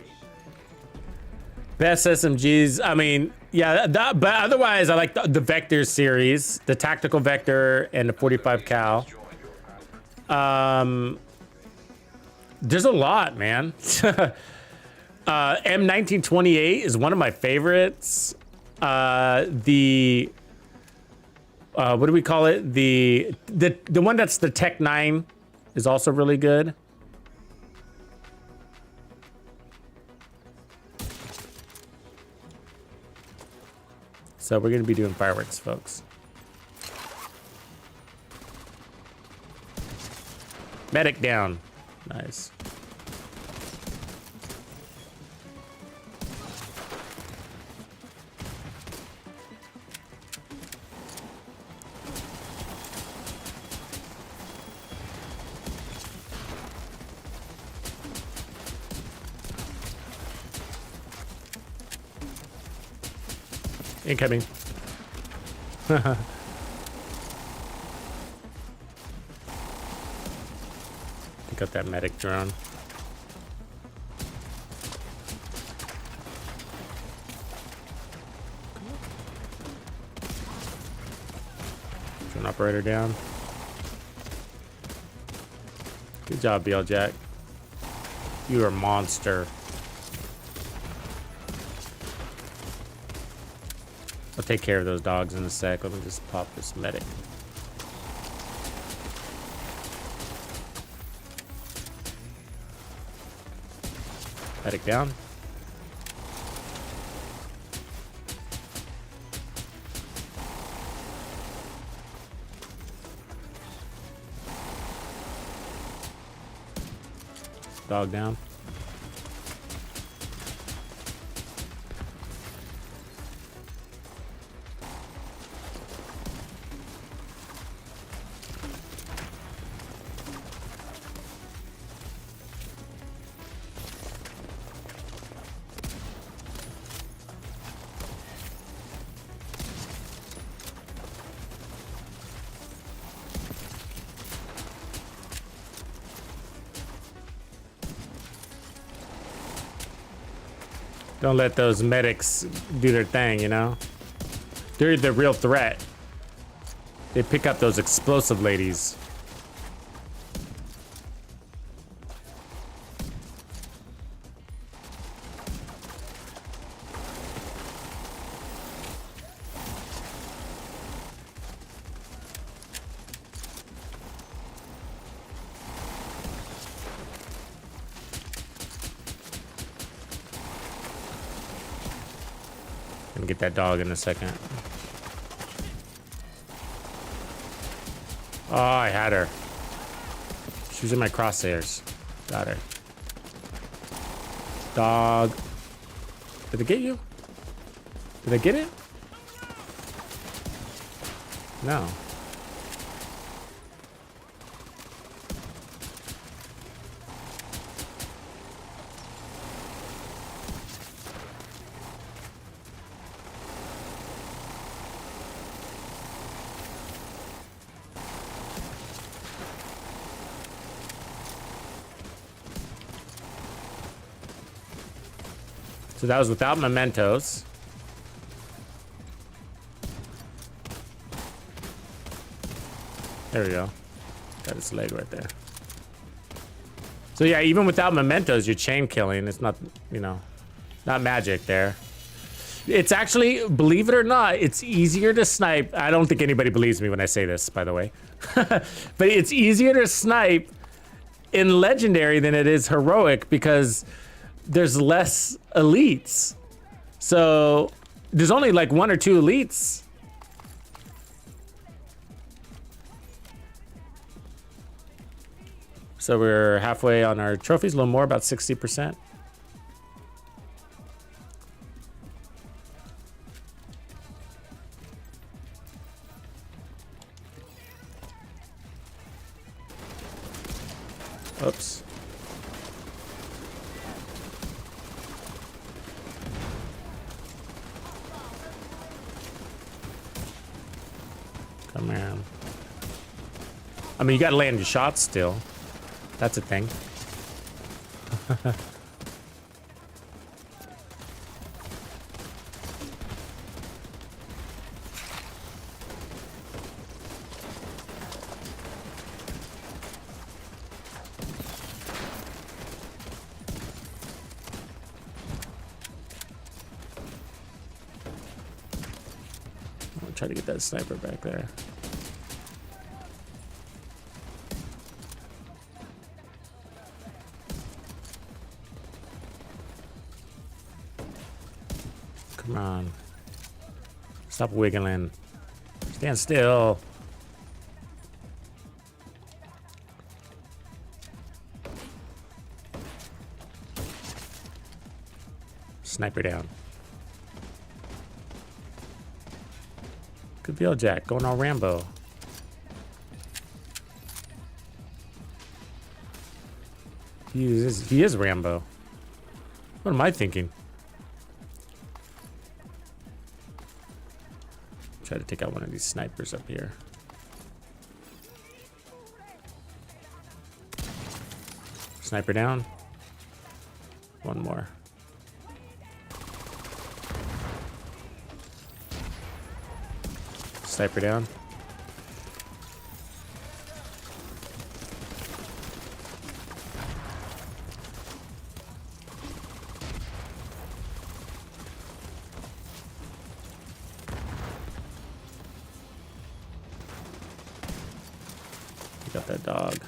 Speaker 2: Best SMGs. I mean, yeah, but otherwise, I like the Vector series, the Tactical Vector and the 45 cal. There's a lot, man. M1928 is one of my favorites. What do we call it? The one that's the Tech 9 is also really good. So we're gonna be doing fireworks, folks. Medic down. Nice. Incoming. Pick up that medic drone. Drone operator down. Good job, BL Jack. You are a monster. I'll take care of those dogs in a sec. Let me just pop this medic. Medic down. Dog down. Don't let those medics do their thing, you know? They're the real threat. They pick up those explosive ladies. Gonna get that dog in a second. Oh, I had her. She was in my crosshairs. Got her. Dog. Did it get you? Did I get it? No. So that was without mementos. There we go. Got his leg right there. So yeah, even without mementos, you're chain killing. It's not, you know, not magic there. It's actually, believe it or not, it's easier to snipe. I don't think anybody believes me when I say this, by the way. But it's easier to snipe in Legendary than it is Heroic because there's less elites. So there's only like 1 or 2 elites. So we're halfway on our trophies, a little more, about 60%. Oops. Come I mean, you gotta land your shots still. That's a thing. I'll try to get that sniper back there. Come on. Stop wiggling. Stand still. Sniper down. Good feel, Jack. Going all Rambo. He is Rambo. What am I thinking? Try to take out one of these snipers up here. Sniper down. One more. Sniper down. Got that dog.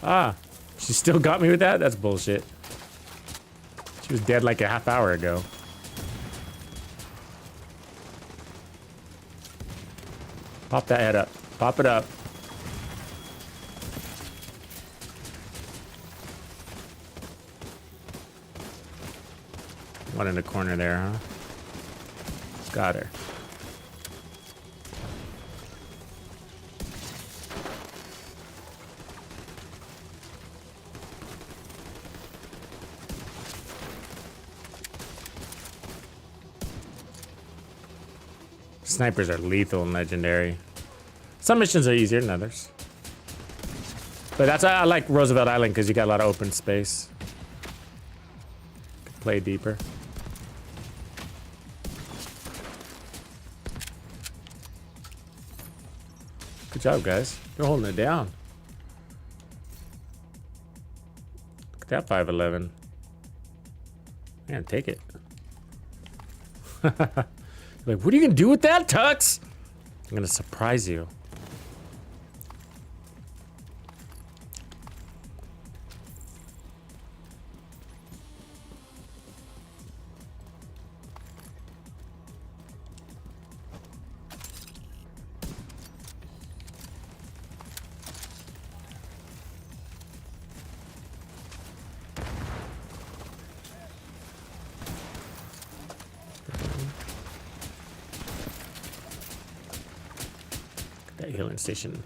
Speaker 2: Ah, she still got me with that? That's bullshit. She was dead like a half hour ago. Pop that head up. Pop it up. One in the corner there, huh? Got her. Snipers are lethal and legendary. Some missions are easier than others. But that's why I like Roosevelt Island, because you got a lot of open space. Could play deeper. Good job, guys. You're holding it down. Look at that 511. Man, take it. Like, what are you gonna do with that, Tux? I'm gonna surprise you. That healing station.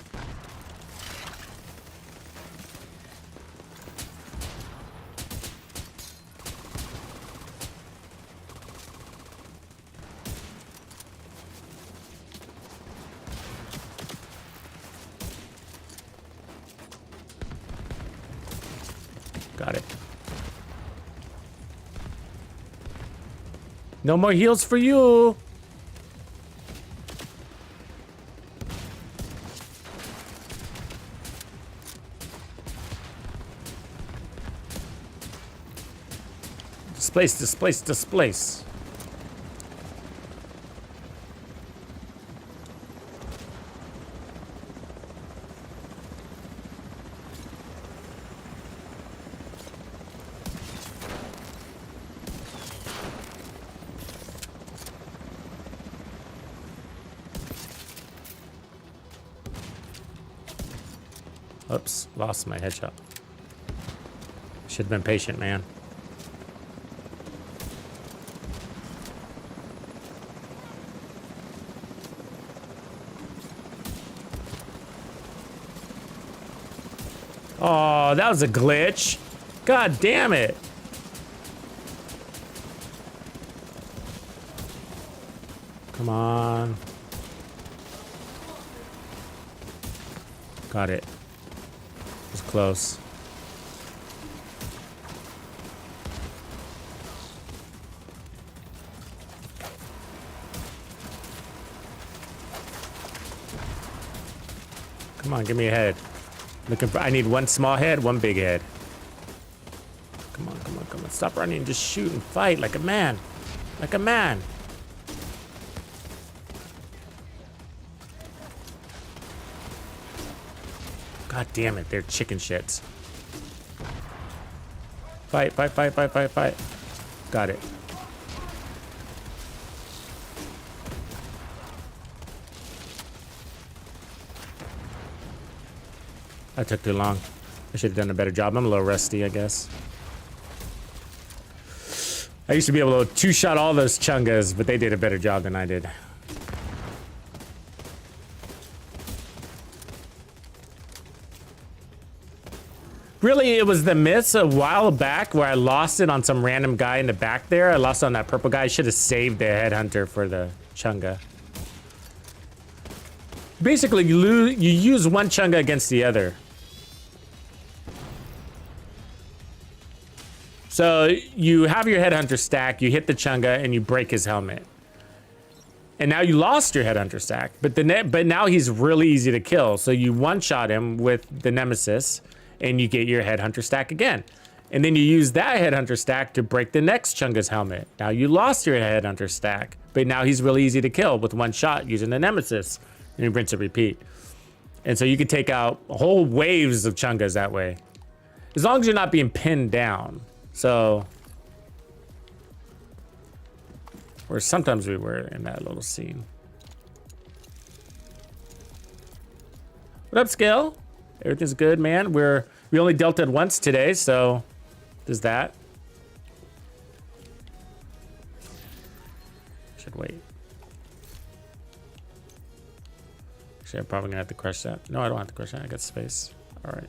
Speaker 2: Got it. No more heals for you. Displace, displace, displace. Oops, lost my headshot. Should have been patient, man. Oh, that was a glitch. God damn it. Come on. Got it. It was close. Come on, give me a head. Looking for. I need one small head, one big head. Come on, come on, come on. Stop running. Just shoot and fight like a man. Like a man. God damn it, they're chicken shits. Fight, fight, fight, fight, fight, fight. Got it. That took too long. I should have done a better job. I'm a little rusty, I guess. I used to be able to two-shot all those Chungas, but they did a better job than I did. Really, it was the miss a while back where I lost it on some random guy in the back there. I lost on that purple guy. I should have saved the headhunter for the Chunga. Basically, you use one Chunga against the other. So you have your headhunter stack, you hit the Chunga, and you break his helmet. And now you lost your headhunter stack, but now he's really easy to kill. So you one-shot him with the Nemesis, and you get your headhunter stack again. And then you use that headhunter stack to break the next Chunga's helmet. Now you lost your headhunter stack, but now he's really easy to kill with one shot using the Nemesis. And you rinse and repeat. And so you can take out whole waves of Chungas that way. As long as you're not being pinned down. So, or sometimes we were in that little scene. What up, Scale? Everything's good, man. We only dealt it once today, so there's that. Should wait. Actually, I'm probably gonna have to crush that. No, I don't have to crush that. I got space. All right.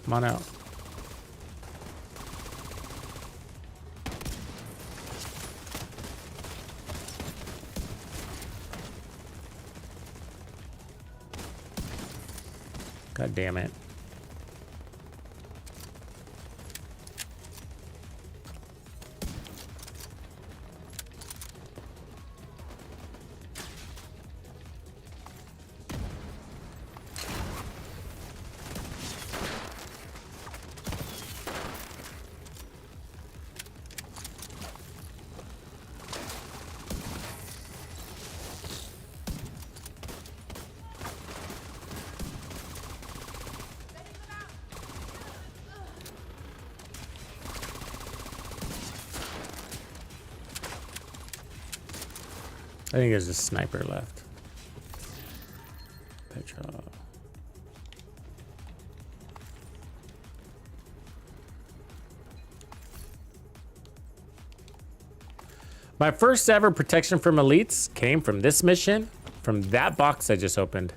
Speaker 2: Come on out. God damn it. I think there's a sniper left. Petra. My first ever protection from elites came from this mission, from that box I just opened.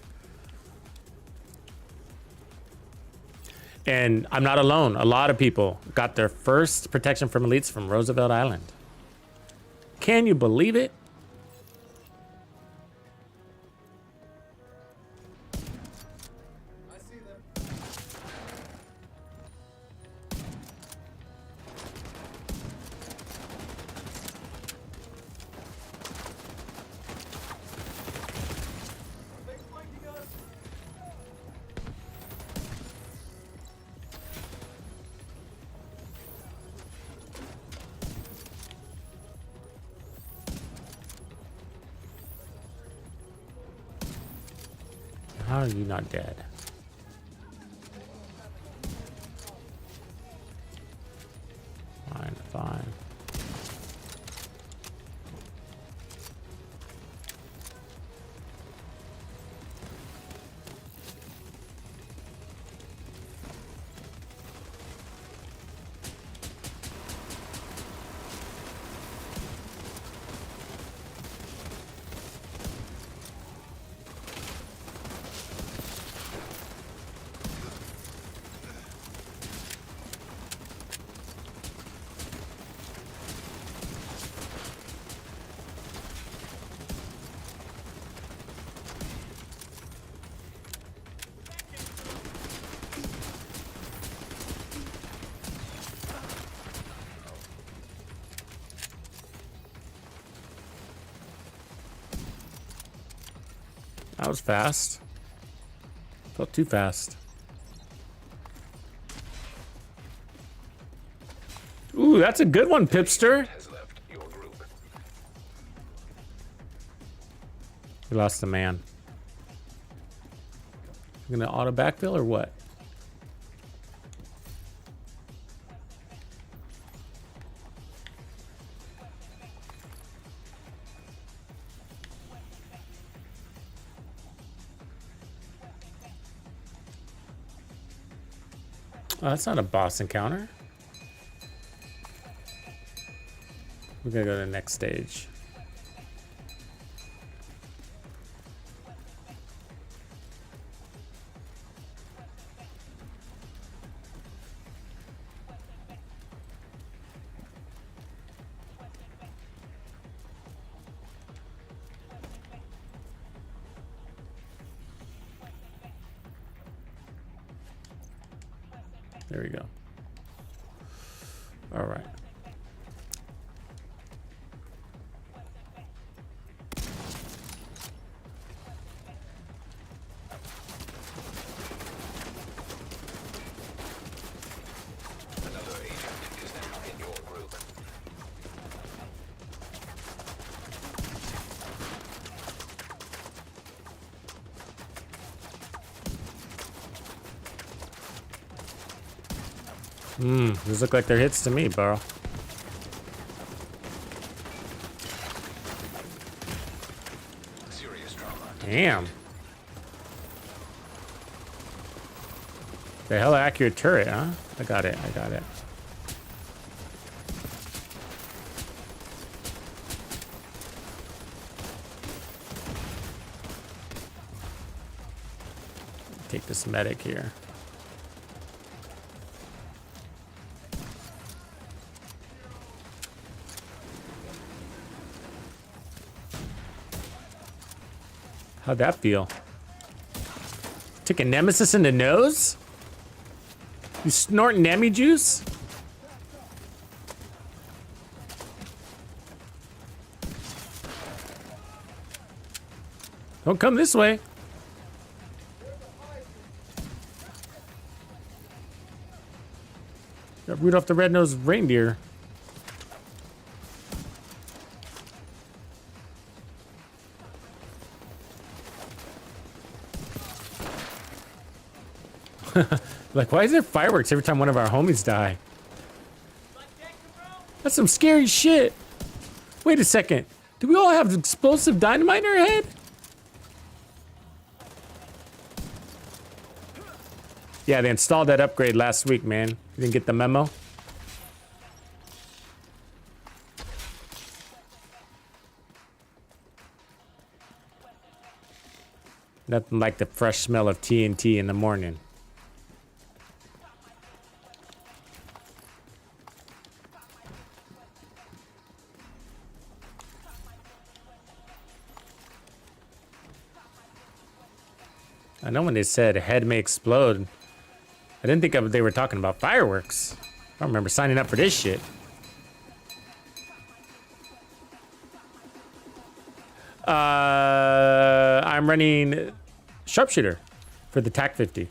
Speaker 2: And I'm not alone. A lot of people got their first protection from elites from Roosevelt Island. Can you believe it? How are you not dead? Fine, fine. That was fast. Felt too fast. Ooh, that's a good one, Pipster.
Speaker 5: Has left your group.
Speaker 2: We lost the man. You gonna auto backfill or what? Oh, that's not a boss encounter. We're gonna go to the next stage. There we go. All right.
Speaker 5: Another agent is now in your group.
Speaker 2: These look like they're hits to me, bro.
Speaker 5: Serious trauma.
Speaker 2: Damn. The hell accurate turret, huh? I got it, I got it. Take this medic here. How'd that feel? Took a nemesis in the nose? You snort Nemi juice? Don't come this way. Got Rudolph the Red-Nosed Reindeer. Like, why is there fireworks every time one of our homies die? That's some scary shit. Wait a second. Do we all have explosive dynamite in our head? Yeah, they installed that upgrade last week, man. You didn't get the memo? Nothing like the fresh smell of TNT in the morning. I know when they said head may explode, I didn't think they were talking about fireworks. I don't remember signing up for this shit. I'm running sharpshooter for the TAC 50.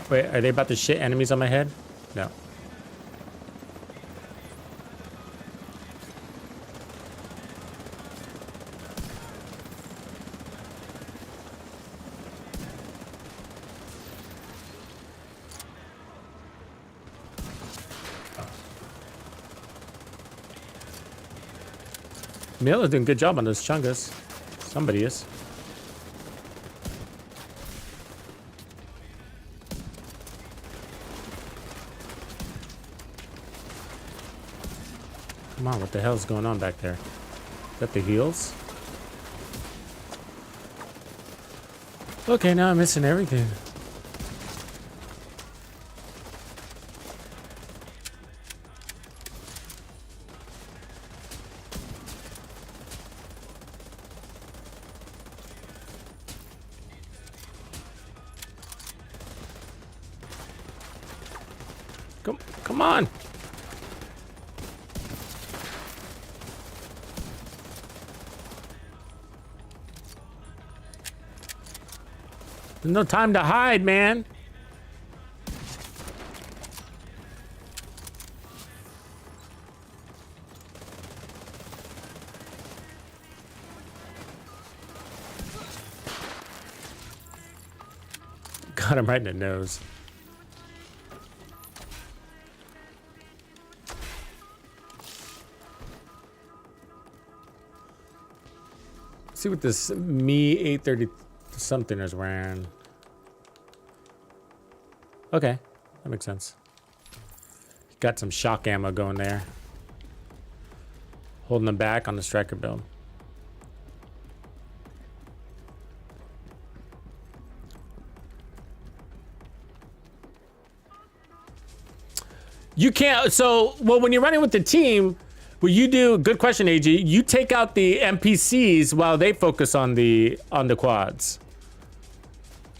Speaker 2: Wait, are they about to shit enemies on my head? No. Mill is doing a good job on those chungas. Somebody is. Come on, what the hell's going on back there? Is that the heels? Okay, now I'm missing everything. Come on. There's no time to hide, man. Got him right in the nose. See what this me 830 something is wearing. Okay, that makes sense. Got some shock ammo going there. Holding them back on the striker build. You can't, so, well, when you're running with the team, what you do, good question, AG, you take out the NPCs while they focus on the quads.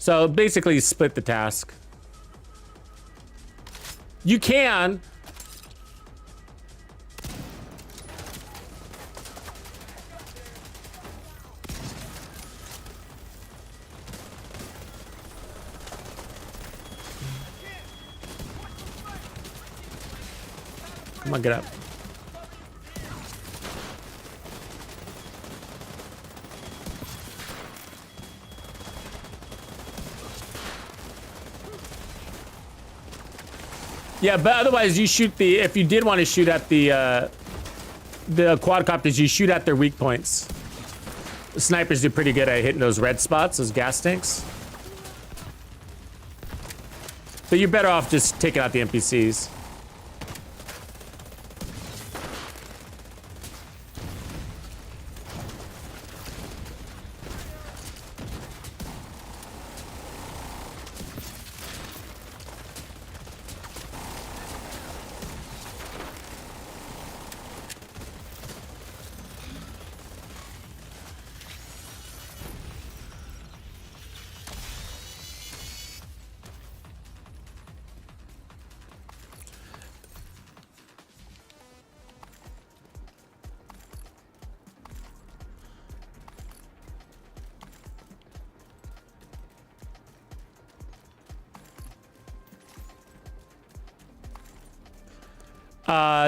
Speaker 2: So basically split the task. You can. Come on, get up. Yeah, but otherwise you shoot the, if you did want to shoot at the quadcopters, you shoot at their weak points. The snipers do pretty good at hitting those red spots, those gas tanks. But you're better off just taking out the NPCs.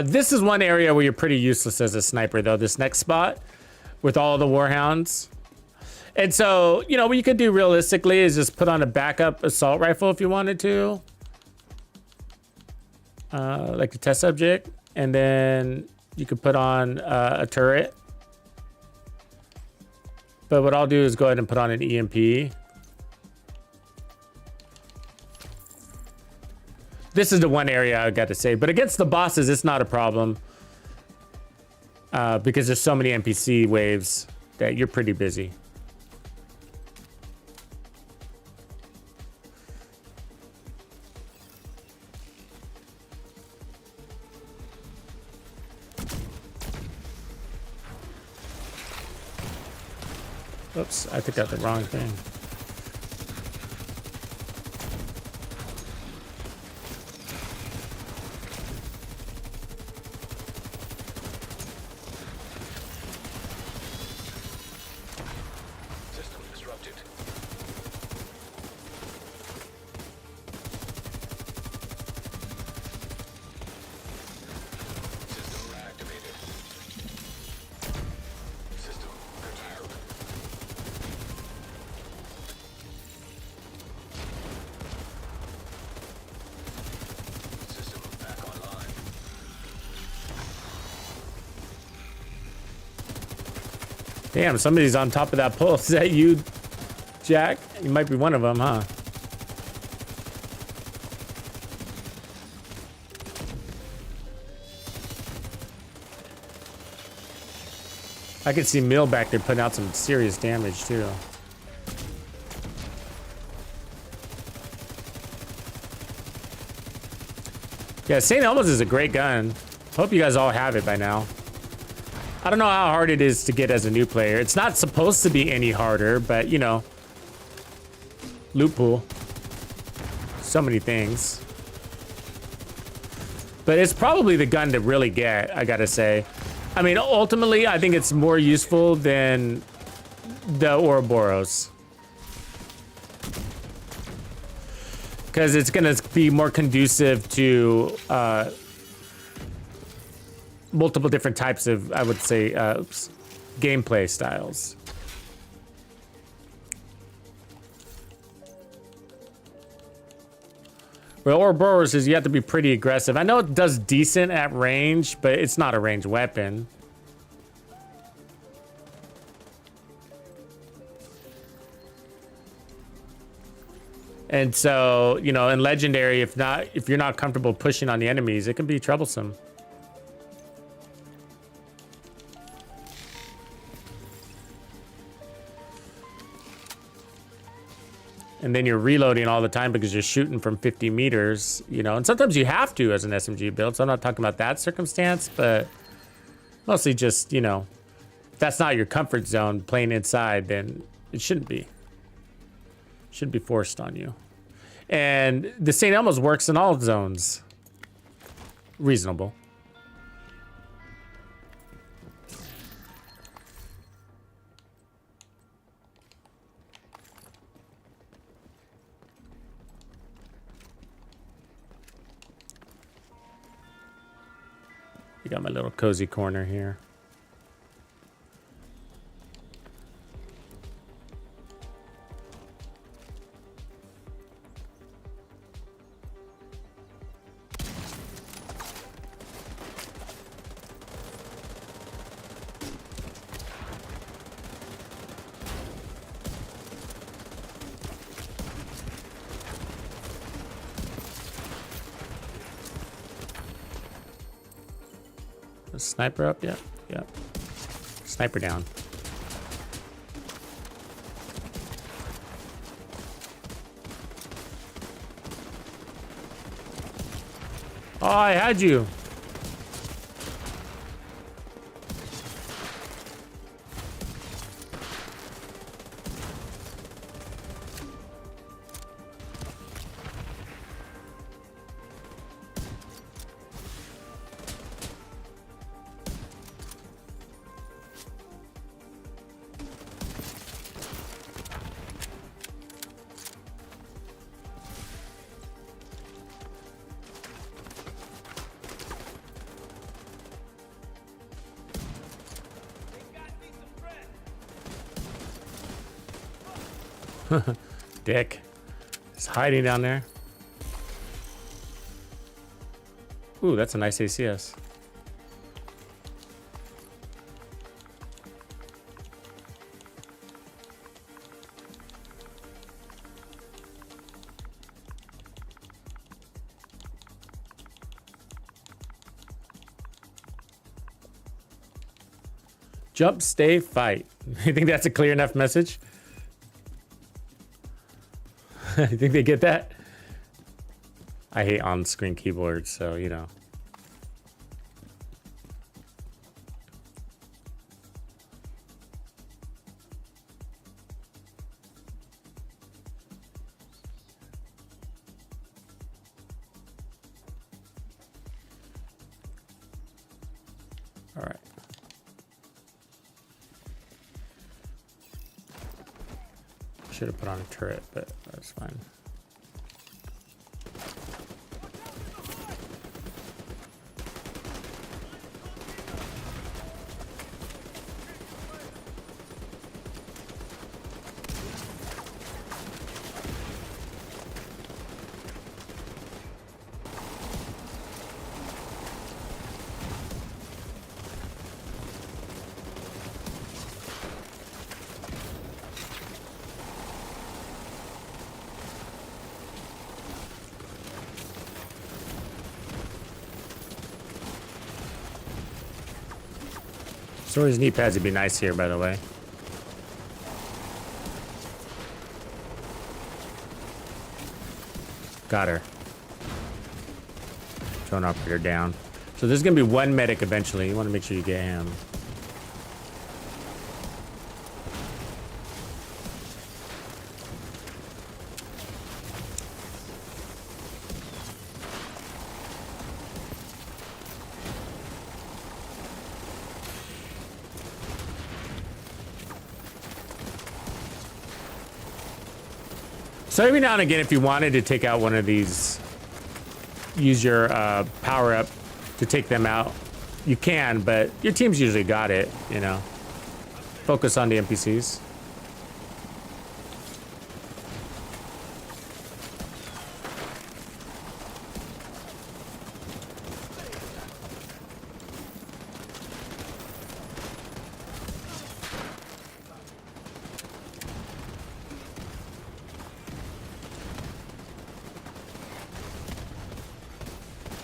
Speaker 2: This is one area where you're pretty useless as a sniper, though. This next spot with all the warhounds. And so, you know, what you could do realistically is just put on a backup assault rifle if you wanted to. Like a test subject. And then you could put on a turret. But what I'll do is go ahead and put on an EMP. This is the one area I got to say, but against the bosses, it's not a problem because there's so many NPC waves that you're pretty busy. Oops, I took out the wrong thing. Damn, somebody's on top of that pole. Is that you, Jack? You might be one of them, huh? I can see Mill back there putting out some serious damage too. Yeah, St. Elmo's is a great gun. Hope you guys all have it by now. I don't know how hard it is to get as a new player. It's not supposed to be any harder, but you know, loot pool. So many things. But it's probably the gun to really get, I gotta say. I mean, ultimately, I think it's more useful than the Ouroboros. Because it's gonna be more conducive to multiple different types of, I would say, gameplay styles. Well, Ouroboros is you have to be pretty aggressive. I know it does decent at range, but it's not a ranged weapon. And so, you know, in Legendary, if you're not comfortable pushing on the enemies, it can be troublesome. And then you're reloading all the time because you're shooting from 50 meters, you know, and sometimes you have to as an SMG build. So I'm not talking about that circumstance, but mostly just, you know, if that's not your comfort zone playing inside, then it shouldn't be. Shouldn't be forced on you. And the St. Elmo's works in all zones. Reasonable. You got my little cozy corner here. Sniper up? Yeah. Yeah. Sniper down. Oh, I had you. Dick. He's hiding down there. Ooh, that's a nice ACS. Jump, stay, fight. You think that's a clear enough message? You think they get that? I hate on-screen keyboards, so you know. All right. Should have put on a turret, but that's fine. Story's knee pads would be nice here, by the way. Got her. Drone operator down. So there's gonna be one medic eventually. You want to make sure you get him. So every now and again, if you wanted to take out one of these, use your power up to take them out, you can, but your team's usually got it, you know. Focus on the NPCs.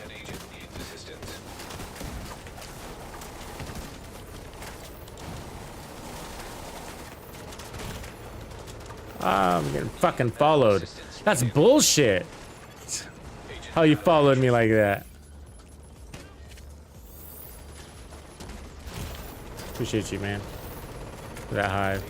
Speaker 5: An agent needs assistance.
Speaker 2: I'm getting fucking followed. That's bullshit. How you followed me like that? Appreciate you, man. For that hive.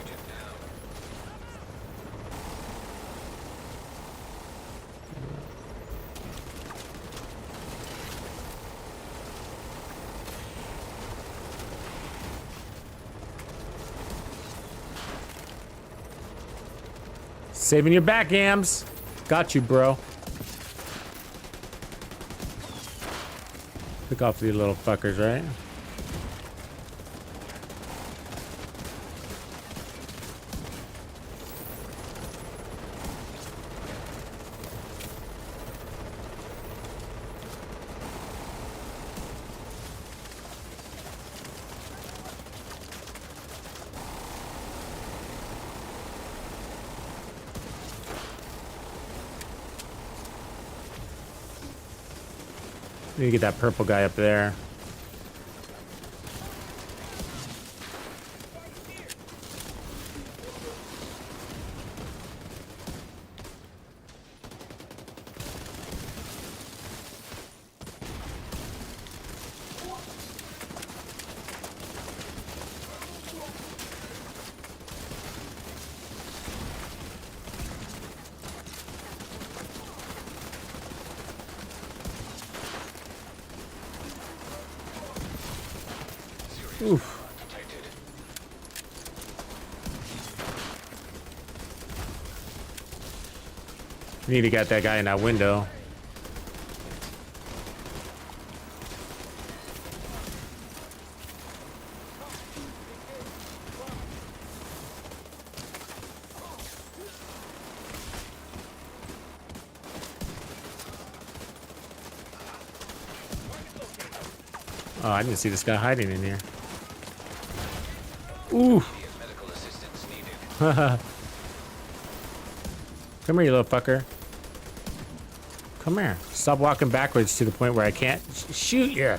Speaker 2: Saving your back, Ams. Got you, bro. Pick off these little fuckers, right? Need to get that purple guy up there. Oof.
Speaker 5: Detected.
Speaker 2: Need to get that guy in that window. Oh, I didn't see this guy hiding in here. Ooh.
Speaker 5: Medical assistance needed.
Speaker 2: Come here, you little fucker. Come here. Stop walking backwards to the point where I can't shoot you.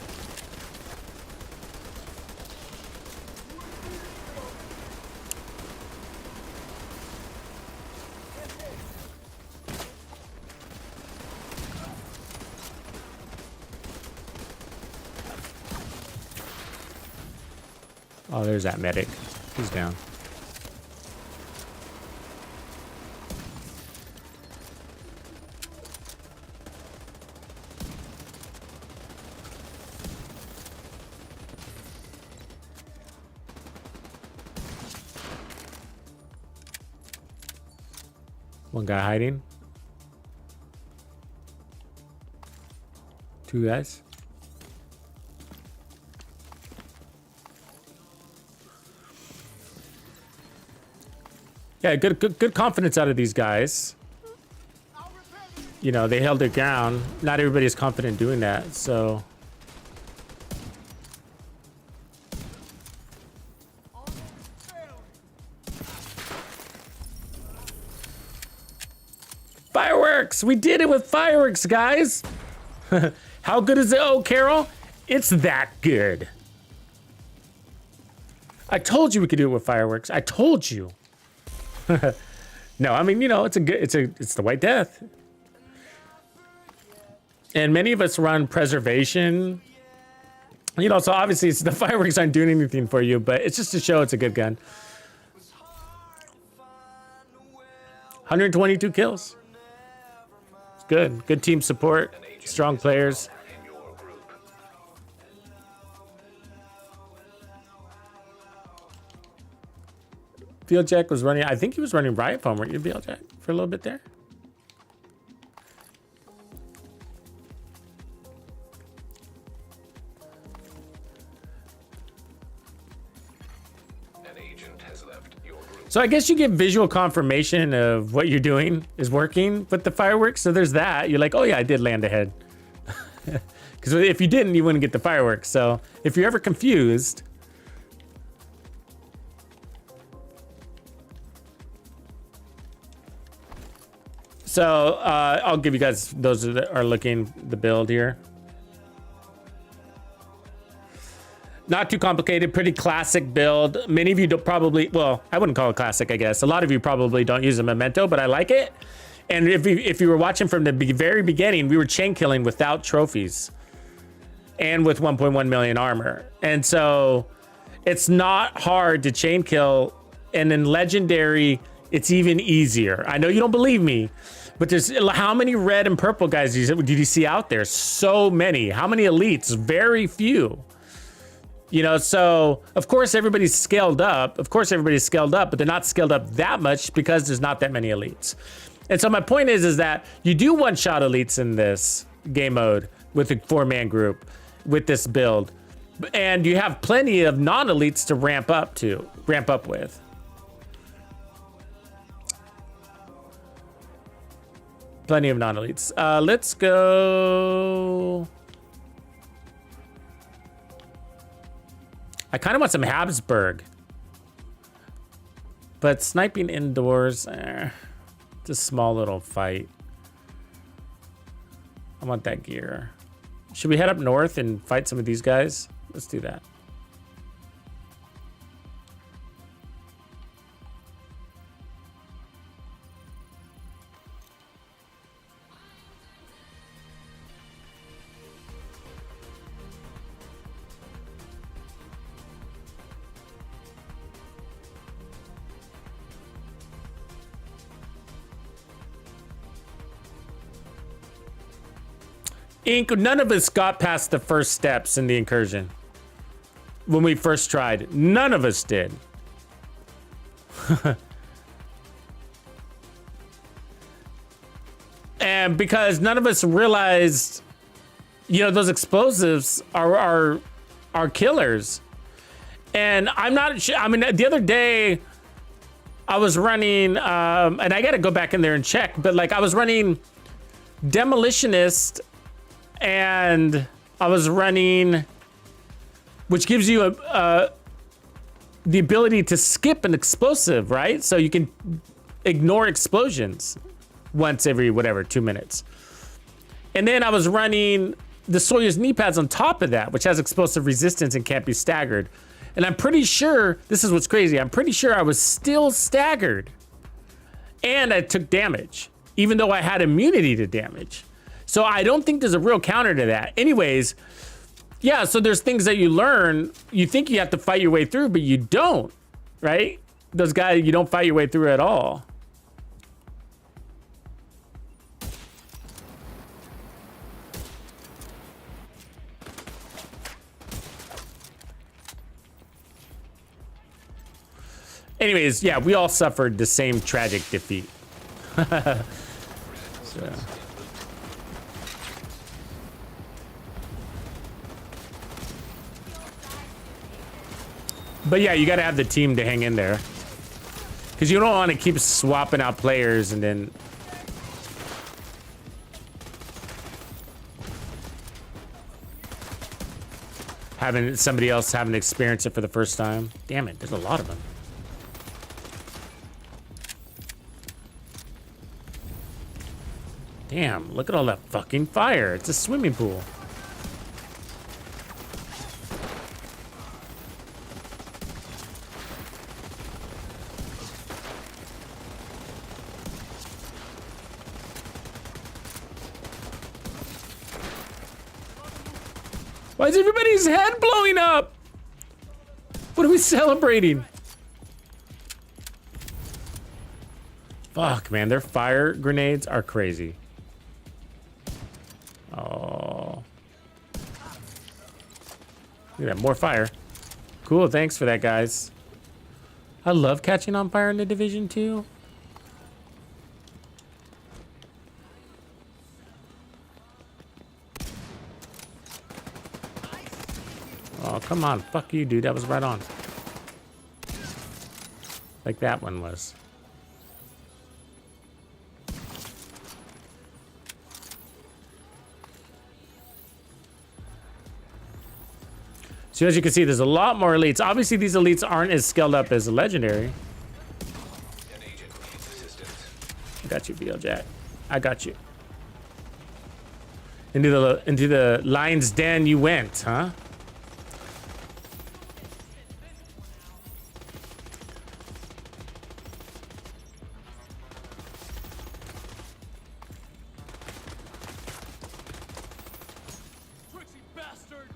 Speaker 2: Oh, there's that medic. He's down. One guy hiding. Two guys. Yeah, good confidence out of these guys. You know, they held their ground. Not everybody is confident doing that, so. Fireworks! We did it with fireworks, guys! How good is it? Oh, Carol? It's that good. I told you we could do it with fireworks. I told you. No, I mean, you know, it's the White Death. And many of us run preservation. You know, so obviously the fireworks aren't doing anything for you, but it's just to show it's a good gun. 122 kills. It's good. Good team support. Strong players.
Speaker 5: In your group.
Speaker 2: Fieldjack was running. I think he was running Riot Foam. Weren't you, Fieldjack, for a little bit there?
Speaker 5: An agent has left your group.
Speaker 2: So I guess you get visual confirmation of what you're doing is working with the fireworks. So there's that. You're like, oh yeah, I did land ahead. Because if you didn't, you wouldn't get the fireworks. So if you're ever confused, so I'll give you guys those that are looking the build here. Not too complicated, pretty classic build. Many of you don't probably, well, I wouldn't call it classic, I guess. A lot of you probably don't use a memento, but I like it. And if you were watching from the very beginning, we were chain killing without trophies and with 1.1 million armor. And so it's not hard to chain kill. And in legendary, it's even easier. I know you don't believe me, but there's how many red and purple guys did you see out there? So many. How many elites? Very few. You know, so of course everybody's scaled up. Of course everybody's scaled up, but they're not scaled up that much because there's not that many elites. And so my point is that you do one-shot elites in this game mode with a 4-man group with this build, and you have plenty of non-elites to ramp up with. Plenty of non-elites. Let's go. I kind of want some Habsburg, but sniping indoors, it's a small little fight. I want that gear. Should we head up north and fight some of these guys? Let's do that. Inc, none of us got past the first steps in the incursion. When we first tried, none of us did. And because none of us realized, you know, those explosives are killers. And I'm not sure, I mean, the other day I was running, and I got to go back in there and check, but like I was running Demolitionist, and I was running, which gives you the ability to skip an explosive, right? So you can ignore explosions once every, whatever, 2 minutes. And then I was running the Sawyer's knee pads on top of that, which has explosive resistance and can't be staggered. And I'm pretty sure, this is what's crazy, I'm pretty sure I was still staggered. And I took damage, even though I had immunity to damage. So I don't think there's a real counter to that. Anyways, yeah, so there's things that you learn. You think you have to fight your way through, but you don't, right? Those guys, you don't fight your way through at all. Anyways, yeah, we all suffered the same tragic defeat. So. But yeah, you gotta have the team to hang in there. Because you don't want to keep swapping out players and then... having somebody else having to experience it for the first time. Damn it, there's a lot of them. Damn, look at all that fucking fire. It's a swimming pool. Why is everybody's head blowing up? What are we celebrating? Fuck, man, their fire grenades are crazy. Oh. Look at that, more fire. Cool, thanks for that, guys. I love catching on fire in the Division 2. Oh, come on. Fuck you, dude. That was right on. Like that one was. So as you can see, there's a lot more elites. Obviously, these elites aren't as scaled up as a legendary.
Speaker 5: An agent needs assistance.
Speaker 2: I got you, BL Jack. I got you. Into the lion's den you went, huh?
Speaker 6: Tricksy bastard!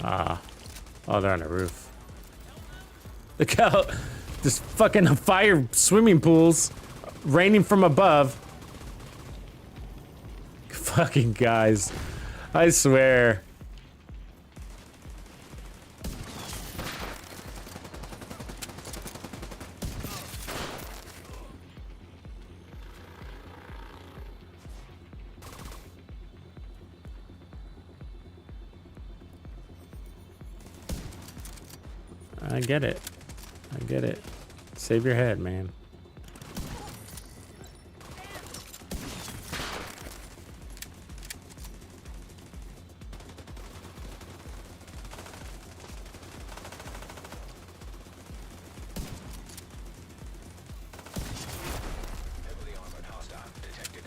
Speaker 2: Ah. Oh, they're on the roof. Look how this fucking fire swimming pools raining from above. Fucking guys. I swear. I get it. I get it. Save your head, man.
Speaker 5: Heavily armored hostile detected.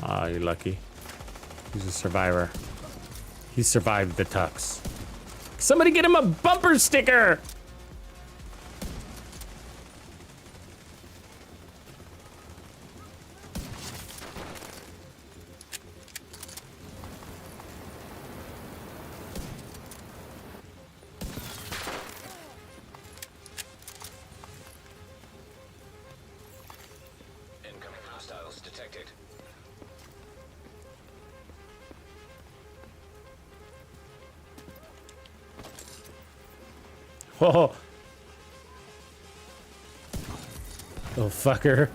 Speaker 2: Oh, you're lucky. He's a survivor. He survived the Tux. Somebody get him a bumper sticker!
Speaker 5: Incoming hostiles detected.
Speaker 2: Whoa. Little fucker.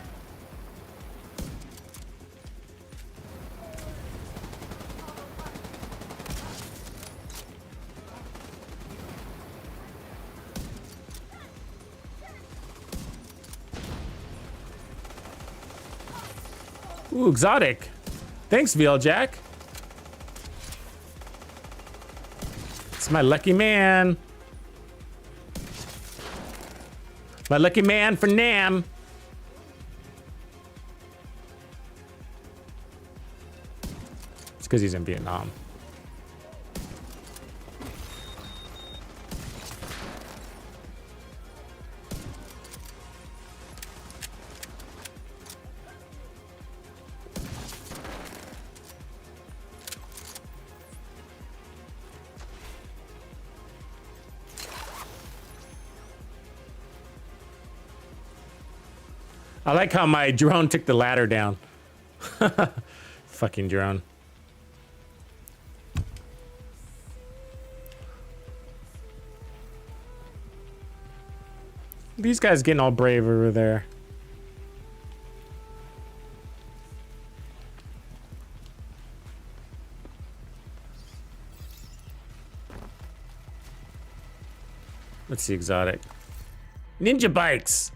Speaker 2: Ooh, exotic. Thanks, VL Jack. It's my lucky man. My lucky man for Nam. It's because he's in Vietnam. I like how my drone took the ladder down. Fucking drone. These guys getting all brave over there. Let's see, exotic. Ninja bikes.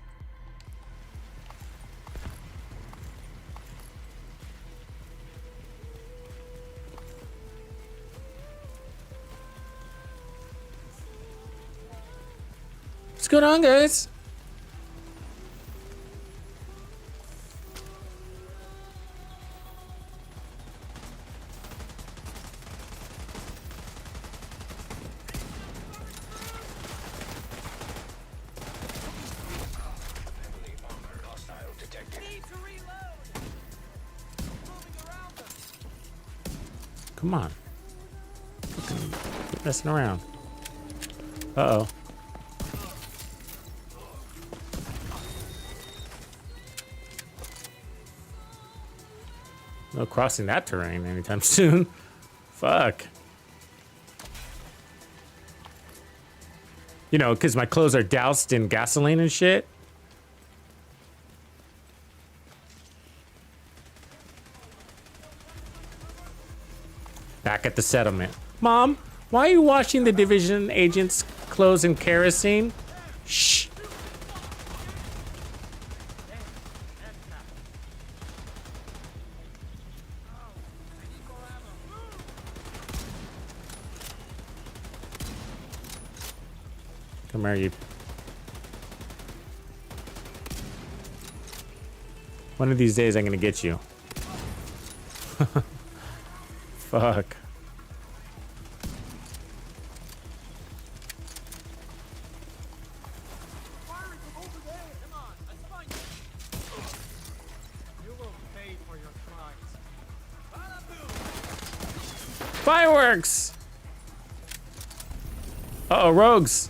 Speaker 2: What's going on, guys?
Speaker 5: Heavily armored hostile detected.
Speaker 4: Need to reload. Moving around them.
Speaker 2: Come on. Fucking quit messing around. Uh-oh. No crossing that terrain anytime soon. Fuck. You know, because my clothes are doused in gasoline and shit. Back at the settlement. Mom, why are you washing the division agent's clothes in kerosene? Shh. Come here, you. One of these days I'm gonna get you. Fuck.
Speaker 4: Firing from over there. Come on, let's find you. You will pay for your crimes.
Speaker 2: Fireworks! Uh-oh, rogues.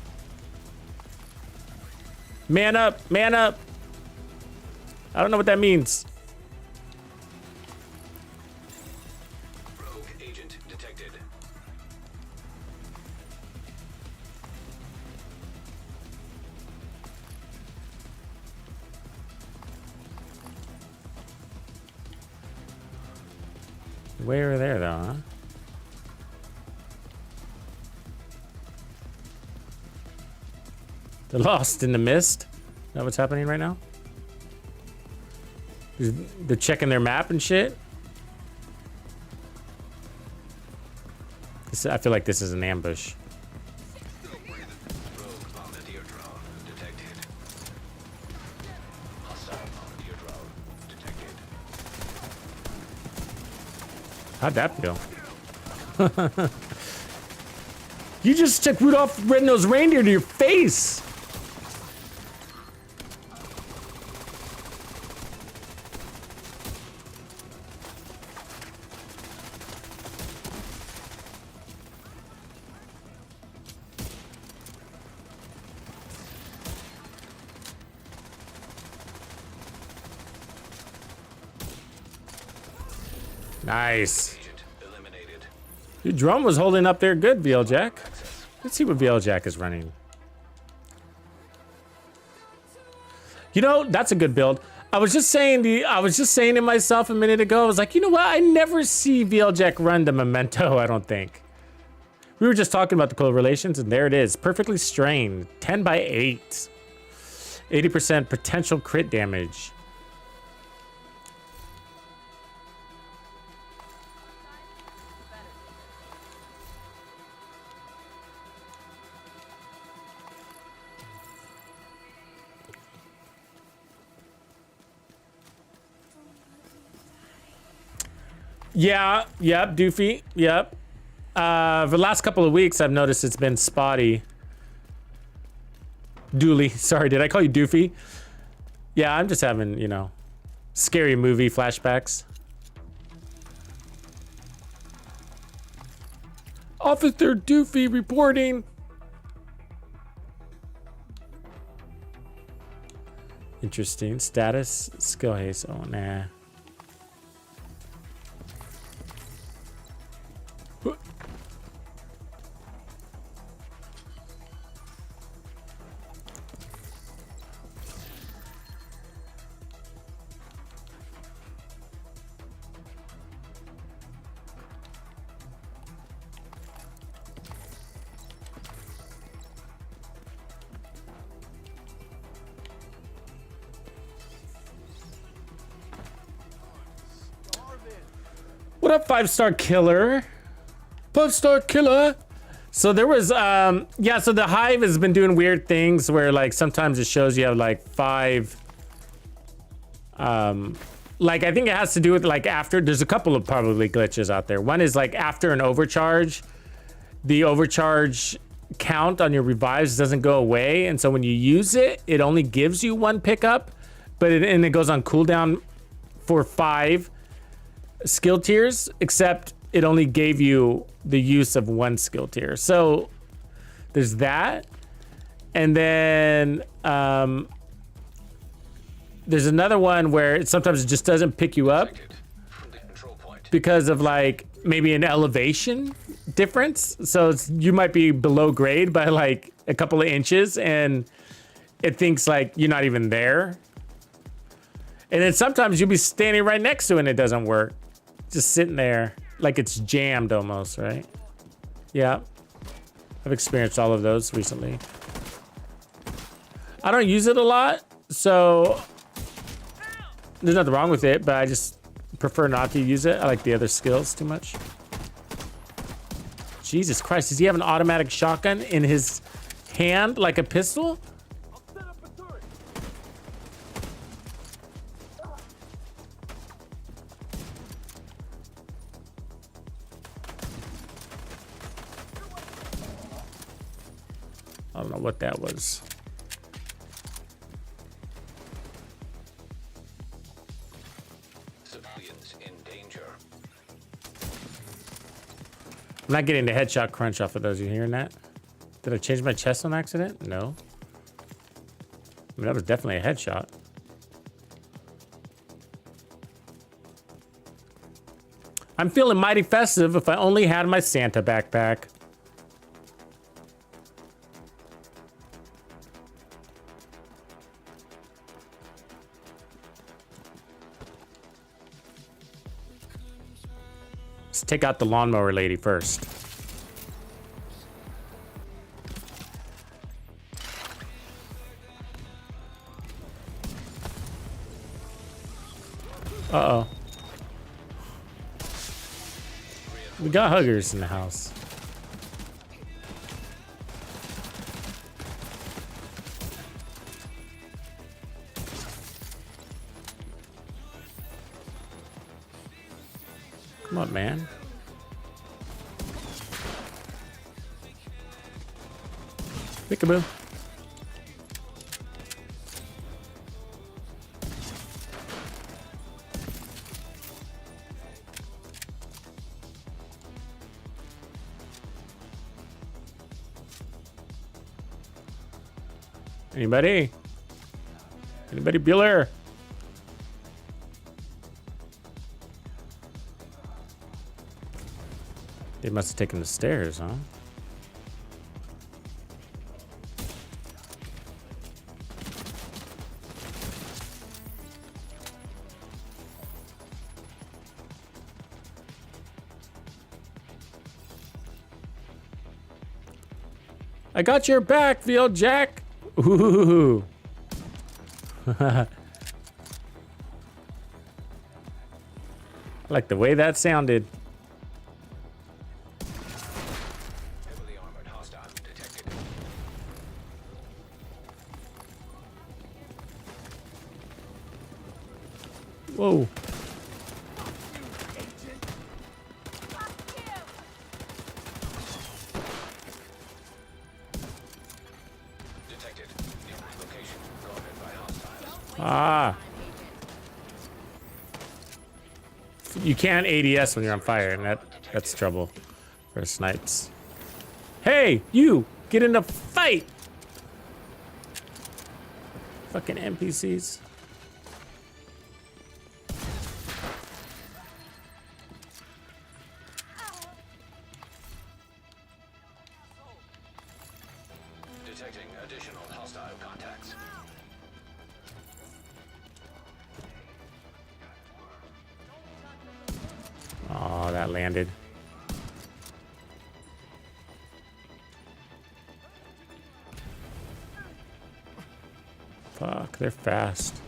Speaker 2: Man up, man up. I don't know what that means.
Speaker 5: Rogue agent detected.
Speaker 2: Way over there, though, huh? They're lost in the mist. Is that what's happening right now? They're checking their map and shit. I feel like this is an ambush.
Speaker 5: Rogue bombardier drone detected. Hostile bombardier drone detected.
Speaker 2: How'd that feel? You just took Rudolph Red-Nosed Reindeer to your face. Nice.
Speaker 5: Agent eliminated.
Speaker 2: Your drum was holding up there good, VL Jack. Let's see what VL Jack is running. You know, that's a good build. I was just saying to myself a minute ago, I was like, you know what? I never see VL Jack run the Memento, I don't think. We were just talking about the correlations, and there it is. Perfectly strained. 10 by 8. 80% potential crit damage. Yeah, yep, Doofy, yep. For the last couple of weeks, I've noticed it's been spotty. Dooley, sorry, did I call you Doofy? Yeah, I'm just having, you know, scary movie flashbacks. Officer Doofy reporting. Interesting. Status, skill haste, oh nah. What up, 5-star killer? 5-star killer. So there was, yeah, so the Hive has been doing weird things where like sometimes it shows you have like 5, like I think it has to do with like after, there's a couple of probably glitches out there. One is like after an overcharge, the overcharge count on your revives doesn't go away. And so when you use it, it only gives you 1 pickup, but it goes on cooldown for 5 skill tiers, except it only gave you the use of 1 skill tier. So there's that. And then there's another one where sometimes it just doesn't pick you up
Speaker 5: From the control point.
Speaker 2: because of like maybe an elevation difference. So you might be below grade by like a couple of inches and it thinks like you're not even there. And then sometimes you'll be standing right next to it and it doesn't work. Just sitting there like it's jammed almost, right? Yeah, I've experienced all of those recently. I don't use it a lot, so there's nothing wrong with it, but I just prefer not to use it. I like the other skills too much. Jesus Christ, does he have an automatic shotgun in his hand like a pistol?
Speaker 6: I'll set up a turret.
Speaker 2: I don't know what that was.
Speaker 5: Civilians in danger.
Speaker 2: I'm not getting the headshot crunch off of those. You hearing that? Did I change my chest on accident? No. I mean, that was definitely a headshot. I'm feeling mighty festive if I only had my Santa backpack. Let's take out the lawnmower lady first. Uh-oh. We got huggers in the house. Come on, man. Peekaboo. Anybody? Anybody Bueller? They must have taken the stairs, huh? I got your back, Field Jack. Ooh. I like the way that sounded.
Speaker 5: Heavily armored hostile detected.
Speaker 2: Whoa.
Speaker 5: Detected. In location guarded by hostiles.
Speaker 2: Ah. You can't ADS when you're on fire, and that's trouble for snipes. Hey, you! Get in the fight! Fucking NPCs.
Speaker 5: Detecting additional hostile contacts.
Speaker 2: Oh, that landed. Fuck, they're fast.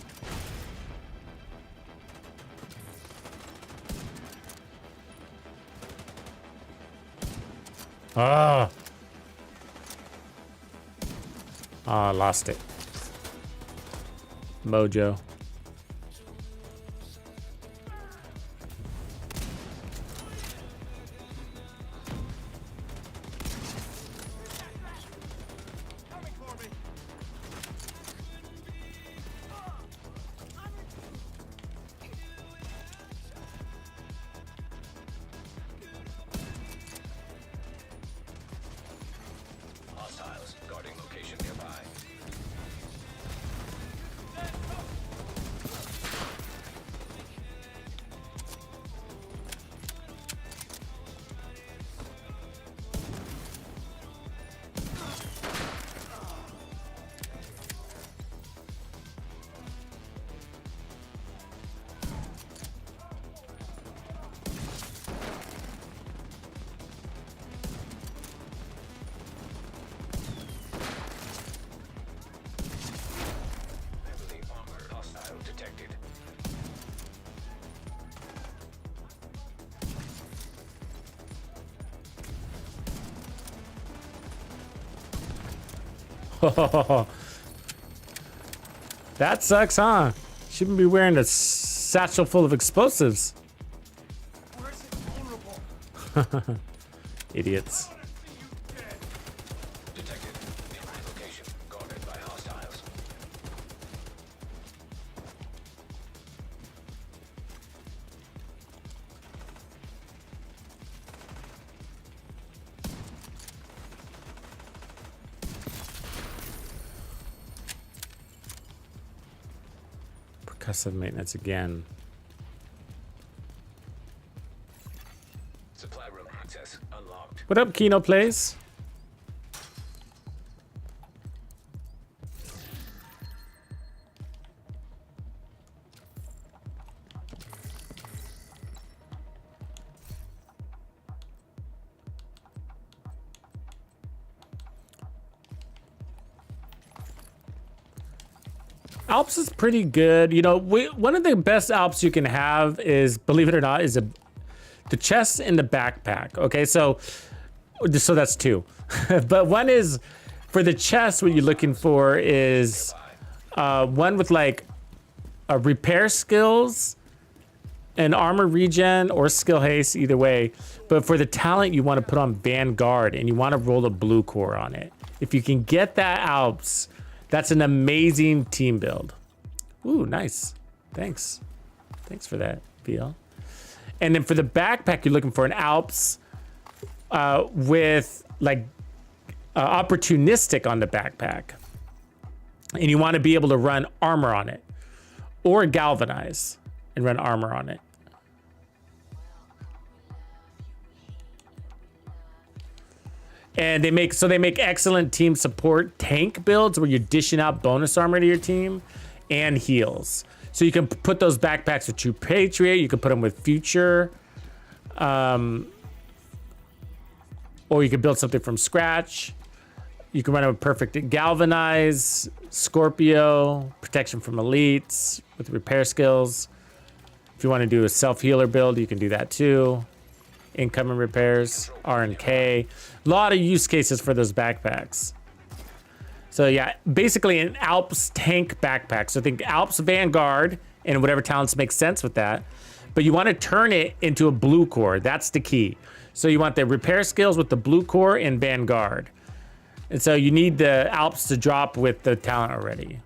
Speaker 2: Ah. Oh, I lost it. Mojo.
Speaker 6: Coming for me.
Speaker 5: Hostiles guarding location nearby. Heavily armored hostile detected.
Speaker 2: That sucks, huh? Shouldn't be wearing a satchel full of explosives.
Speaker 6: Where's invulnerable?
Speaker 2: Idiots.
Speaker 6: I see you dead.
Speaker 5: Detected. Nearby location guarded by hostiles.
Speaker 2: Percussive maintenance again.
Speaker 5: Supply room access unlocked.
Speaker 2: What up, Kino Plays? Alps is pretty good. You know, one of the best Alps you can have is, believe it or not, is the chest and the backpack. Okay, so that's two. But one is, for the chest, what you're looking for is one with like repair skills and armor regen or skill haste, either way. But for the talent, you want to put on Vanguard and you want to roll a blue core on it. If you can get that Alps, that's an amazing team build. Ooh, nice. Thanks. Thanks for that, BL. And then for the backpack, you're looking for an Alps with like opportunistic on the backpack. And you want to be able to run armor on it or galvanize and run armor on it. And they make excellent team support tank builds where you're dishing out bonus armor to your team and heals. So you can put those backpacks with True Patriot. You can put them with Future. Or you can build something from scratch. You can run it with Perfect Galvanize, Scorpio, Protection from Elites with repair skills. If you want to do a self-healer build, you can do that too. Incoming repairs, R and K. A lot of use cases for those backpacks. So yeah, basically an Alps tank backpack. So think Alps Vanguard and whatever talents make sense with that. But you want to turn it into a blue core. That's the key. So you want the repair skills with the blue core and Vanguard. And so you need the Alps to drop with the talent already.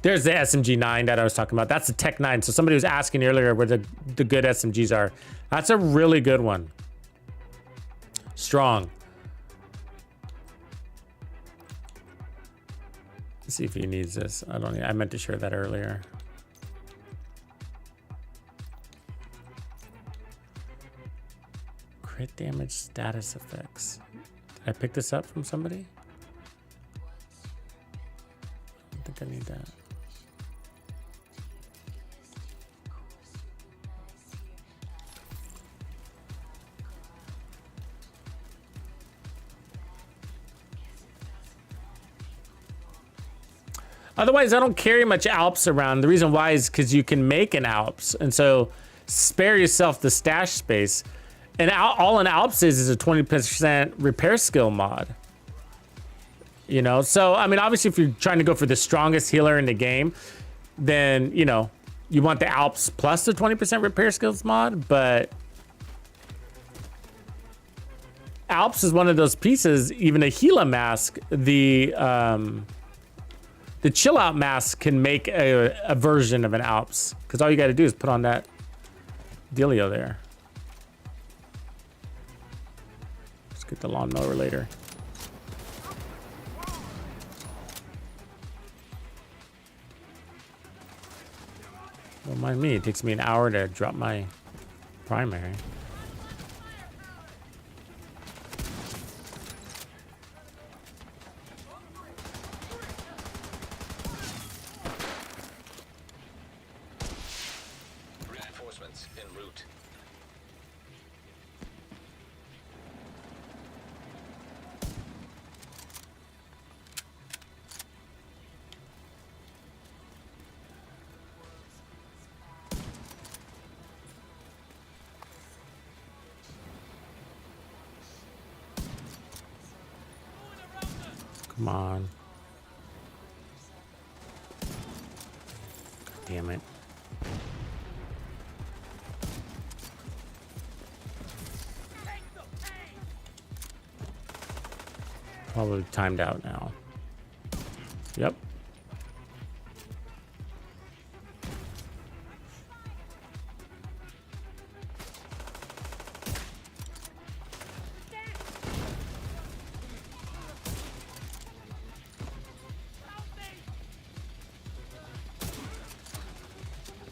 Speaker 2: There's the SMG9 that I was talking about. That's the Tech 9. So somebody was asking earlier where the good SMGs are. That's a really good one. Strong. Let's see if he needs this. I meant to share that earlier. Crit damage status effects. Did I pick this up from somebody? I don't think I need that. Otherwise, I don't carry much Alps around. The reason why is because you can make an Alps, and so spare yourself the stash space. And all an Alps is a 20% repair skill mod. You know, so I mean, obviously, if you're trying to go for the strongest healer in the game, then you know you want the Alps plus the 20% repair skills mod. But Alps is one of those pieces. Even a Gila mask, the chill out mask can make a version of an Alps, because all you got to do is put on that dealio there. Let's get the lawnmower later. Don't mind me, it takes me an hour to drop my primary.
Speaker 5: Reinforcements en route.
Speaker 2: Come on. God damn it. Probably timed out now. Yep.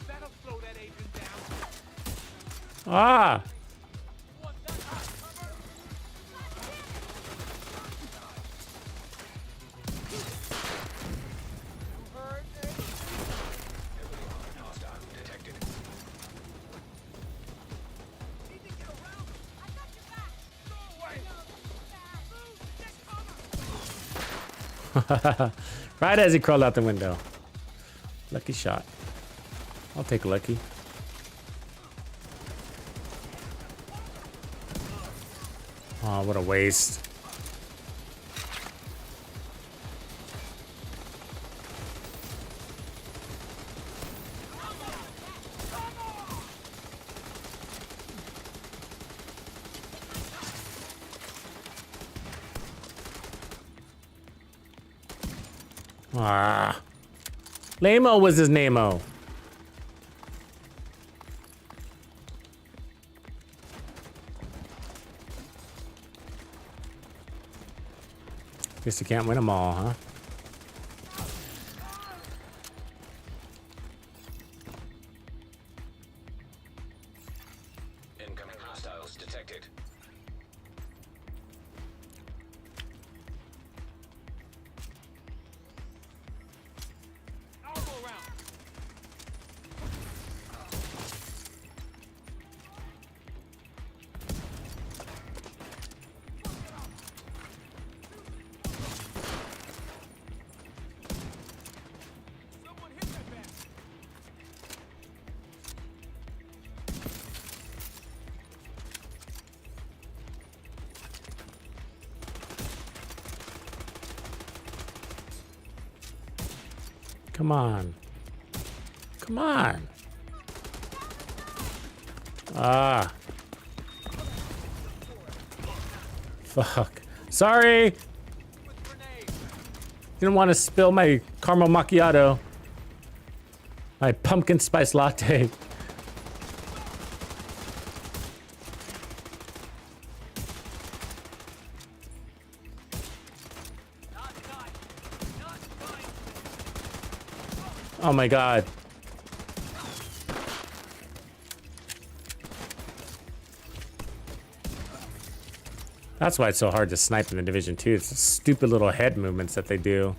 Speaker 6: That'll slow that agent down.
Speaker 2: Ah!
Speaker 6: Want that hot cover? You heard me?
Speaker 5: Heavily armed hostile detected.
Speaker 6: Need to get around him. I got your back. Go away. Move. Take cover.
Speaker 2: Right as he crawled out the window. Lucky shot. I'll take lucky. Oh, what a waste. Ah. Lamo was his name-o. Guess you can't win them all, huh?
Speaker 5: Incoming hostiles detected.
Speaker 6: I'll go around. Someone hit that back.
Speaker 2: Come on. Come on. Ah. Fuck. Sorry.
Speaker 6: With grenades.
Speaker 2: Didn't want to spill my caramel macchiato. My pumpkin spice latte.
Speaker 6: Not done. Not done.
Speaker 2: Oh my god. That's why it's so hard to snipe in the Division 2. It's the stupid little head movements that they do.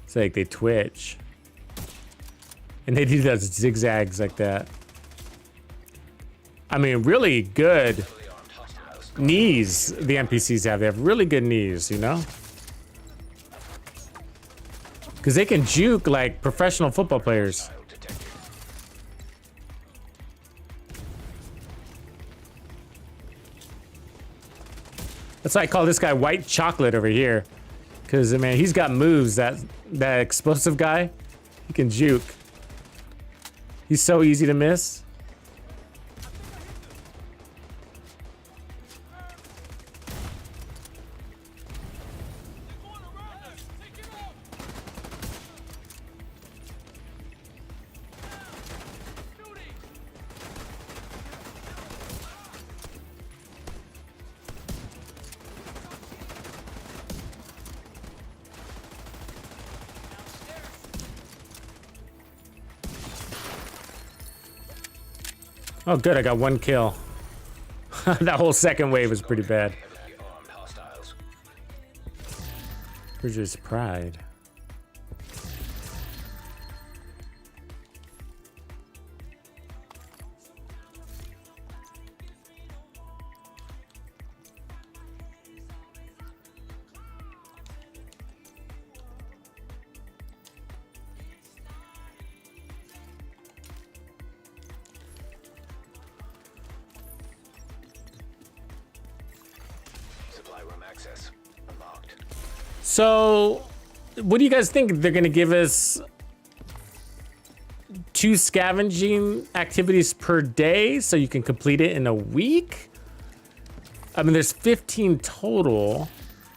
Speaker 2: It's like they twitch. And they do those zigzags like that. I mean, really good
Speaker 5: Heavily armed hostiles.
Speaker 2: knees the NPCs have. They have really good knees, you know? Because they can juke like professional football players.
Speaker 5: Hostile detected.
Speaker 2: That's why I call this guy white chocolate over here. Because, man, he's got moves. That explosive guy, he can juke. He's so easy to miss.
Speaker 6: They're going around us. Take it out. Shooting.
Speaker 2: Oh, good. I got 1 kill. That whole second wave was pretty bad.
Speaker 5: Heavily armed hostiles.
Speaker 2: Where's his pride?
Speaker 5: Supply room access unlocked.
Speaker 2: So, what do you guys think? They're gonna give us 2 scavenging activities per day so you can complete it in a week? I mean, there's 15 total,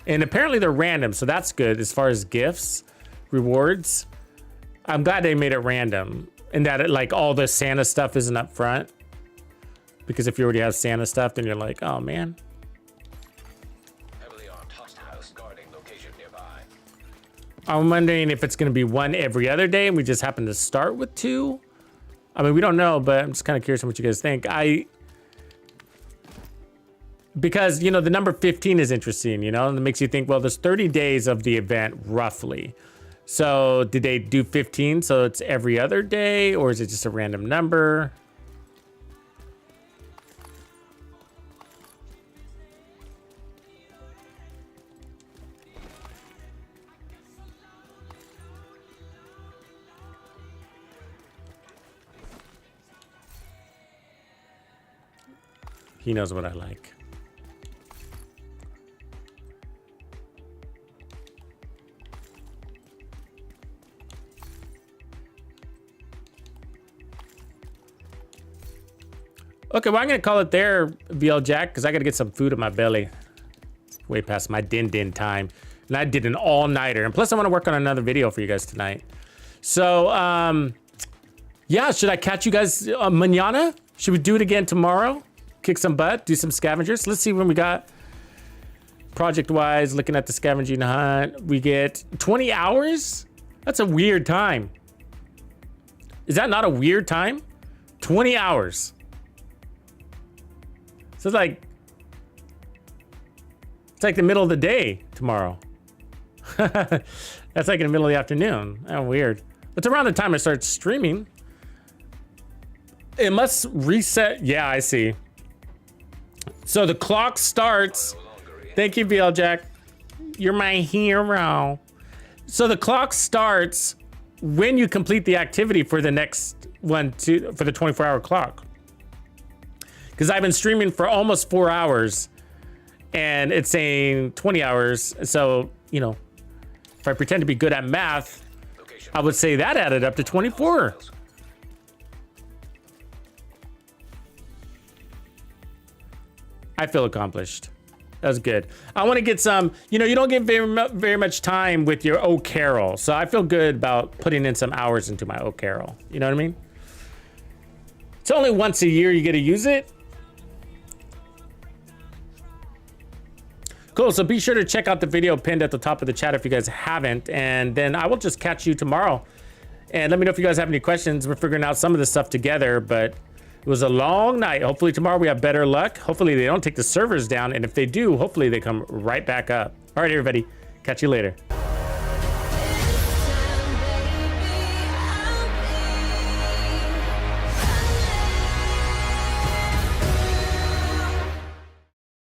Speaker 2: and apparently they're random, so that's good as far as gifts, rewards. I'm glad they made it random, and that it, like all the Santa stuff isn't up front. Because if you already have Santa stuff, then you're like, oh man.
Speaker 5: Heavily armed hostiles guarding location nearby.
Speaker 2: I'm wondering if it's going to be 1 every other day and we just happen to start with 2. I mean, we don't know, but I'm just kind of curious on what you guys think. Because, you know, the number 15 is interesting, you know, and it makes you think, well, there's 30 days of the event roughly. So did they do 15 so it's every other day, or is it just a random number? He knows what I like. Okay, well, I'm gonna call it there, VL Jack, because I gotta get some food in my belly. It's way past my din time. And I did an all-nighter. And plus I wanna work on another video for you guys tonight. So, yeah, should I catch you guys mañana? Should we do it again tomorrow? Kick some butt, do some scavengers. Let's see when we got project-wise, looking at the scavenging hunt. We get 20 hours? That's a weird time. Is that not a weird time? 20 hours. So it's like the middle of the day tomorrow. That's like in the middle of the afternoon. Oh, weird. It's around the time I start streaming. It must reset. Yeah, I see. So the clock starts. Thank you, VL Jack. You're my hero. So the clock starts when you complete the activity for the next one, for the 24-hour clock. Because I've been streaming for almost 4 hours and it's saying 20 hours. So, you know, if I pretend to be good at math, I would say that added up to 24. I feel accomplished. That was good. I want to get some, you know, you don't get very much time with your O Carol. So I feel good about putting in some hours into my O Carol. You know what I mean? It's only once a year you get to use it. Cool, so be sure to check out the video pinned at the top of the chat if you guys haven't, and then I will just catch you tomorrow. And let me know if you guys have any questions. We're figuring out some of this stuff together, but it was a long night. Hopefully tomorrow we have better luck. Hopefully they don't take the servers down, and if they do, hopefully they come right back up. All right, everybody, catch you later.